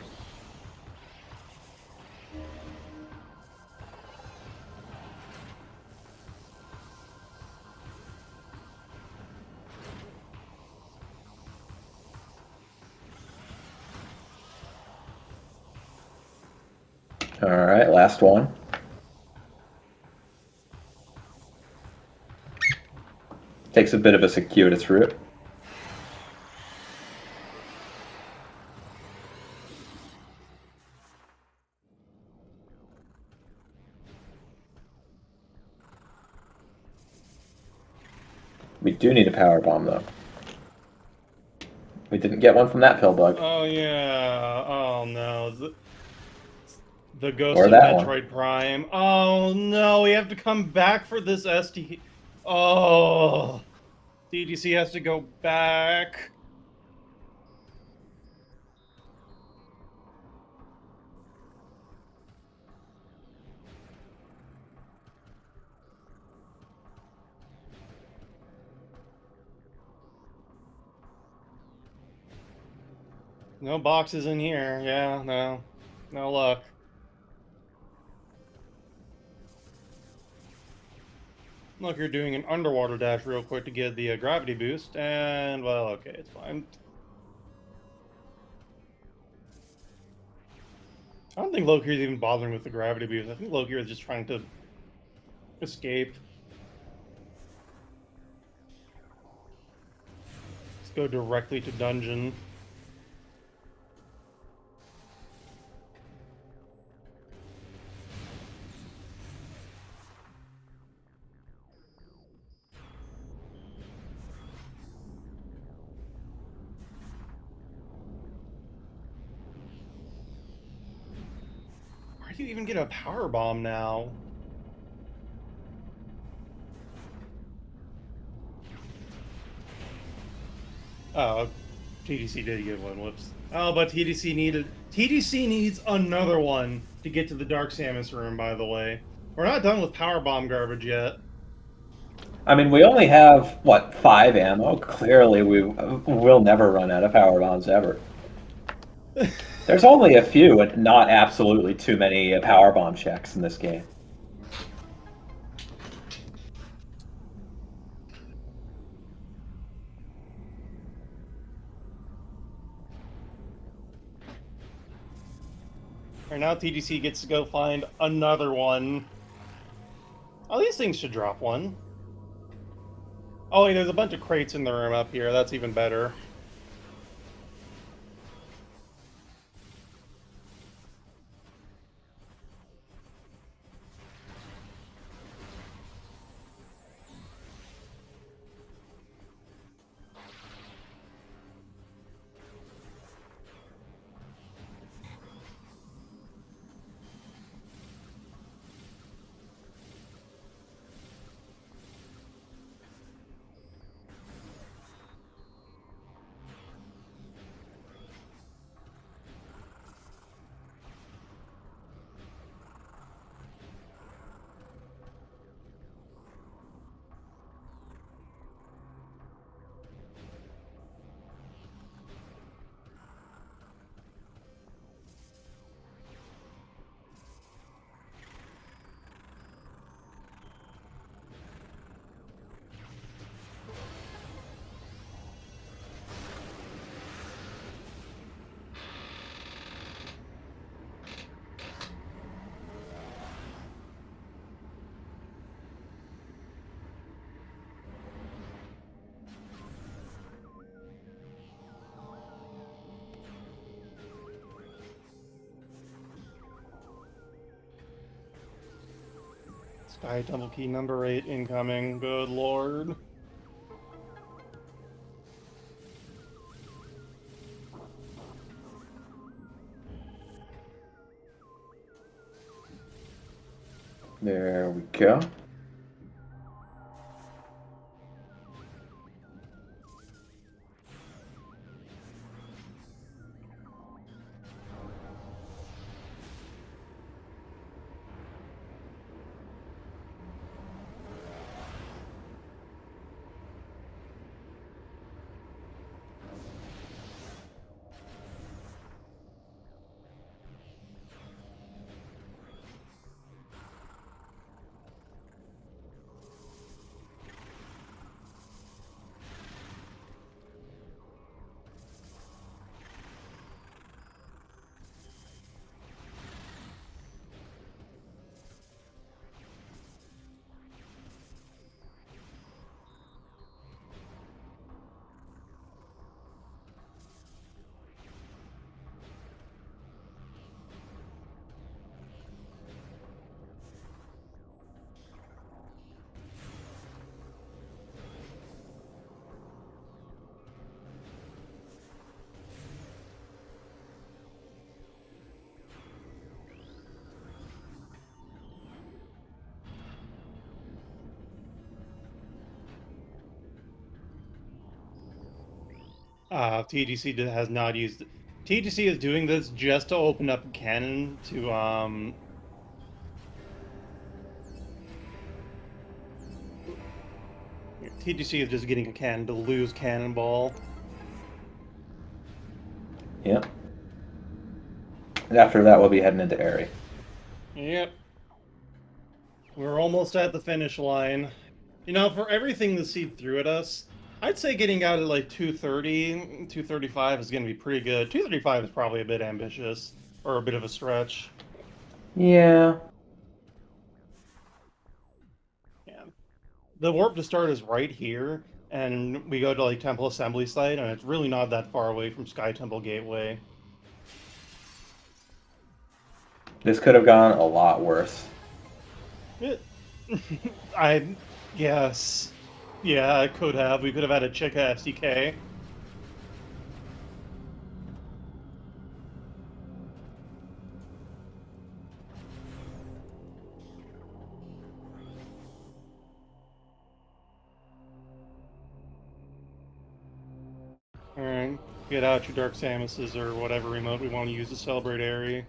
All right, last one. Takes a bit of a circuitous route. We do need a power bomb, though. We didn't get one from that pill bug. Oh yeah. Oh no. The Ghost Or of that one. Metroid Prime. Oh no, we have to come back for this SD. Oh, DGC has to go back. No boxes in here. Yeah, no. No luck. Look, you're doing an underwater dash real quick to get the gravity boost, and, well, okay, it's fine. I don't think Lokir's even bothering with the gravity boost. I think Lokir is just trying to escape. Let's go directly to dungeon. Where do you even get a power bomb now? Oh, TDC did get one. Whoops. Oh, but TDC needs another one to get to the Dark Samus room. By the way, we're not done with power bomb garbage yet. I mean, we only have, what, 5 ammo? Clearly, we'll never run out of power bombs ever. There's only a few, and not absolutely too many power bomb checks in this game. Right now, TDC gets to go find another one. Oh, these things should drop one. Oh, wait, there's a bunch of crates in the room up here. That's even better. Sky Temple Key number 8 incoming. Good lord. There we go. TGC has not used. TGC is doing this just to open up cannon to TGC is just getting a cannon to lose cannonball. Yep. And after that, we'll be heading into Airy. Yep. We're almost at the finish line. You know, for everything to seep through at us, I'd say getting out at like 230, 235 is going to be pretty good. 235 is probably a bit ambitious, or a bit of a stretch. Yeah. Yeah. The warp to start is right here, and we go to like Temple Assembly Site, and it's really not that far away from Sky Temple Gateway. This could have gone a lot worse. I guess. Yeah, I could have. We could have had a Chica SDK. Alright, get out your Dark Samuses or whatever remote we want to use to celebrate Airy.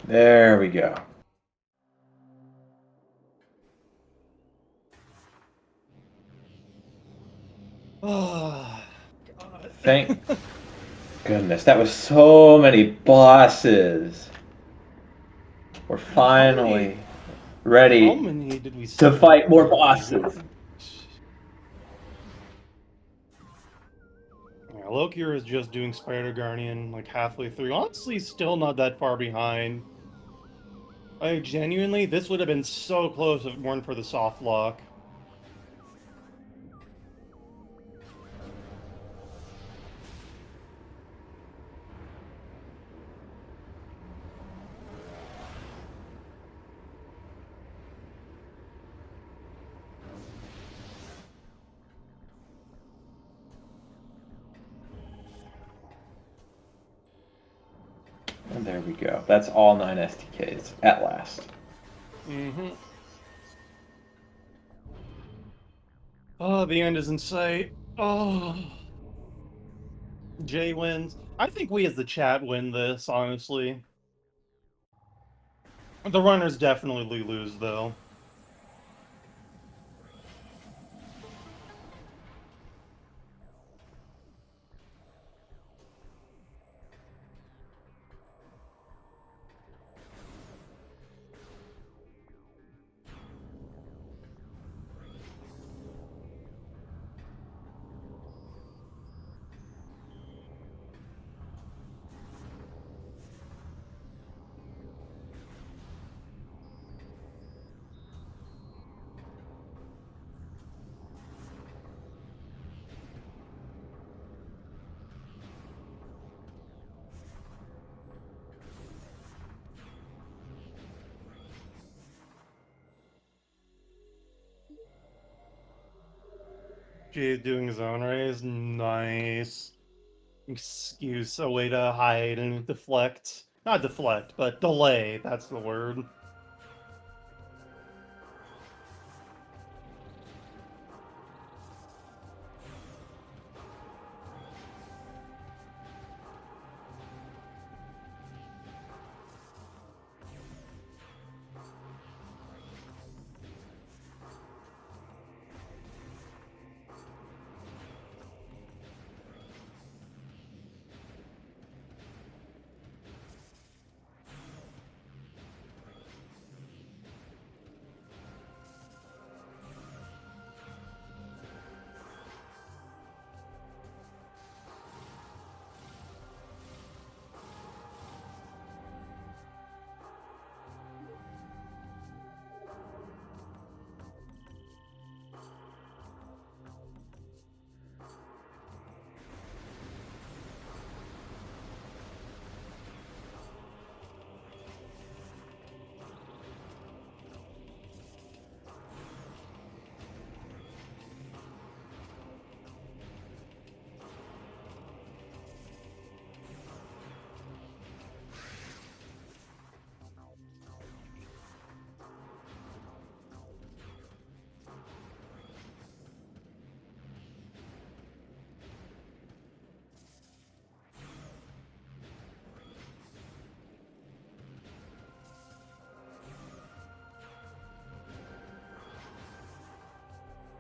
There we go. Oh, God. Thank goodness. That was so many bosses. We're finally How ready many did we to see? fight more bosses. Yeah, Lokir is just doing Spider Guardian like halfway through. Honestly, still not that far behind. Like, genuinely, this would have been so close if it weren't for the soft lock. And there we go. That's all 9 STKs at last. Mm-hmm. Oh, the end is in sight. Oh. Jay wins. I think we as the chat win this, honestly. The runners definitely lose, though. Jay doing his own raise. Nice. Excuse, a way to hide and deflect. Not deflect, but delay. That's the word.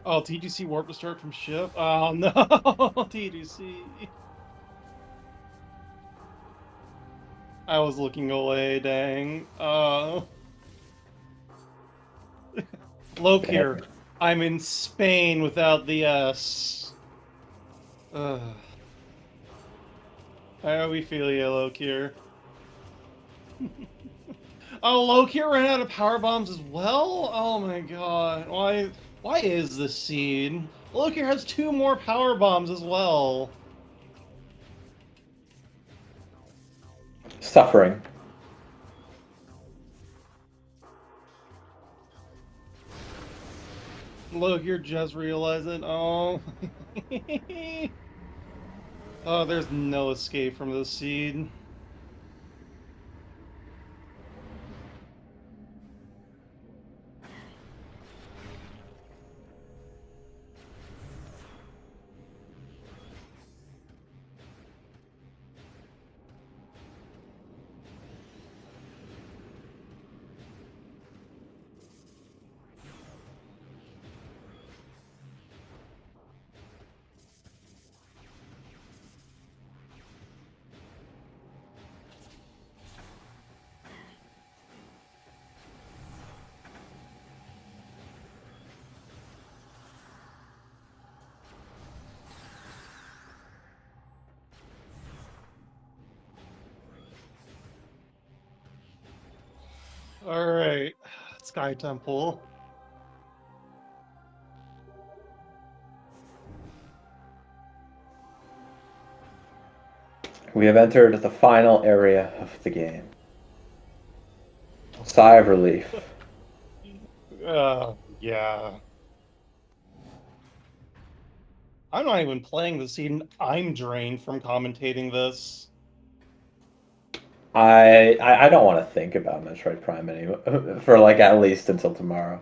Oh, TGC warp to start from ship? Oh no, TGC. I was looking away, dang. Lokir. I'm in Spain without the S. Ugh. How we feel you, Lokir? Oh, Lokir ran out of power bombs as well? Oh my god. Why is this seed? Lokir has 2 more power bombs as well. Suffering. Lokir just realized it. Oh. Oh, there's no escape from this seed. Alright. Sky Temple. We have entered the final area of the game. Sigh of relief. Yeah. I'm not even playing the scene. I'm drained from commentating this. I don't want to think about Metroid Prime anymore for like at least until tomorrow.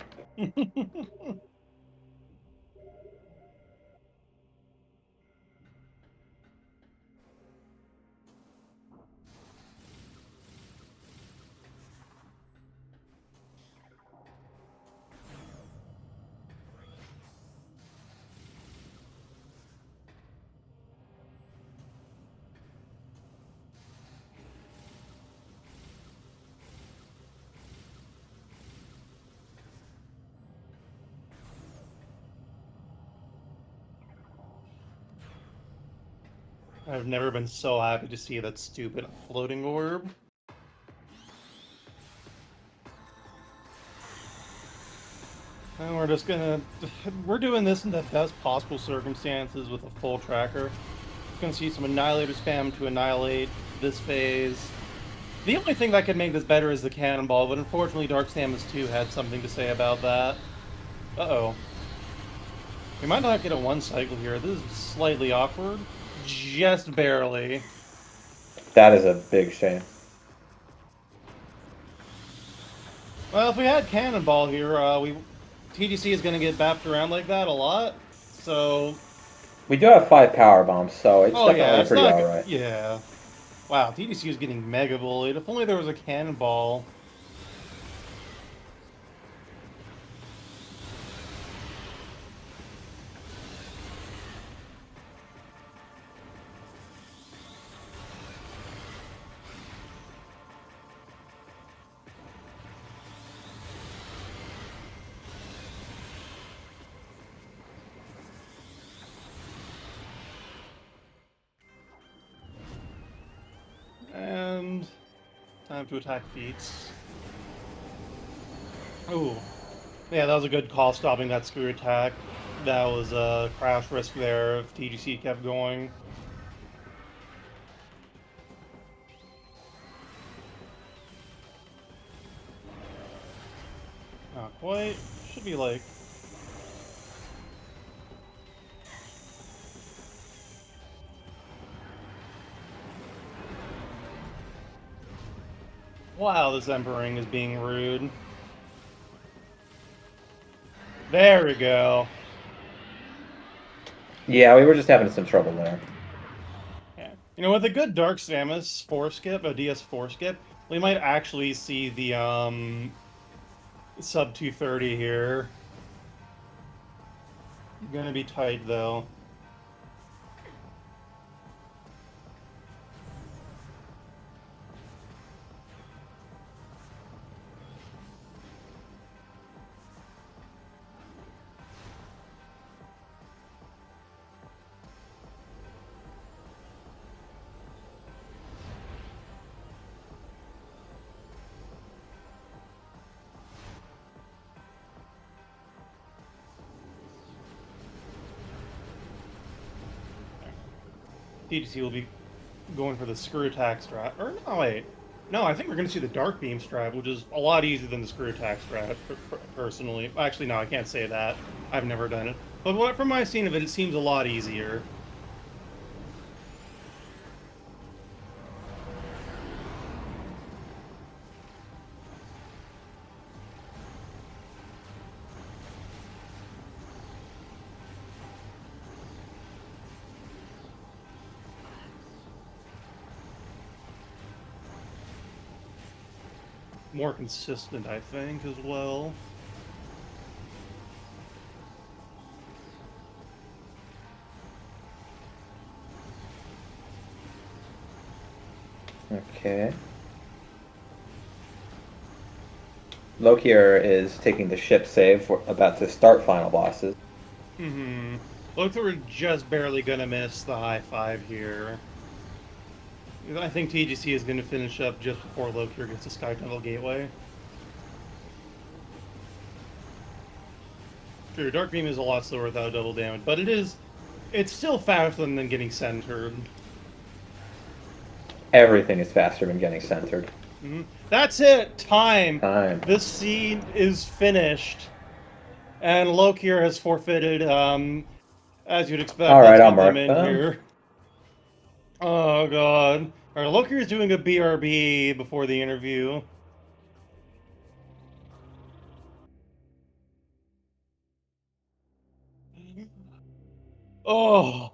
I've never been so happy to see that stupid floating orb. And we're just gonna... We're doing this in the best possible circumstances with a full tracker. It's gonna see some Annihilator spam to annihilate this phase. The only thing that could make this better is the Cannonball, but unfortunately Dark Samus 2 had something to say about that. Uh-oh. We might not get a 1 cycle here. This is slightly awkward. Just barely. That is a big shame. Well, if we had Cannonball here, TGC is going to get bapped around like that a lot. So... We do have 5 power bombs, so it's Oh yeah, definitely it's pretty not... alright. Yeah. Wow, TGC is getting mega bullied. If only there was a Cannonball. And... time to attack feats. Ooh. Yeah, that was a good call, stopping that screw attack. That was a crash risk there if TGC kept going. Not quite. Should be like... Wow, this Emperor is being rude. There we go. Yeah, we were just having some trouble there. Yeah. You know, with a good Dark Samus 4-skip, a DS 4-skip, we might actually see the, sub 230 here. Gonna be tight though. TGC will be going for the screw attack strat. Or no, wait. No, I think we're going to see the dark beam strat, which is a lot easier than the screw attack strat, personally. Actually, no, I can't say that. I've never done it. But from my scene of it, it seems a lot easier. More consistent, I think, as well. Okay. Lokir is taking the ship save, for about to start final bosses. Mm-hmm. Looks like we're just barely gonna miss the high five here. I think TGC is gonna finish up just before Lokir gets to Sky Tunnel Gateway. True, Dark Beam is a lot slower without double damage, but it's still faster than getting centered. Everything is faster than getting centered. Mm-hmm. That's it! Time! Time. This scene is finished. And Lokir has forfeited, as you'd expect. All right, Let's I'll get them mark in them. here. Oh god. Alright, Lokir is doing a BRB before the interview. Oh.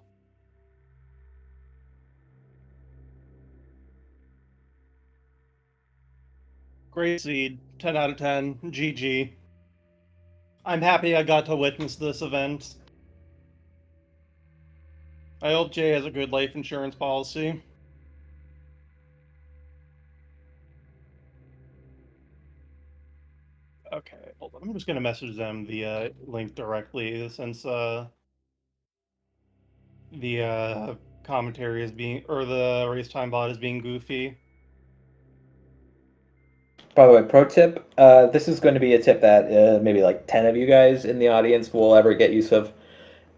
Great seed. 10 out of 10. GG. I'm happy I got to witness this event. I hope Jay has a good life insurance policy. Okay, hold on. I'm just gonna message them the link directly since the commentary is being, or the race time bot is being goofy. By the way, pro tip, this is going to be a tip that maybe like 10 of you guys in the audience will ever get use of.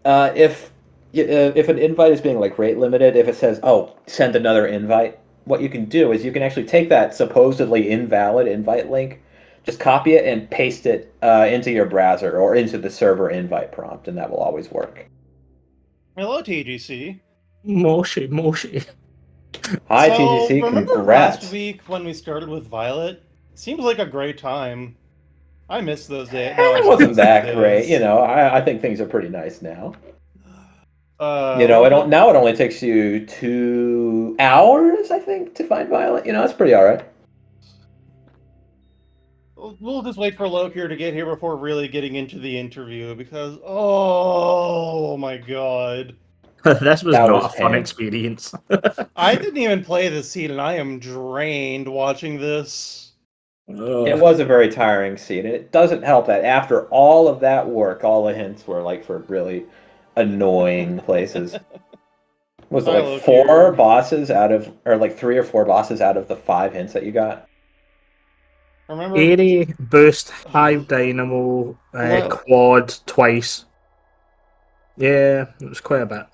If an invite is being like rate limited, if it says, "Oh, send another invite," what you can do is you can actually take that supposedly invalid invite link, just copy it and paste it into your browser or into the server invite prompt, and that will always work. Hello, TGC. Moshi, Moshi. Hi, So, TGC, remember congrats. last week when we started with Violet? Seems like a great time. I miss those days. No, I It just wasn't miss that those great, days. I think things are pretty nice now. We'll, Now it only takes you 2 hours, I think, to find Violet. It's pretty all right. we'll just wait for Lokir to get here before really getting into the interview because, oh my god. This was That not was a fun pain. experience. I didn't even play this scene and I am drained watching this. It was a very tiring scene, and it doesn't help that after all of that work, all the hints were like for really annoying places. Was it Hi, like four Lokir. bosses out of, or like 3 or 4 bosses out of the 5 hints that you got? Remember, Airy, boost, hive dynamo, Lo- quad twice. Yeah, it was quite a bit.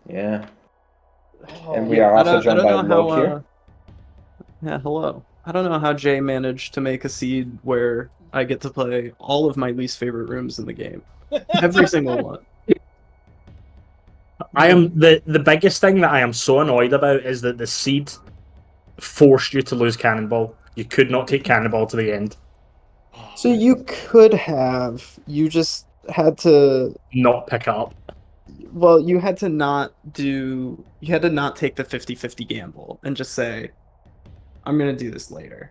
Yeah. And oh, we are I also don't joined by know how Lokir. yeah, hello. I don't know how Jay managed to make a seed where I get to play all of my least favorite rooms in the game. Every single one. I am the biggest thing that I am so annoyed about is that the seed forced you to lose Cannonball. You could not take Cannonball to the end. So you could have, you just had to, Not pick up. well, you had to not do, you had to not take the 50-50 gamble and just say, I'm going to do this later.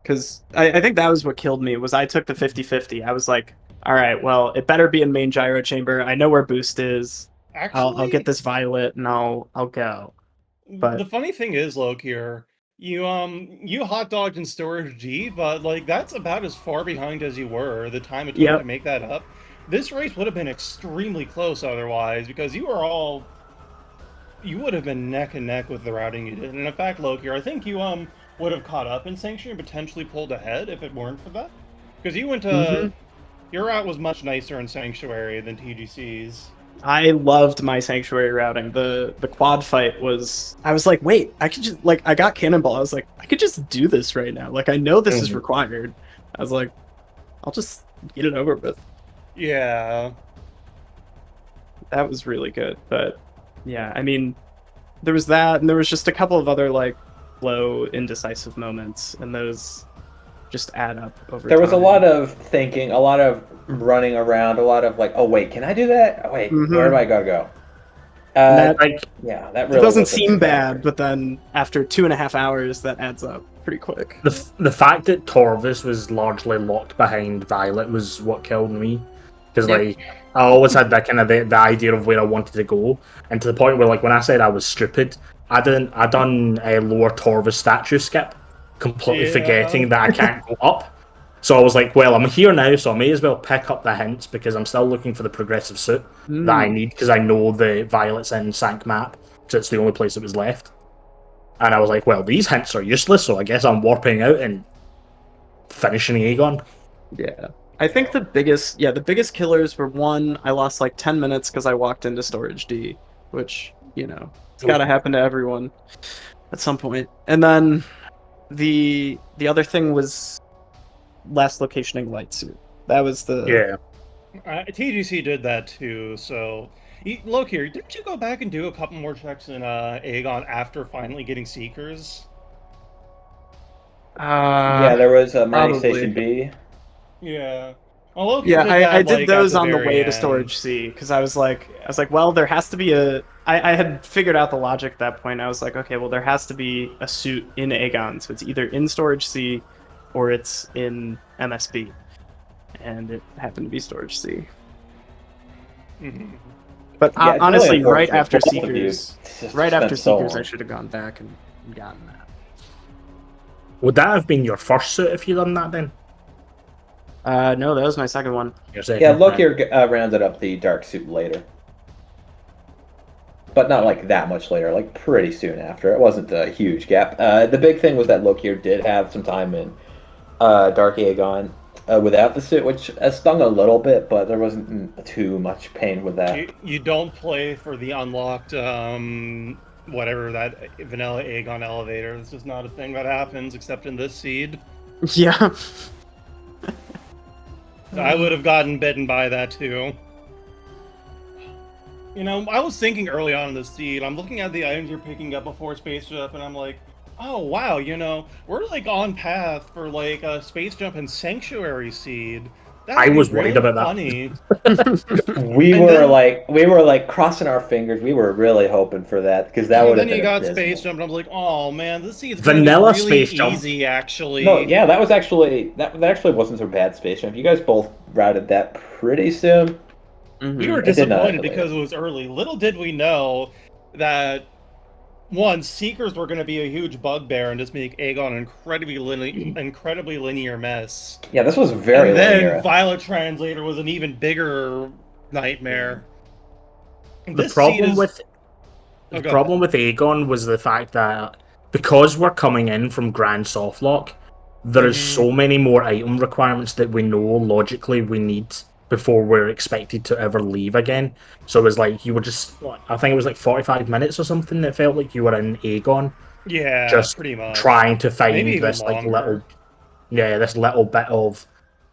Because I think that was what killed me, was I took the 50-50. I was like, All right, well, it better be in main gyro chamber. I know where boost is. I'll get Actually, this violet and I'll go. But the funny thing is, Lokir, you hot dogged in storage G, but like that's about as far behind as you were. The time it took Yep. to make that up. This race would have been extremely close otherwise, because you would have been neck and neck with the routing you did. And in fact, Lokir, I think you would have caught up in Sanctuary and potentially pulled ahead if it weren't for that. Because you went to your route was much nicer in Sanctuary than TGC's. I loved my sanctuary routing. The quad fight was. I was like, wait, I could just like I got cannonball. I was like, I could just do this right now. Like I know this is required. I was like, I'll just get it over with. Yeah. That was really good. But yeah, I mean, there was that, and there was just a couple of other like low indecisive moments, and those just add up over There was a time. lot of thinking, a lot of running around, a lot of like, oh wait, can I do that? Oh, wait, where do I gotta go? And that, Like, Yeah, that it really doesn't was a seem big bad, factor. but then after 2.5 hours, that adds up pretty quick. the fact that Torvis was largely locked behind Violet was what killed me. Because Yep. like I always had that kind of the idea of where I wanted to go, and to the point where like when I said I was stupid, I done a lower Torvis statue skip, completely Yeah. forgetting that I can't go up. So I was like, well, I'm here now, so I may as well pick up the hints because I'm still looking for the progressive suit that I need because I know the Violet's in Sank map, so it's the only place that was left. And I was like, well, these hints are useless, so I guess I'm warping out and finishing Aegon. Yeah. I think the biggest killers were one, I lost like 10 minutes because I walked into storage D, which, it's gotta happen to everyone at some point. And then the other thing was last locationing light suit. That was the Yeah. TGC did that too, so... Lokir, didn't you go back and do a couple more checks in Aegon after finally getting Seekers? Yeah, there was a mining probably. station B. Yeah. Well, Lokir Yeah, did that, I did like, those at on the very way to end. storage C because I was like, well, there has to be I had figured out the logic at that point. I was like, okay, well, there has to be a suit in Aegon, so it's either in storage C or it's in MSB, and it happened to be storage C. Mhm. But Yeah, it's honestly, really right unfortunate after both of you Seekers, just right spent after so Seekers, I long. should have gone back and gotten that. Would that have been your first suit if you done that then? No, that was my second one. Your second? Yeah, Lokir rounded up the dark suit later. But not like that much later, like pretty soon after. It wasn't a huge gap. The big thing was that Lokir did have some time in Dark Aegon without the suit, which stung a little bit, but there wasn't too much pain with that. You don't play for the unlocked, whatever, that vanilla Aegon elevator. This is not a thing that happens except in this seed. Yeah. I would have gotten bitten by that too. I was thinking early on in the seed, I'm looking at the items you're picking up before Space Jump, and I'm like, oh wow, we're like on path for like a Space Jump and Sanctuary seed. I was worried about that. Funny. We were like crossing our fingers. We were really hoping for that because that would have Then been you got abysmal. Space Jump, and I was like, oh man, this seed's Vanilla gonna be really Space Jump. easy, actually. No, yeah, that was actually that actually wasn't so bad. Space Jump. You guys both routed that pretty soon. We were It did not disappointed escalate. because it was early. Little did we know that one, Seekers were going to be a huge bugbear and just make Aegon an incredibly linear mess. Yeah, this was very And then linear. Violet Translator was an even bigger nightmare. The problem with Aegon was the fact that because we're coming in from Grand Softlock, there is so many more item requirements that we know logically we need before we're expected to ever leave again. So it was like you were just, I think it was like 45 minutes or something that felt like you were in Aegon. Yeah, just pretty much. trying to find Maybe even this like longer. this little bit of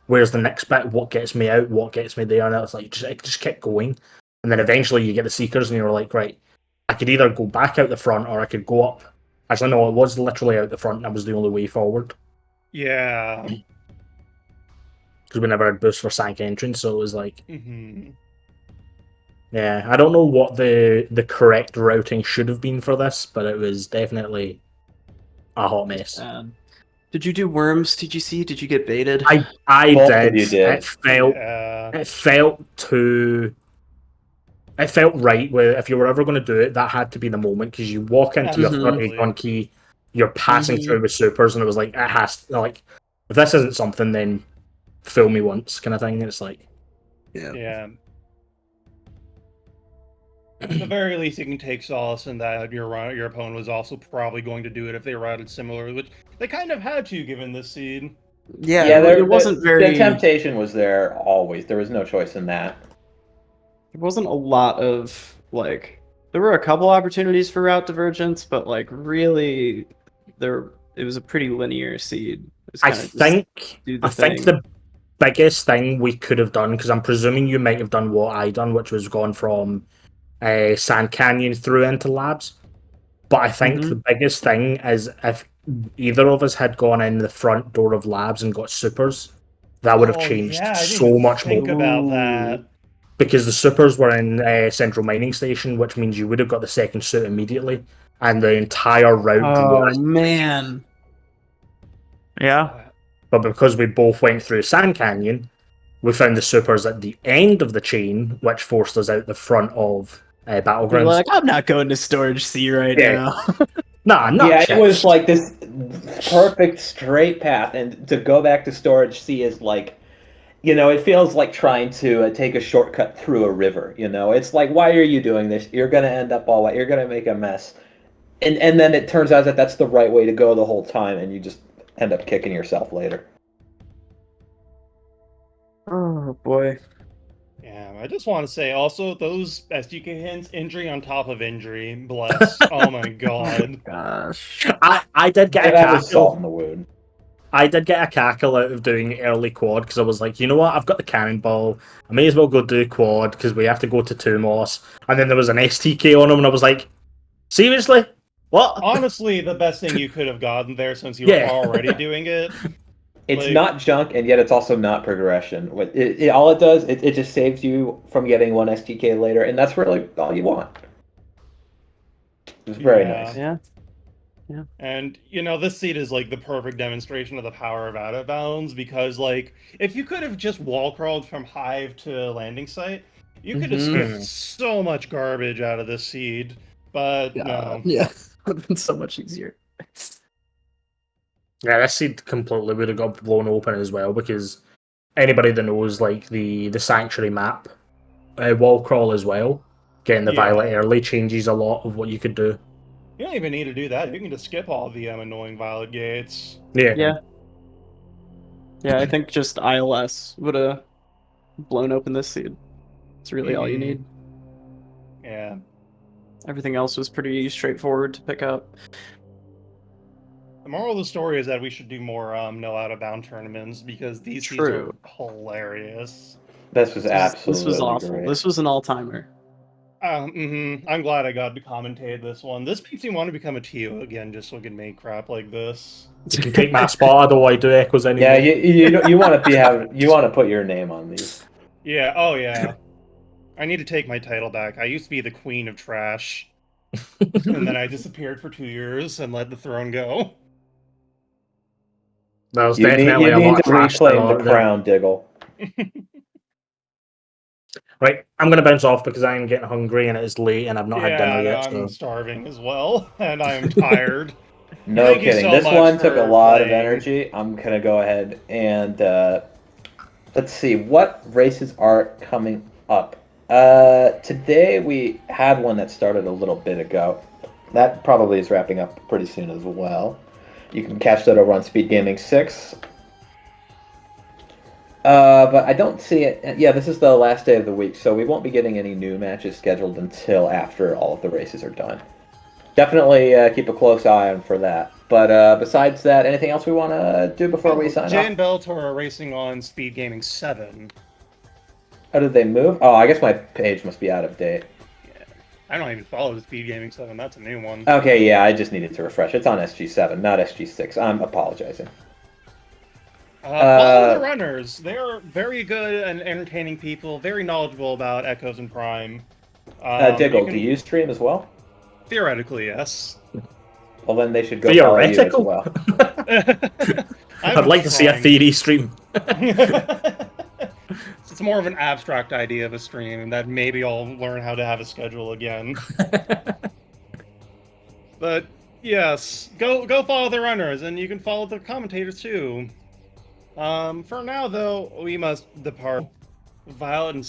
where's the next bit, what gets me out, what gets me there, and it's like it just kept going. And then eventually you get the Seekers and you're like, right, I could either go back out the front or I could go up. Actually, no, it was literally out the front. That was the only way forward. Yeah. Because we never had boost for Sank entrance, so it was like... Mm-hmm. Yeah, I don't know what the correct routing should have been for this, but it was definitely a hot mess. Did you do worms, TGC? Did you get baited? I Both did. of you did. It felt too. It felt right where if you were ever going to do it, that had to be the moment because you walk into your front Absolutely. icon key, you're passing through with supers, and it was like it has like if this isn't something, then fool me once kind of thing. It's like Yeah. At the very least, you can take solace in that your opponent was also probably going to do it if they routed similarly, which they kind of had to given this seed. Yeah, it wasn't very. The temptation was there always. There was no choice in that. There wasn't a lot of like. There were a couple opportunities for route divergence, but like really, it was a pretty linear seed. I think the biggest thing we could have done, because I'm presuming you might have done what I done, which was gone from Sand Canyon through into labs. But I think the biggest thing is if either of us had gone in the front door of labs and got supers, that would have changed so much more. Think about that. Because the supers were in Central Mining Station, which means you would have got the second suit immediately, and the entire route. Oh man. Yeah. But because we both went through Sand Canyon, we found the supers at the end of the chain, which forced us out the front of Battlegrounds. You're like, I'm not going to Storage C right now. Nah, not yeah, shit. It was like this perfect straight path, and to go back to Storage C is like, it feels like trying to take a shortcut through a river. It's like, why are you doing this? You're gonna end up all wet. You're gonna make a mess, and then it turns out that that's the right way to go the whole time, and you just end up kicking yourself later. Oh boy. Yeah, I just want to say also those SDK hints, injury on top of injury, bless. Oh my god. Gosh. I did get a That was salt cackle. in the wound. I did get a cackle out of doing early quad because I was like, you know what, I've got the cannonball. I may as well go do quad because we have to go to Tumos. And then there was an STK on him, and I was like, seriously? What? Honestly, the best thing you could have gotten there since you were already doing it. It's not junk, and yet it's also not progression. All it does, it just saves you from getting one STK later, and that's really all you want. It's very nice. Yeah. And, this seed is, like, the perfect demonstration of the power of out of bounds, because, like, if you could have just wall crawled from Hive to landing site, you could have skipped so much garbage out of this seed, but no. Yeah, would have been so much easier. Yeah, this seed completely would have got blown open as well, because anybody that knows, like, the Sanctuary map, wall crawl as well, getting the Violet early changes a lot of what you could do. You don't even need to do that. You can just skip all the annoying Violet gates. Yeah, I think just ILS would have blown open this seed. It's really all you need. Yeah. Everything else was pretty straightforward to pick up. The moral of the story is that we should do more no out of bound tournaments because these seeds are hilarious. This was absolutely This was awful. great. This was an all-timer. I'm glad I got to commentate this one. This makes me want to become a TO again just so I can make crap like this. You can take my spot, otherwise I do echoes anymore. Yeah, you want to put your name on these. Yeah, oh yeah. I need to take my title back. I used to be the queen of trash. And then I disappeared for 2 years and let the throne go. That was definitely a lot of trash. You need to reclaim the crown, Diggle. Right, I'm going to bounce off because I'm getting hungry and it is late and I've not had dinner yet. I'm starving as well, and I am tired. No kidding. This one took a lot of energy. I'm going to go ahead and let's see. What races are coming up? Today we had one that started a little bit ago. That probably is wrapping up pretty soon as well. You can catch that over on SpeedGaming 6. But I don't see it. Yeah, this is the last day of the week, so we won't be getting any new matches scheduled until after all of the races are done. Definitely keep a close eye on for that. But besides that, anything else we want to do before we sign off? Jay and Bellator are racing on SpeedGaming 7. How did they move? Oh, I guess my page must be out of date. Yeah. I don't even follow the SpeedGaming 7. That's a new one. Okay, yeah, I just needed to refresh. It's on SG7, not SG6. I'm apologizing. Follow the runners. They're very good and entertaining people, very knowledgeable about Echoes and Prime. Diggle, do you stream as well? Theoretically, yes. Well, then they should go follow you as Theoretical? well. I'd like to see a theory stream. It's more of an abstract idea of a stream that maybe I'll learn how to have a schedule again. But yes, go follow the runners, and you can follow the commentators too. For now, though, we must depart. Violet and